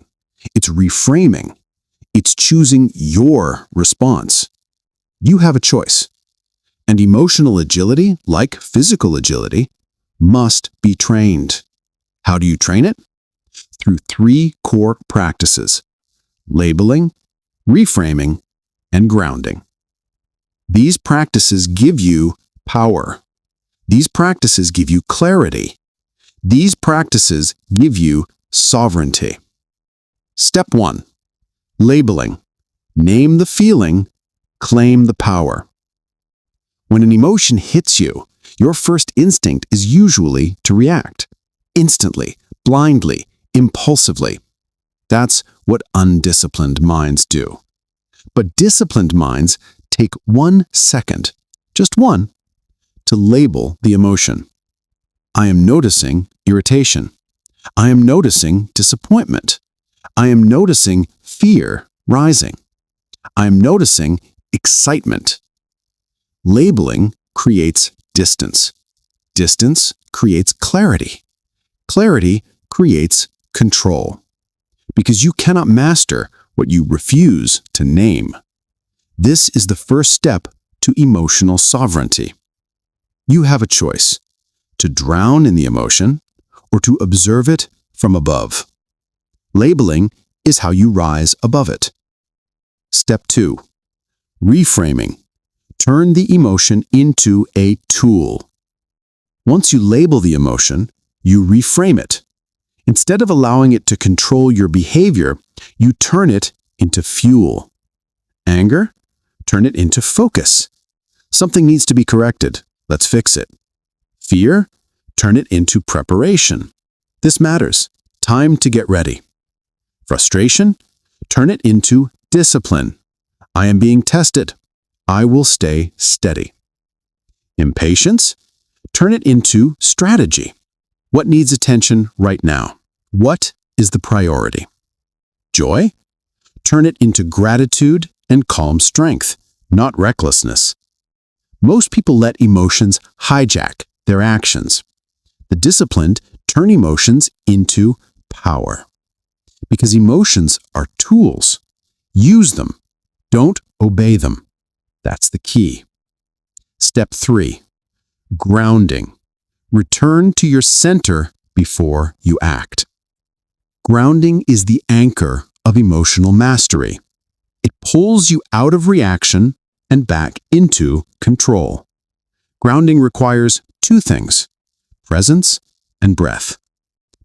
It's reframing. It's choosing your response. You have a choice. And emotional agility, like physical agility, must be trained. How do you train it? Through 3 core practices: labeling, reframing, and grounding. These practices give you power. These practices give you clarity. These practices give you sovereignty. Step 1. Labeling. Name the feeling, claim the power. When an emotion hits you, your first instinct is usually to react. Instantly, blindly, impulsively. That's what undisciplined minds do. But disciplined minds take 1 second, just one, to label the emotion. I am noticing irritation. I am noticing disappointment. I am noticing fear rising. I am noticing excitement. Labeling creates distance. Distance creates clarity. Clarity creates control. Because you cannot master what you refuse to name. This is the first step to emotional sovereignty. You have a choice: to drown in the emotion or to observe it from above. Labeling is how you rise above it. Step 2. Reframing. Turn the emotion into a tool. Once you label the emotion, you reframe it. Instead of allowing it to control your behavior, you turn it into fuel. Anger? Turn it into focus. Something needs to be corrected. Let's fix it. Fear? Turn it into preparation. This matters. Time to get ready. Frustration? Turn it into discipline. I am being tested. I will stay steady. Impatience? Turn it into strategy. What needs attention right now? What is the priority? Joy? Turn it into gratitude and calm strength, not recklessness. Most people let emotions hijack their actions. The disciplined turn emotions into power. Because emotions are tools. Use them. Don't obey them. That's the key. Step 3. Grounding. Return to your center before you act. Grounding is the anchor of emotional mastery. It pulls you out of reaction and back into control. Grounding requires 2 things: presence and breath.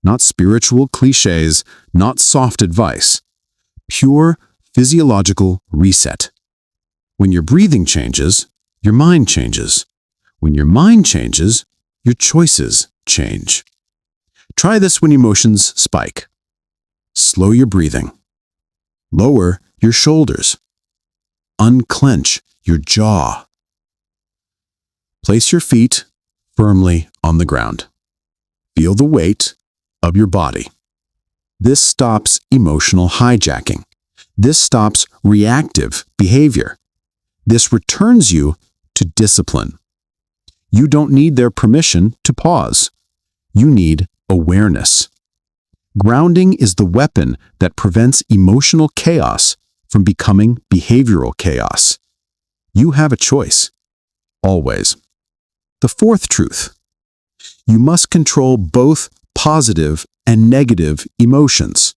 Not spiritual cliches, not soft advice. Pure physiological reset. When your breathing changes, your mind changes. When your mind changes, your choices change. Try this when emotions spike. Slow your breathing. Lower your shoulders. Unclench your jaw. Place your feet firmly on the ground. Feel the weight of your body. This stops emotional hijacking. This stops reactive behavior. This returns you to discipline. You don't need their permission to pause. You need awareness. Grounding is the weapon that prevents emotional chaos from becoming behavioral chaos. You have a choice. Always. The fourth truth. You must control both positive and negative emotions.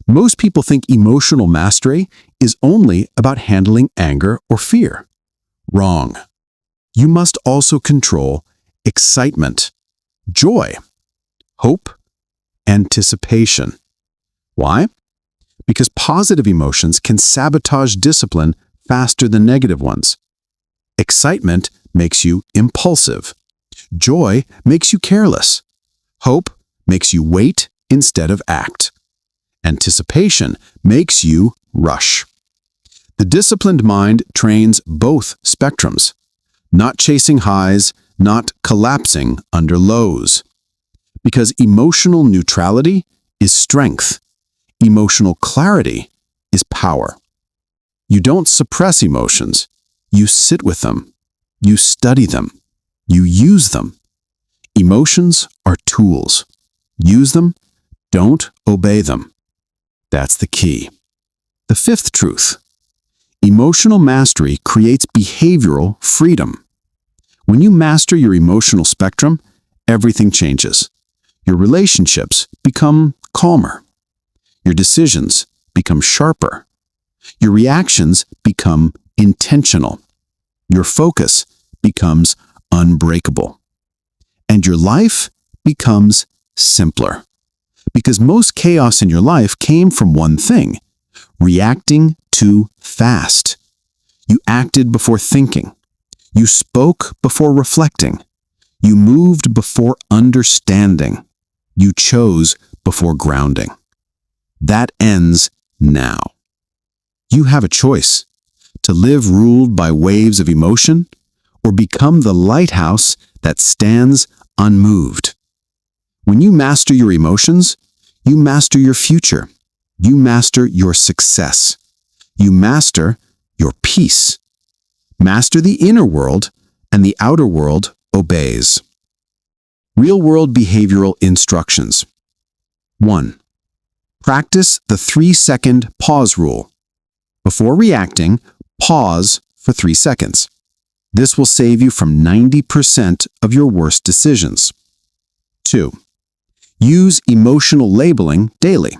Most people think emotional mastery is only about handling anger or fear. Wrong. You must also control excitement, joy, hope, anticipation. Why? Because positive emotions can sabotage discipline faster than negative ones. Excitement makes you impulsive. Joy makes you careless. Hope makes you wait instead of act. Anticipation makes you rush. The disciplined mind trains both spectrums, not chasing highs, not collapsing under lows. Because emotional neutrality is strength. Emotional clarity is power. You don't suppress emotions. You sit with them. You study them. You use them. Emotions are tools. Use them. Don't obey them. That's the key. The fifth truth. Emotional mastery creates behavioral freedom. When you master your emotional spectrum, everything changes. Your relationships become calmer. Your decisions become sharper. Your reactions become intentional. Your focus becomes unbreakable. And your life becomes simpler. Because most chaos in your life came from one thing: reacting too fast. You acted before thinking. You spoke before reflecting. You moved before understanding. You chose before grounding. That ends now. You have a choice: to live ruled by waves of emotion, or become the lighthouse that stands unmoved. When you master your emotions, you master your future. You master your success. You master your peace. Master the inner world, and the outer world obeys. Real-world behavioral instructions. 1. Practice the 3-second pause rule. Before reacting, pause for 3 seconds. This will save you from 90% of your worst decisions. 2. Use emotional labeling daily.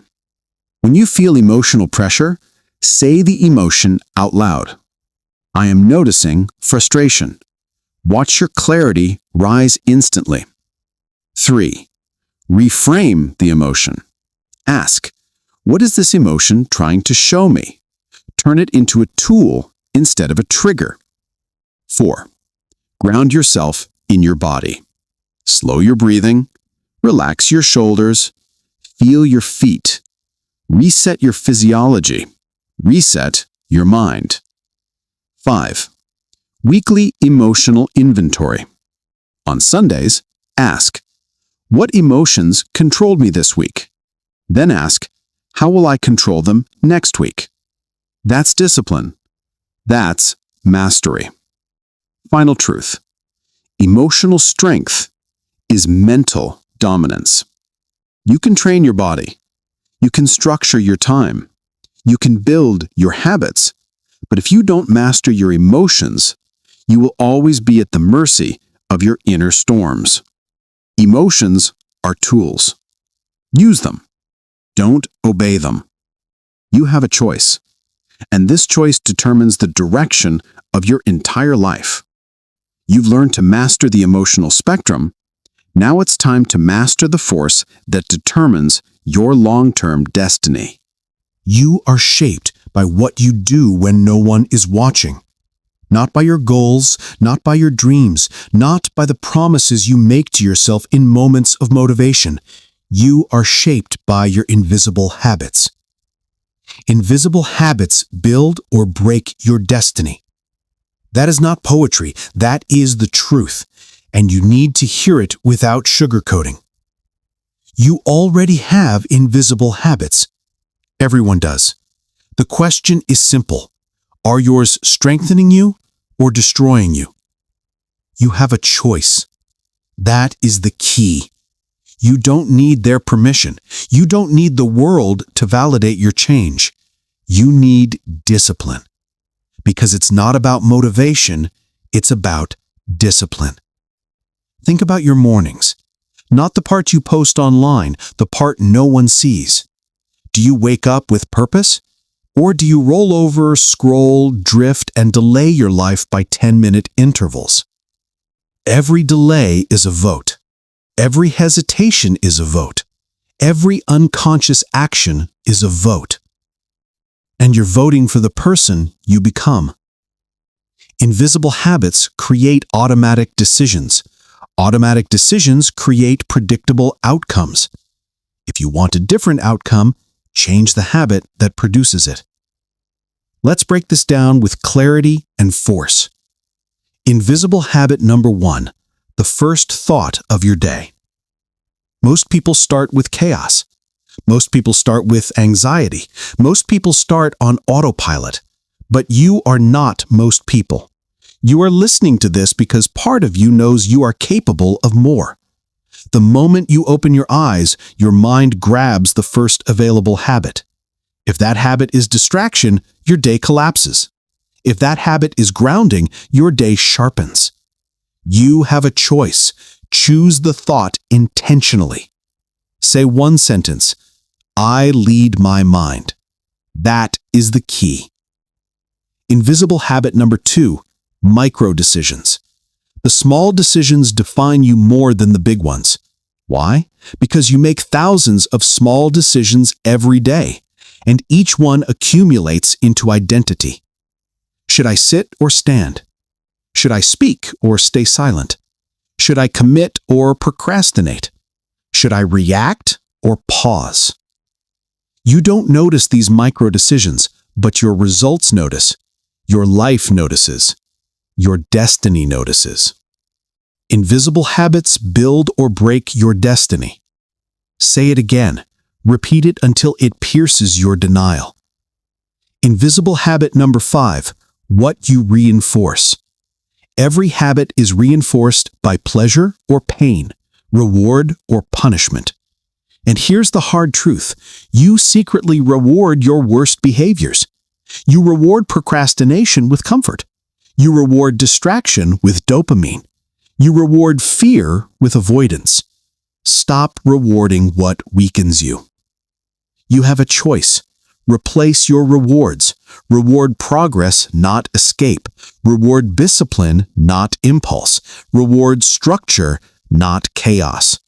When you feel emotional pressure, say the emotion out loud. I am noticing frustration. Watch your clarity rise instantly. 3. Reframe the emotion. Ask, what is this emotion trying to show me? Turn it into a tool instead of a trigger. 4. Ground yourself in your body. Slow your breathing. Relax your shoulders. Feel your feet. Reset your physiology. Reset your mind. 5. Weekly emotional inventory. On Sundays, ask, what emotions controlled me this week? Then ask, how will I control them next week? That's discipline. That's mastery. Final truth. Emotional strength is mental dominance. You can train your body. You can structure your time. You can build your habits. But if you don't master your emotions, you will always be at the mercy of your inner storms. Emotions are tools. Use them. Don't obey them. You have a choice, and this choice determines the direction of your entire life. You've learned to master the emotional spectrum. Now it's time to master the force that determines your long-term destiny. You are shaped by what you do when no one is watching. Not by your goals, not by your dreams, not by the promises you make to yourself in moments of motivation. You are shaped by your invisible habits. Invisible habits build or break your destiny. That is not poetry, that is the truth, and you need to hear it without sugarcoating. You already have invisible habits. Everyone does. The question is simple. Are yours strengthening you or destroying you? You have a choice. That is the key. You don't need their permission. You don't need the world to validate your change. You need discipline. Because it's not about motivation, it's about discipline. Think about your mornings. Not the part you post online, the part no one sees. Do you wake up with purpose? Or do you roll over, scroll, drift, and delay your life by 10-minute intervals? Every delay is a vote. Every hesitation is a vote. Every unconscious action is a vote. And you're voting for the person you become. Invisible habits create automatic decisions. Automatic decisions create predictable outcomes. If you want a different outcome, change the habit that produces it. Let's break this down with clarity and force. Invisible habit number 1, the first thought of your day. Most people start with chaos. Most people start with anxiety. Most people start on autopilot. But you are not most people. You are listening to this because part of you knows you are capable of more. The moment you open your eyes, your mind grabs the first available habit. If that habit is distraction, your day collapses. If that habit is grounding, your day sharpens. You have a choice. Choose the thought intentionally. Say one sentence, I lead my mind. That is the key. Invisible habit number 2, micro decisions. The small decisions define you more than the big ones. Why? Because you make thousands of small decisions every day, and each one accumulates into identity. Should I sit or stand? Should I speak or stay silent? Should I commit or procrastinate? Should I react or pause? You don't notice these micro decisions, but your results notice. Your life notices. Your destiny notices. Invisible habits build or break your destiny. Say it again. Repeat it until it pierces your denial. Invisible habit number 5, what you reinforce. Every habit is reinforced by pleasure or pain, reward or punishment. And here's the hard truth. You secretly reward your worst behaviors. You reward procrastination with comfort. You reward distraction with dopamine. You reward fear with avoidance. Stop rewarding what weakens you. You have a choice. Replace your rewards. Reward progress, not escape. Reward discipline, not impulse. Reward structure, not chaos.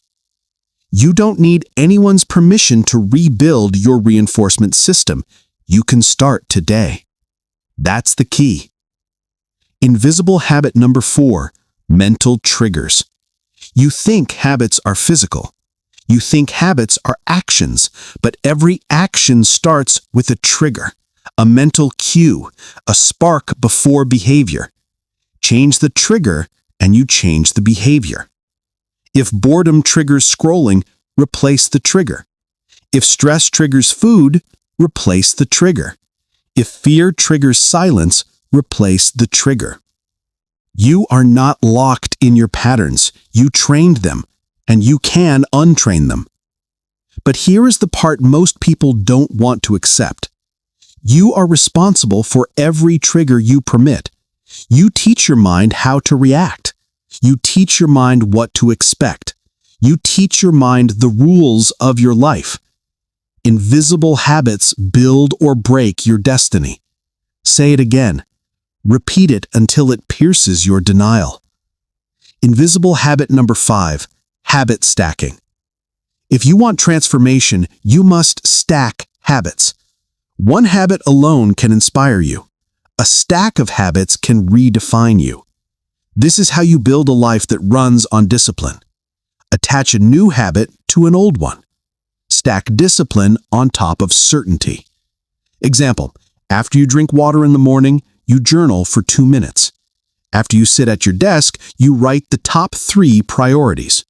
You don't need anyone's permission to rebuild your reinforcement system. You can start today. That's the key. Invisible habit number 4, mental triggers. You think habits are physical. You think habits are actions, but every action starts with a trigger, a mental cue, a spark before behavior. Change the trigger and you change the behavior. If boredom triggers scrolling, replace the trigger. If stress triggers food, replace the trigger. If fear triggers silence, replace the trigger. You are not locked in your patterns. You trained them, and you can untrain them. But here is the part most people don't want to accept. You are responsible for every trigger you permit. You teach your mind how to react. You teach your mind what to expect. You teach your mind the rules of your life. Invisible habits build or break your destiny. Say it again. Repeat it until it pierces your denial. Invisible habit number 5, habit stacking. If you want transformation, you must stack habits. One habit alone can inspire you. A stack of habits can redefine you. This is how you build a life that runs on discipline. Attach a new habit to an old one. Stack discipline on top of certainty. Example, after you drink water in the morning, you journal for 2 minutes. After you sit at your desk, you write the top 3 priorities.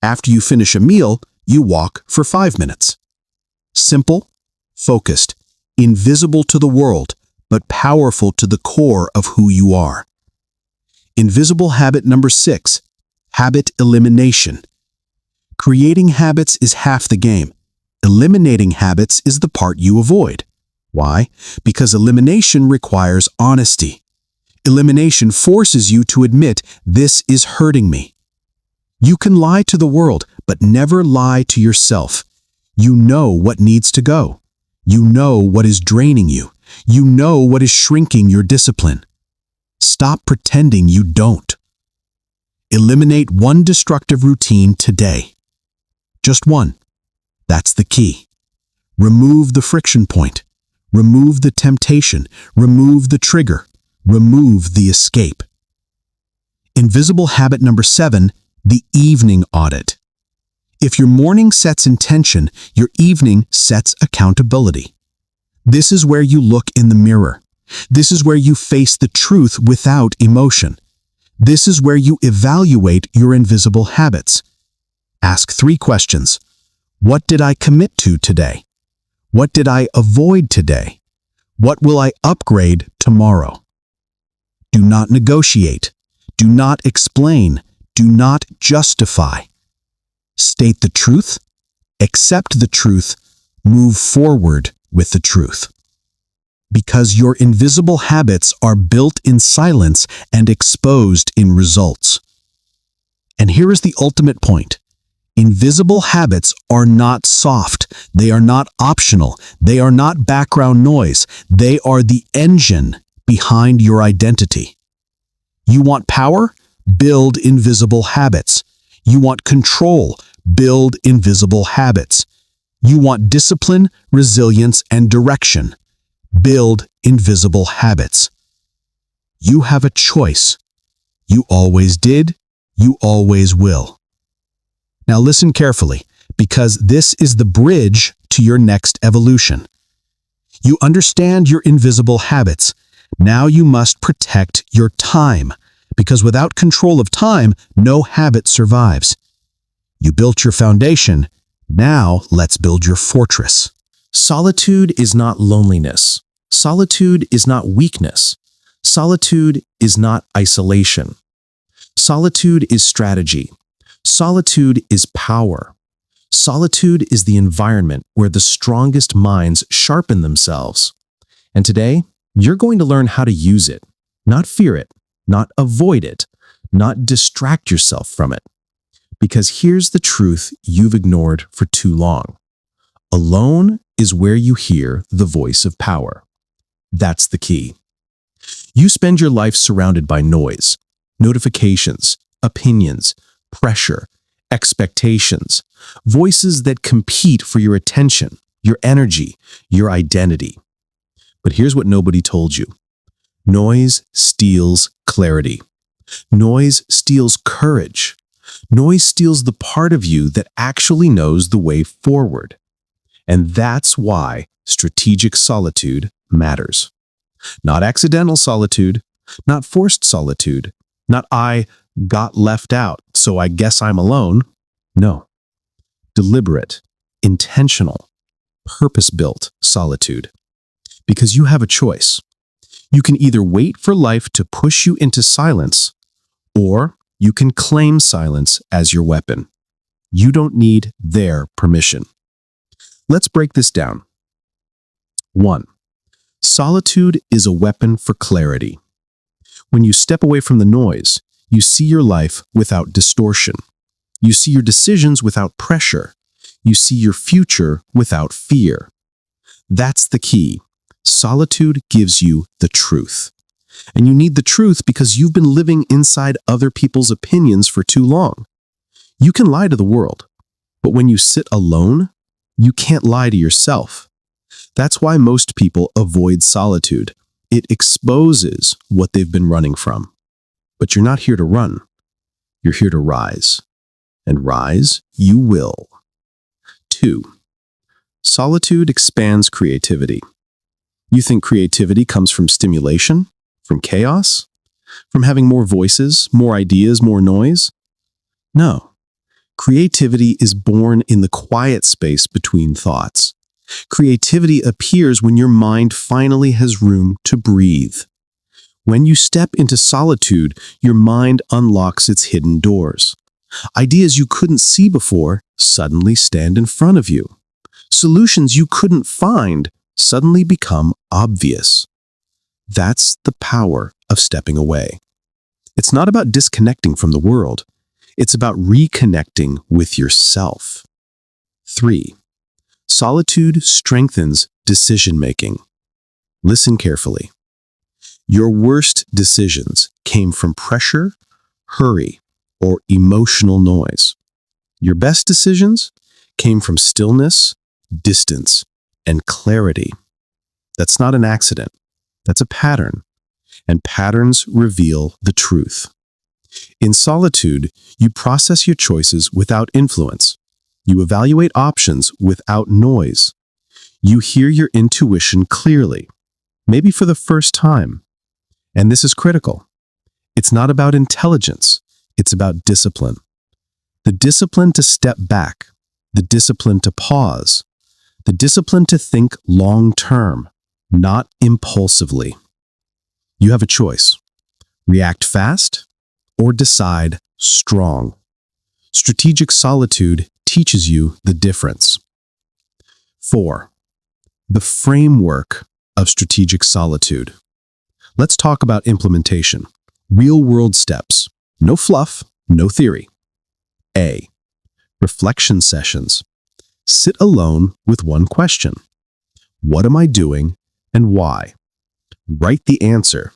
After you finish a meal, you walk for 5 minutes. Simple, focused, invisible to the world, but powerful to the core of who you are. Invisible habit number 6, habit elimination. Creating habits is half the game. Eliminating habits is the part you avoid. Why? Because elimination requires honesty. Elimination forces you to admit, this is hurting me. You can lie to the world, but never lie to yourself. You know what needs to go. You know what is draining you. You know what is shrinking your discipline. Stop pretending you don't. Eliminate one destructive routine today. Just one. That's the key. Remove the friction point. Remove the temptation. Remove the trigger. Remove the escape. Invisible habit number 7, the evening audit. If your morning sets intention, your evening sets accountability. This is where you look in the mirror. This is where you face the truth without emotion. This is where you evaluate your invisible habits. Ask 3 questions. What did I commit to today? What did I avoid today? What will I upgrade tomorrow? Do not negotiate. Do not explain. Do not justify. State the truth, accept the truth, move forward with the truth. Because your invisible habits are built in silence and exposed in results. And here is the ultimate point. Invisible habits are not soft. They are not optional. They are not background noise. They are the engine behind your identity. You want power? Build invisible habits. You want control? Build invisible habits. You want discipline, resilience, and direction? Build invisible habits. You have a choice. You always did. You always will. Now listen carefully, because this is the bridge to your next evolution. You understand your invisible habits. Now you must protect your time, because without control of time, no habit survives. You built your foundation. Now let's build your fortress. Solitude is not loneliness. Solitude is not weakness. Solitude is not isolation. Solitude is strategy. Solitude is power. Solitude is the environment where the strongest minds sharpen themselves. And today, you're going to learn how to use it, not fear it, not avoid it, not distract yourself from it. Because here's the truth you've ignored for too long. Alone is where you hear the voice of power. That's the key. You spend your life surrounded by noise, notifications, opinions, pressure, expectations, voices that compete for your attention, your energy, your identity. But here's what nobody told you. Noise steals clarity. Noise steals courage. Noise steals the part of you that actually knows the way forward. And that's why strategic solitude matters. Not accidental solitude, not forced solitude, not I got left out, so I guess I'm alone. No. Deliberate, intentional, purpose-built solitude. Because you have a choice. You can either wait for life to push you into silence, or you can claim silence as your weapon. You don't need their permission. Let's break this down. 1. Solitude is a weapon for clarity. When you step away from the noise, you see your life without distortion. You see your decisions without pressure. You see your future without fear. That's the key. Solitude gives you the truth. And you need the truth because you've been living inside other people's opinions for too long. You can lie to the world, but when you sit alone, you can't lie to yourself. That's why most people avoid solitude. It exposes what they've been running from. But you're not here to run. You're here to rise. And rise you will. 2. Solitude expands creativity. You think creativity comes from stimulation? From chaos? From having more voices, more ideas, more noise? No. Creativity is born in the quiet space between thoughts. Creativity appears when your mind finally has room to breathe. When you step into solitude, your mind unlocks its hidden doors. Ideas you couldn't see before suddenly stand in front of you. Solutions you couldn't find suddenly become obvious. That's the power of stepping away. It's not about disconnecting from the world. It's about reconnecting with yourself. 3. Solitude strengthens decision-making. Listen carefully. Your worst decisions came from pressure, hurry, or emotional noise. Your best decisions came from stillness, distance, and clarity. That's not an accident. That's a pattern. And patterns reveal the truth. In solitude, you process your choices without influence. You evaluate options without noise. You hear your intuition clearly, maybe for the first time. And this is critical. It's not about intelligence. It's about discipline. The discipline to step back, the discipline to pause, the discipline to think long-term, not impulsively. You have a choice. React fast or decide strong. Strategic solitude teaches you the difference. 4. The framework of strategic solitude. Let's talk about implementation. Real-world steps. No fluff, no theory. A. Reflection sessions. Sit alone with one question. What am I doing and why? Write the answer.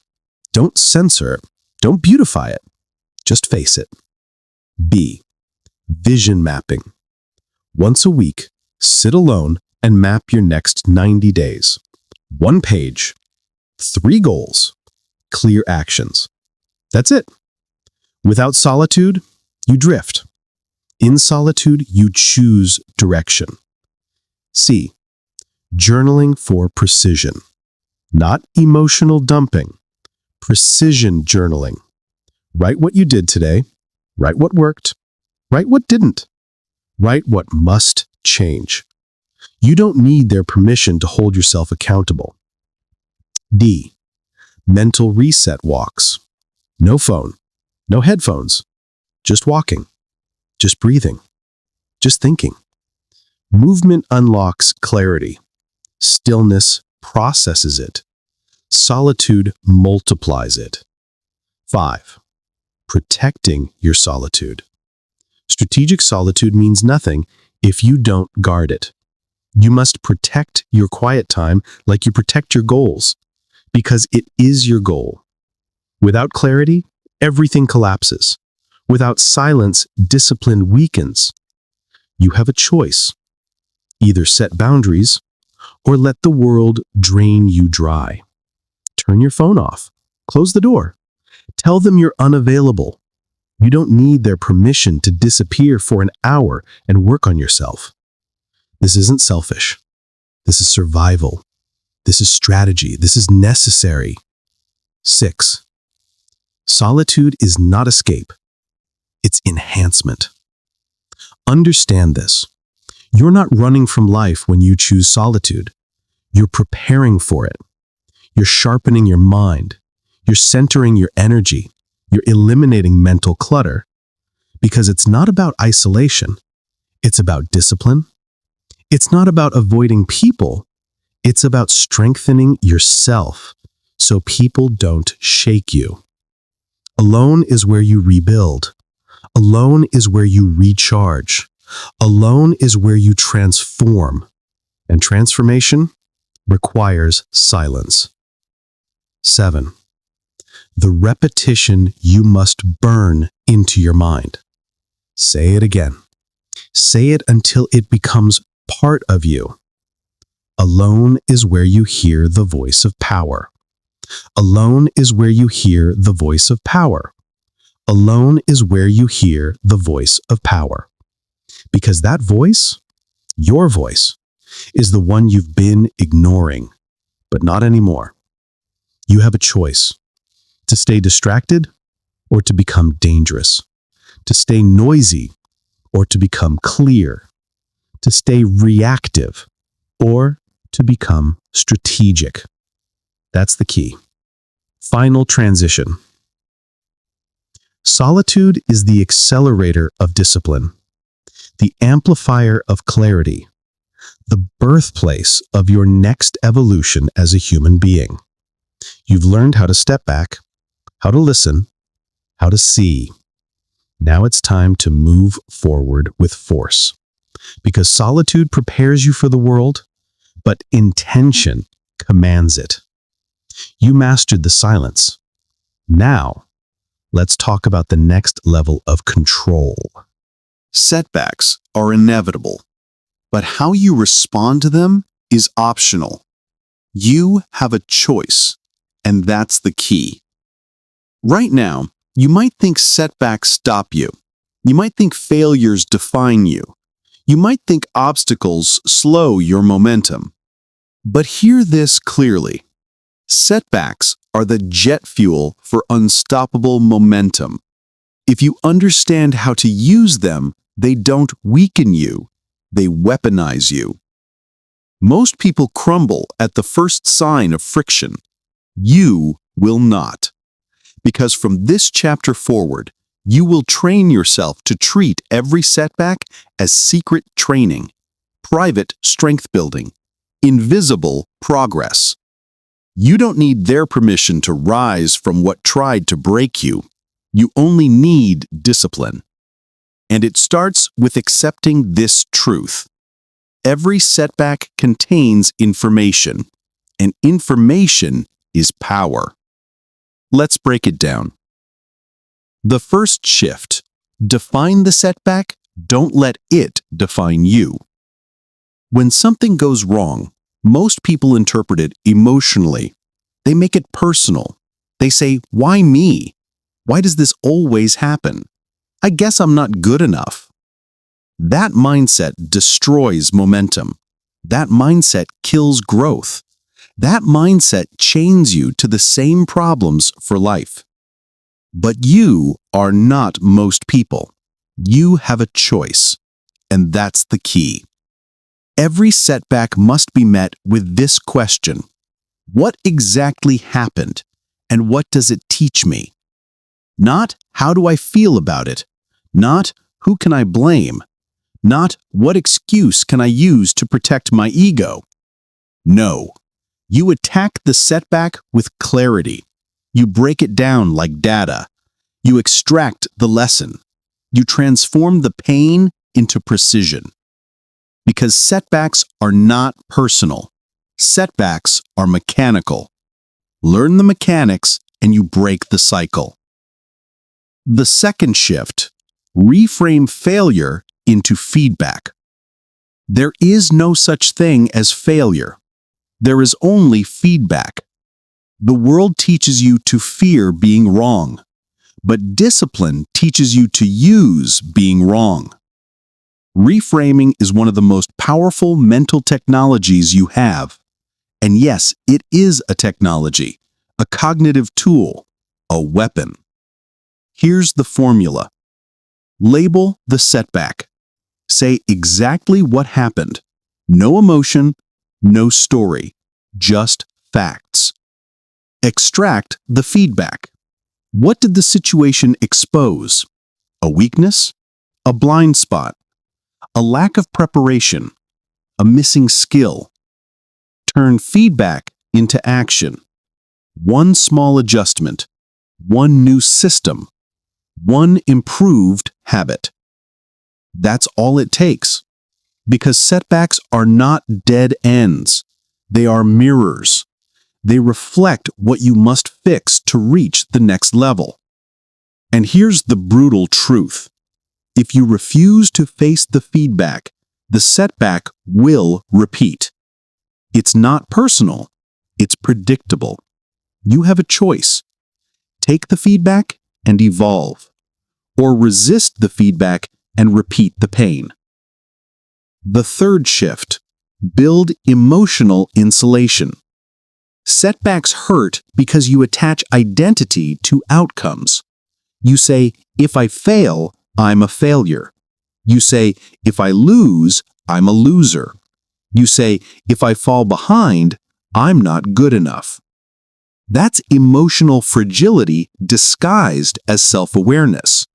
Don't censor it. Don't beautify it. Just face it. B. Vision mapping. Once a week, sit alone and map your next 90 days. 1 page, 3 goals, clear actions. That's it. Without solitude, you drift. In solitude, you choose direction. C. Journaling for precision. Not emotional dumping. Precision journaling. Write what you did today. Write what worked. Write what didn't. Write what must change. You don't need their permission to hold yourself accountable. D. Mental reset walks. No phone. No headphones. Just walking. Just breathing. Just thinking. Movement unlocks clarity. Stillness processes it. Solitude multiplies it. 5. Protecting your solitude. Strategic solitude means nothing if you don't guard it. You must protect your quiet time like you protect your goals, because it is your goal. Without clarity, everything collapses. Without silence, discipline weakens. You have a choice. Either set boundaries or let the world drain you dry. Turn your phone off. Close the door. Tell them you're unavailable. You don't need their permission to disappear for an hour and work on yourself. This isn't selfish. This is survival. This is strategy. This is necessary. 6. Solitude is not escape. It's enhancement. Understand this. You're not running from life when you choose solitude. You're preparing for it. You're sharpening your mind. You're centering your energy. You're eliminating mental clutter. Because it's not about isolation. It's about discipline. It's not about avoiding people. It's about strengthening yourself so people don't shake you. Alone is where you rebuild. Alone is where you recharge. Alone is where you transform. And transformation requires silence. 7. The repetition you must burn into your mind. Say it again. Say it until it becomes part of you. Alone is where you hear the voice of power. Alone is where you hear the voice of power. Alone is where you hear the voice of power. Because that voice, your voice, is the one you've been ignoring, but not anymore. You have a choice to stay distracted or to become dangerous, to stay noisy or to become clear, to stay reactive or to become strategic. That's the key. Final transition. Solitude is the accelerator of discipline, the amplifier of clarity, the birthplace of your next evolution as a human being. You've learned how to step back, how to listen, how to see. Now it's time to move forward with force. Because solitude prepares you for the world, but intention commands it. You mastered the silence. Now, let's talk about the next level of control. Setbacks are inevitable, but how you respond to them is optional. You have a choice, and that's the key. Right now, you might think setbacks stop you. You might think failures define you. You might think obstacles slow your momentum. But hear this clearly. Setbacks are the jet fuel for unstoppable momentum. If you understand how to use them, they don't weaken you, they weaponize you. Most people crumble at the first sign of friction. You will not. Because from this chapter forward, you will train yourself to treat every setback as secret training, private strength building, invisible progress. You don't need their permission to rise from what tried to break you. You only need discipline. And it starts with accepting this truth. Every setback contains information, and information is power. Let's break it down. The first shift. Define the setback, don't let it define you. When something goes wrong, most people interpret it emotionally. They make it personal. They say, "Why me? Why does this always happen? I guess I'm not good enough." That mindset destroys momentum. That mindset kills growth. That mindset chains you to the same problems for life. But you are not most people. You have a choice, and that's the key. Every setback must be met with this question: what exactly happened, and what does it teach me? Not how do I feel about it, not who can I blame, not what excuse can I use to protect my ego. No, you attack the setback with clarity. You break it down like data. You extract the lesson. You transform the pain into precision. Because setbacks are not personal. Setbacks are mechanical. Learn the mechanics and you break the cycle. The second shift, reframe failure into feedback. There is no such thing as failure. There is only feedback. The world teaches you to fear being wrong, but discipline teaches you to use being wrong. Reframing is one of the most powerful mental technologies you have. And yes, it is a technology, a cognitive tool, a weapon. Here's the formula. Label the setback. Say exactly what happened. No emotion, no story, just facts. Extract the feedback. What did the situation expose? A weakness? A blind spot? A lack of preparation? A missing skill? Turn feedback into action. One small adjustment. One new system. One improved habit. That's all it takes. Because setbacks are not dead ends. They are mirrors. They reflect what you must fix to reach the next level. And here's the brutal truth. If you refuse to face the feedback, the setback will repeat. It's not personal, it's predictable. You have a choice. Take the feedback and evolve, or resist the feedback and repeat the pain. The third shift: build emotional insulation. Setbacks hurt because you attach identity to outcomes. You say, if I fail, I'm a failure. You say, if I lose, I'm a loser. You say, if I fall behind, I'm not good enough. That's emotional fragility disguised as self-awareness.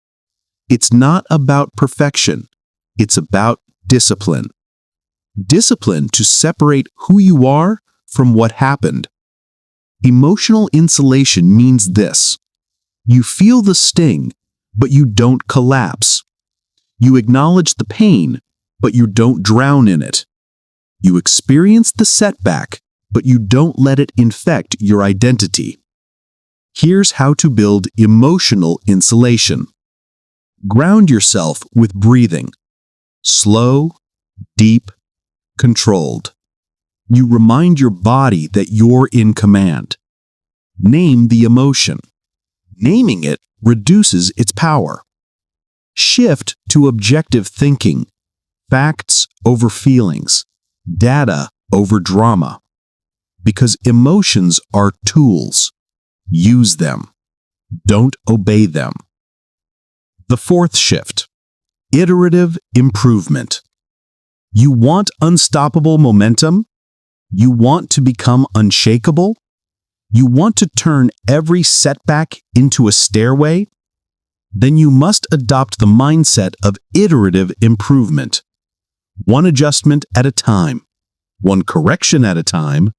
It's not about perfection. It's about discipline. Discipline to separate who you are from what happened. Emotional insulation means this: you feel the sting, but you don't collapse. You acknowledge the pain, but you don't drown in it. You experience the setback, but you don't let it infect your identity. Here's how to build emotional insulation. Ground yourself with breathing. Slow, deep, controlled. You remind your body that you're in command. Name the emotion. Naming it reduces its power. Shift to objective thinking. Facts over feelings. Data over drama. Because emotions are tools. Use them. Don't obey them. The fourth shift: iterative improvement. You want unstoppable momentum? You want to become unshakable? You want to turn every setback into a stairway? Then you must adopt the mindset of iterative improvement. One adjustment at a time, one correction at a time,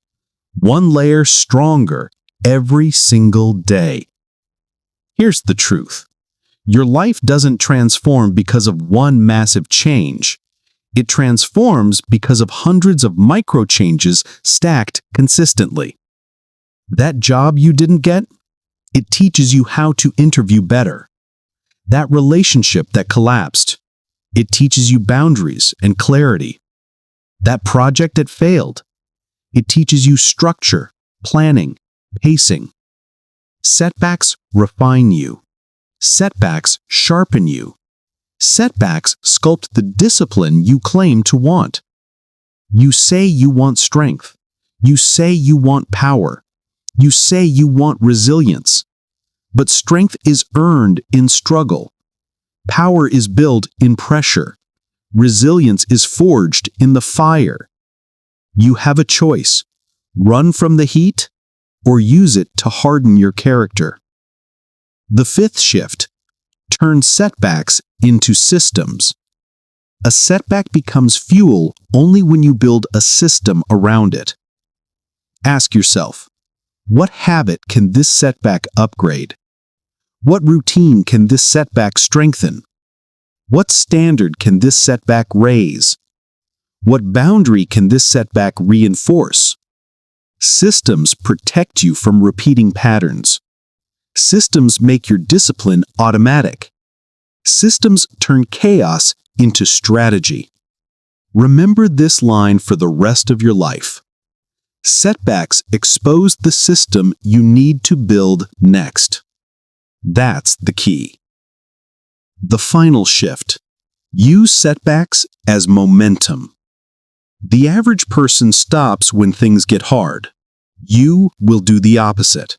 one layer stronger every single day. Here's the truth. Your life doesn't transform because of one massive change. It transforms because of hundreds of micro changes stacked consistently. That job you didn't get? It teaches you how to interview better. That relationship that collapsed? It teaches you boundaries and clarity. That project that failed? It teaches you structure, planning, pacing. Setbacks refine you. Setbacks sharpen you. Setbacks sculpt the discipline you claim to want. You say you want strength. You say you want power. You say you want resilience. But strength is earned in struggle. Power is built in pressure. Resilience is forged in the fire. You have a choice: run from the heat or use it to harden your character. The fifth shift: turn setbacks into systems. A setback becomes fuel only when you build a system around it. Ask yourself, what habit can this setback upgrade? What routine can this setback strengthen? What standard can this setback raise? What boundary can this setback reinforce? Systems protect you from repeating patterns. Systems make your discipline automatic. Systems turn chaos into strategy. Remember this line for the rest of your life. Setbacks expose the system you need to build next. That's the key. The final shift: use setbacks as momentum. The average person stops when things get hard. You will do the opposite.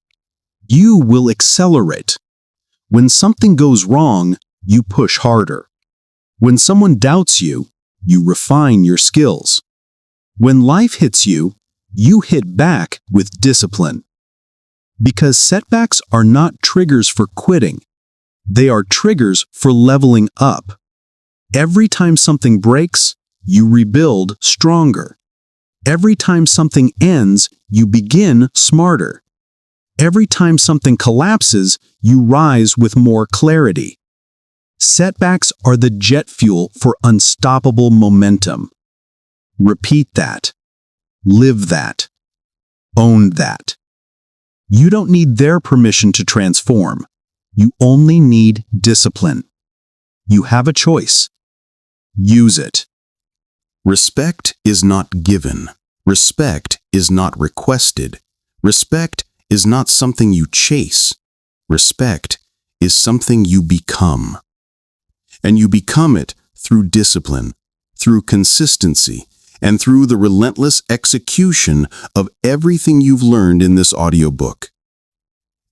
You will accelerate. When something goes wrong, you push harder. When someone doubts you, you refine your skills. When life hits you, you hit back with discipline. Because setbacks are not triggers for quitting. They are triggers for leveling up. Every time something breaks, you rebuild stronger. Every time something ends, you begin smarter. Every time something collapses, you rise with more clarity. Setbacks are the jet fuel for unstoppable momentum. Repeat that. Live that. Own that. You don't need their permission to transform. You only need discipline. You have a choice. Use it. Respect is not given. Respect is not requested. Respect is not something you chase. Respect is something you become. And you become it through discipline, through consistency, and through the relentless execution of everything you've learned in this audiobook.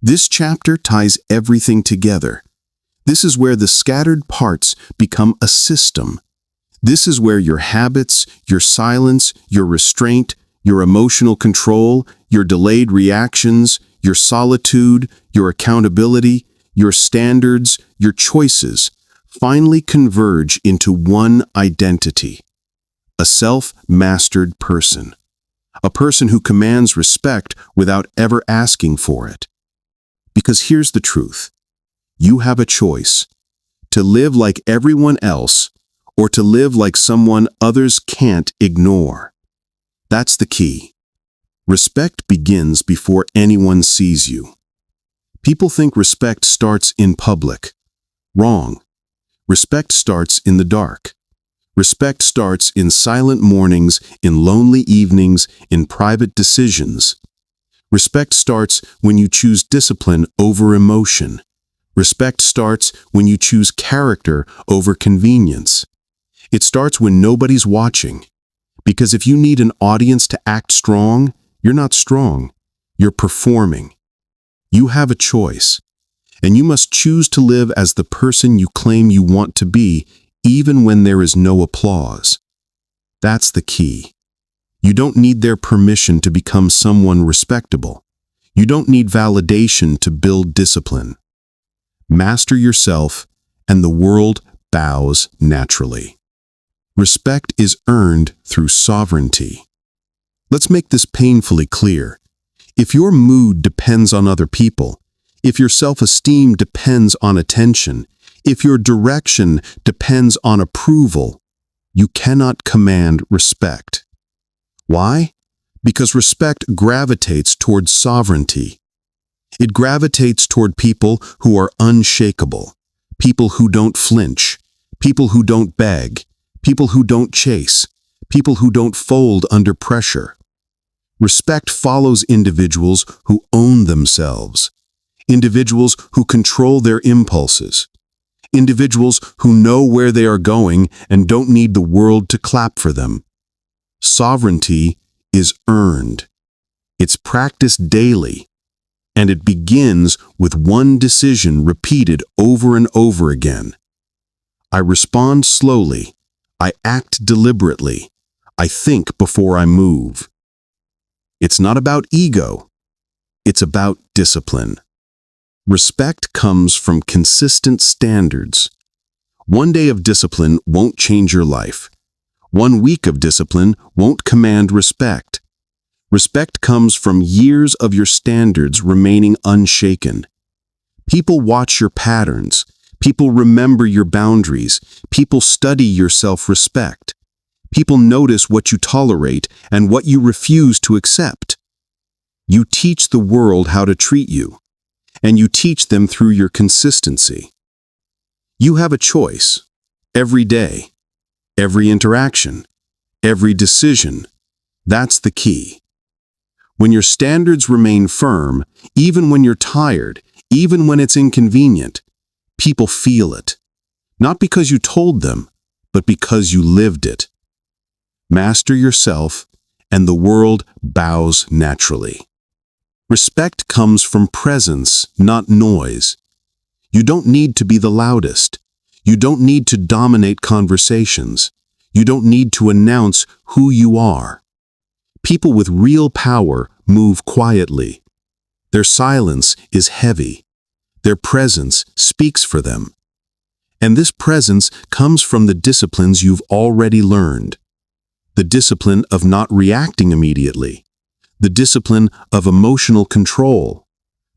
This chapter ties everything together. This is where the scattered parts become a system. This is where your habits, your silence, your restraint, your emotional control, your delayed reactions, your solitude, your accountability, your standards, your choices finally converge into one identity. A self-mastered person. A person who commands respect without ever asking for it. Because here's the truth. You have a choice. To live like everyone else, or to live like someone others can't ignore. That's the key. Respect begins before anyone sees you. People think respect starts in public. Wrong. Respect starts in the dark. Respect starts in silent mornings, in lonely evenings, in private decisions. Respect starts when you choose discipline over emotion. Respect starts when you choose character over convenience. It starts when nobody's watching. Because if you need an audience to act strong, you're not strong. You're performing. You have a choice. And you must choose to live as the person you claim you want to be, even when there is no applause. That's the key. You don't need their permission to become someone respectable. You don't need validation to build discipline. Master yourself, and the world bows naturally. Respect is earned through sovereignty. Let's make this painfully clear. If your mood depends on other people, if your self-esteem depends on attention, if your direction depends on approval, you cannot command respect. Why? Because respect gravitates toward sovereignty. It gravitates toward people who are unshakable, people who don't flinch, people who don't beg, people who don't chase, people who don't fold under pressure. Respect follows individuals who own themselves, individuals who control their impulses, individuals who know where they are going and don't need the world to clap for them. Sovereignty is earned. It's practiced daily, and it begins with one decision repeated over and over again. I respond slowly. I act deliberately. I think before I move. It's not about ego. It's about discipline. Respect comes from consistent standards. One day of discipline won't change your life. 1 week of discipline won't command respect. Respect comes from years of your standards remaining unshaken. People watch your patterns. People remember your boundaries. People study your self-respect. People notice what you tolerate and what you refuse to accept. You teach the world how to treat you, and you teach them through your consistency. You have a choice. Every day, every interaction, every decision. That's the key. When your standards remain firm, even when you're tired, even when it's inconvenient, people feel it. Not because you told them, but because you lived it. Master yourself, and the world bows naturally. Respect comes from presence, not noise. You don't need to be the loudest. You don't need to dominate conversations. You don't need to announce who you are. People with real power move quietly. Their silence is heavy. Their presence speaks for them. And this presence comes from the disciplines you've already learned. The discipline of not reacting immediately. The discipline of emotional control.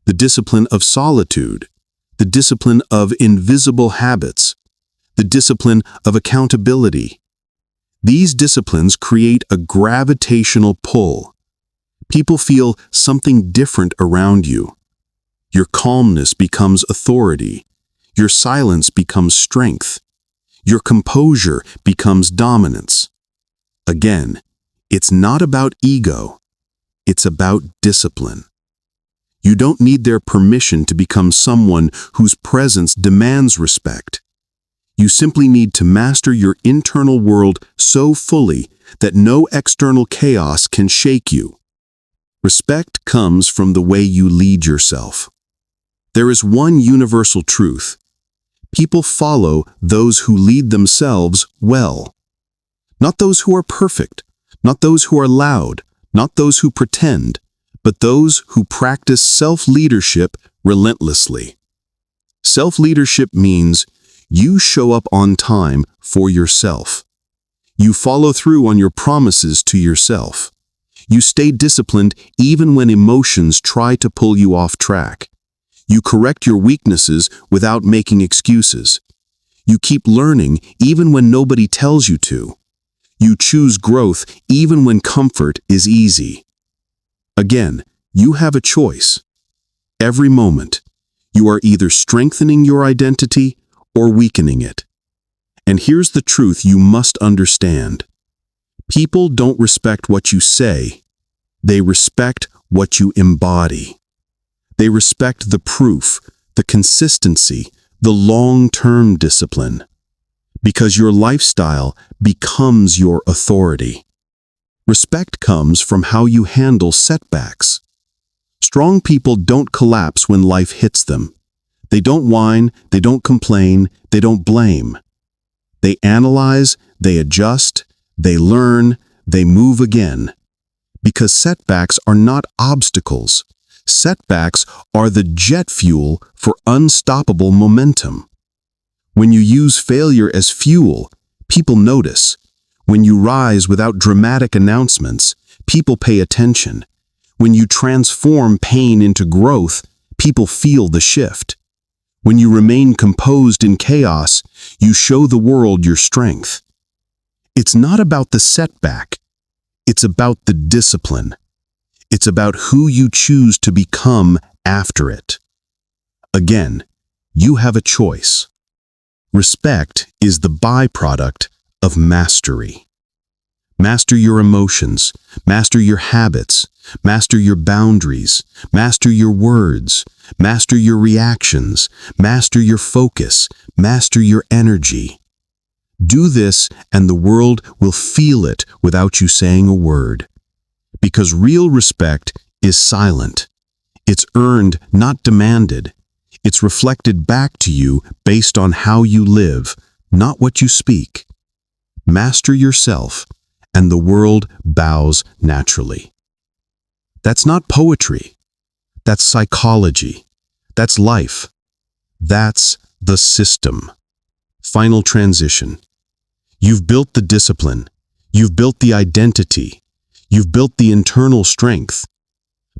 The discipline of solitude. The discipline of invisible habits. The discipline of accountability. These disciplines create a gravitational pull. People feel something different around you. Your calmness becomes authority. Your silence becomes strength. Your composure becomes dominance. Again, it's not about ego. It's about discipline. You don't need their permission to become someone whose presence demands respect. You simply need to master your internal world so fully that no external chaos can shake you. Respect comes from the way you lead yourself. There is one universal truth. People follow those who lead themselves well. Not those who are perfect, not those who are loud, not those who pretend, but those who practice self-leadership relentlessly. Self-leadership means you show up on time for yourself. You follow through on your promises to yourself. You stay disciplined even when emotions try to pull you off track. You correct your weaknesses without making excuses. You keep learning even when nobody tells you to. You choose growth even when comfort is easy. Again, you have a choice. Every moment, you are either strengthening your identity or weakening it. And here's the truth you must understand. People don't respect what you say. They respect what you embody. They respect the proof, the consistency, the long-term discipline. Because your lifestyle becomes your authority. Respect comes from how you handle setbacks. Strong people don't collapse when life hits them. They don't whine, they don't complain, they don't blame. They analyze, they adjust, they learn, they move again. Because setbacks are not obstacles. Setbacks are the jet fuel for unstoppable momentum. When you use failure as fuel, people notice. When you rise without dramatic announcements, people pay attention. When you transform pain into growth, people feel the shift. When you remain composed in chaos, you show the world your strength. It's not about the setback. It's about the discipline. It's about who you choose to become after it. Again, you have a choice. Respect is the byproduct of mastery. Master your emotions, master your habits, master your boundaries, master your words, master your reactions, master your focus, master your energy. Do this and the world will feel it without you saying a word. Because real respect is silent. It's earned, not demanded. It's reflected back to you based on how you live, not what you speak. Master yourself, and the world bows naturally. That's not poetry. That's psychology. That's life. That's the system. Final transition. You've built the discipline. You've built the identity. You've built the internal strength.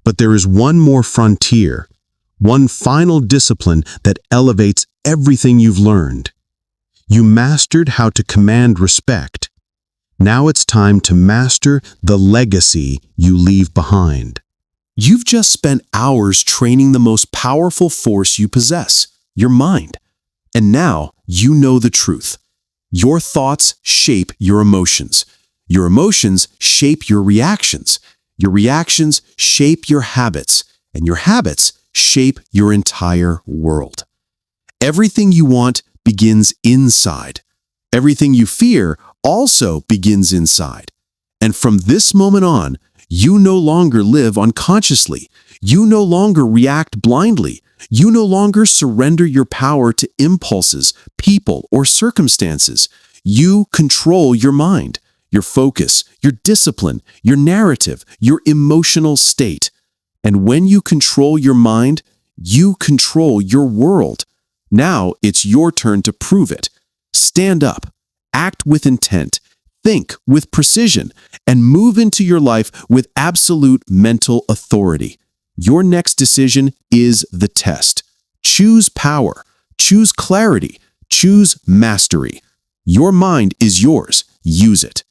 But there is one more frontier, one final discipline that elevates everything you've learned. You mastered how to command respect. Now it's time to master the legacy you leave behind. You've just spent hours training the most powerful force you possess, your mind. And now you know the truth. Your thoughts shape your emotions. Your emotions shape your reactions. Your reactions shape your habits. And your habits shape your entire world. Everything you want begins inside. Everything you fear also begins inside. And from this moment on, you no longer live unconsciously. You no longer react blindly. You no longer surrender your power to impulses, people, or circumstances. You control your mind, your focus, your discipline, your narrative, your emotional state. And when you control your mind, you control your world. Now it's your turn to prove it. Stand up, act with intent, think with precision, and move into your life with absolute mental authority. Your next decision is the test. Choose power, choose clarity, choose mastery. Your mind is yours. Use it.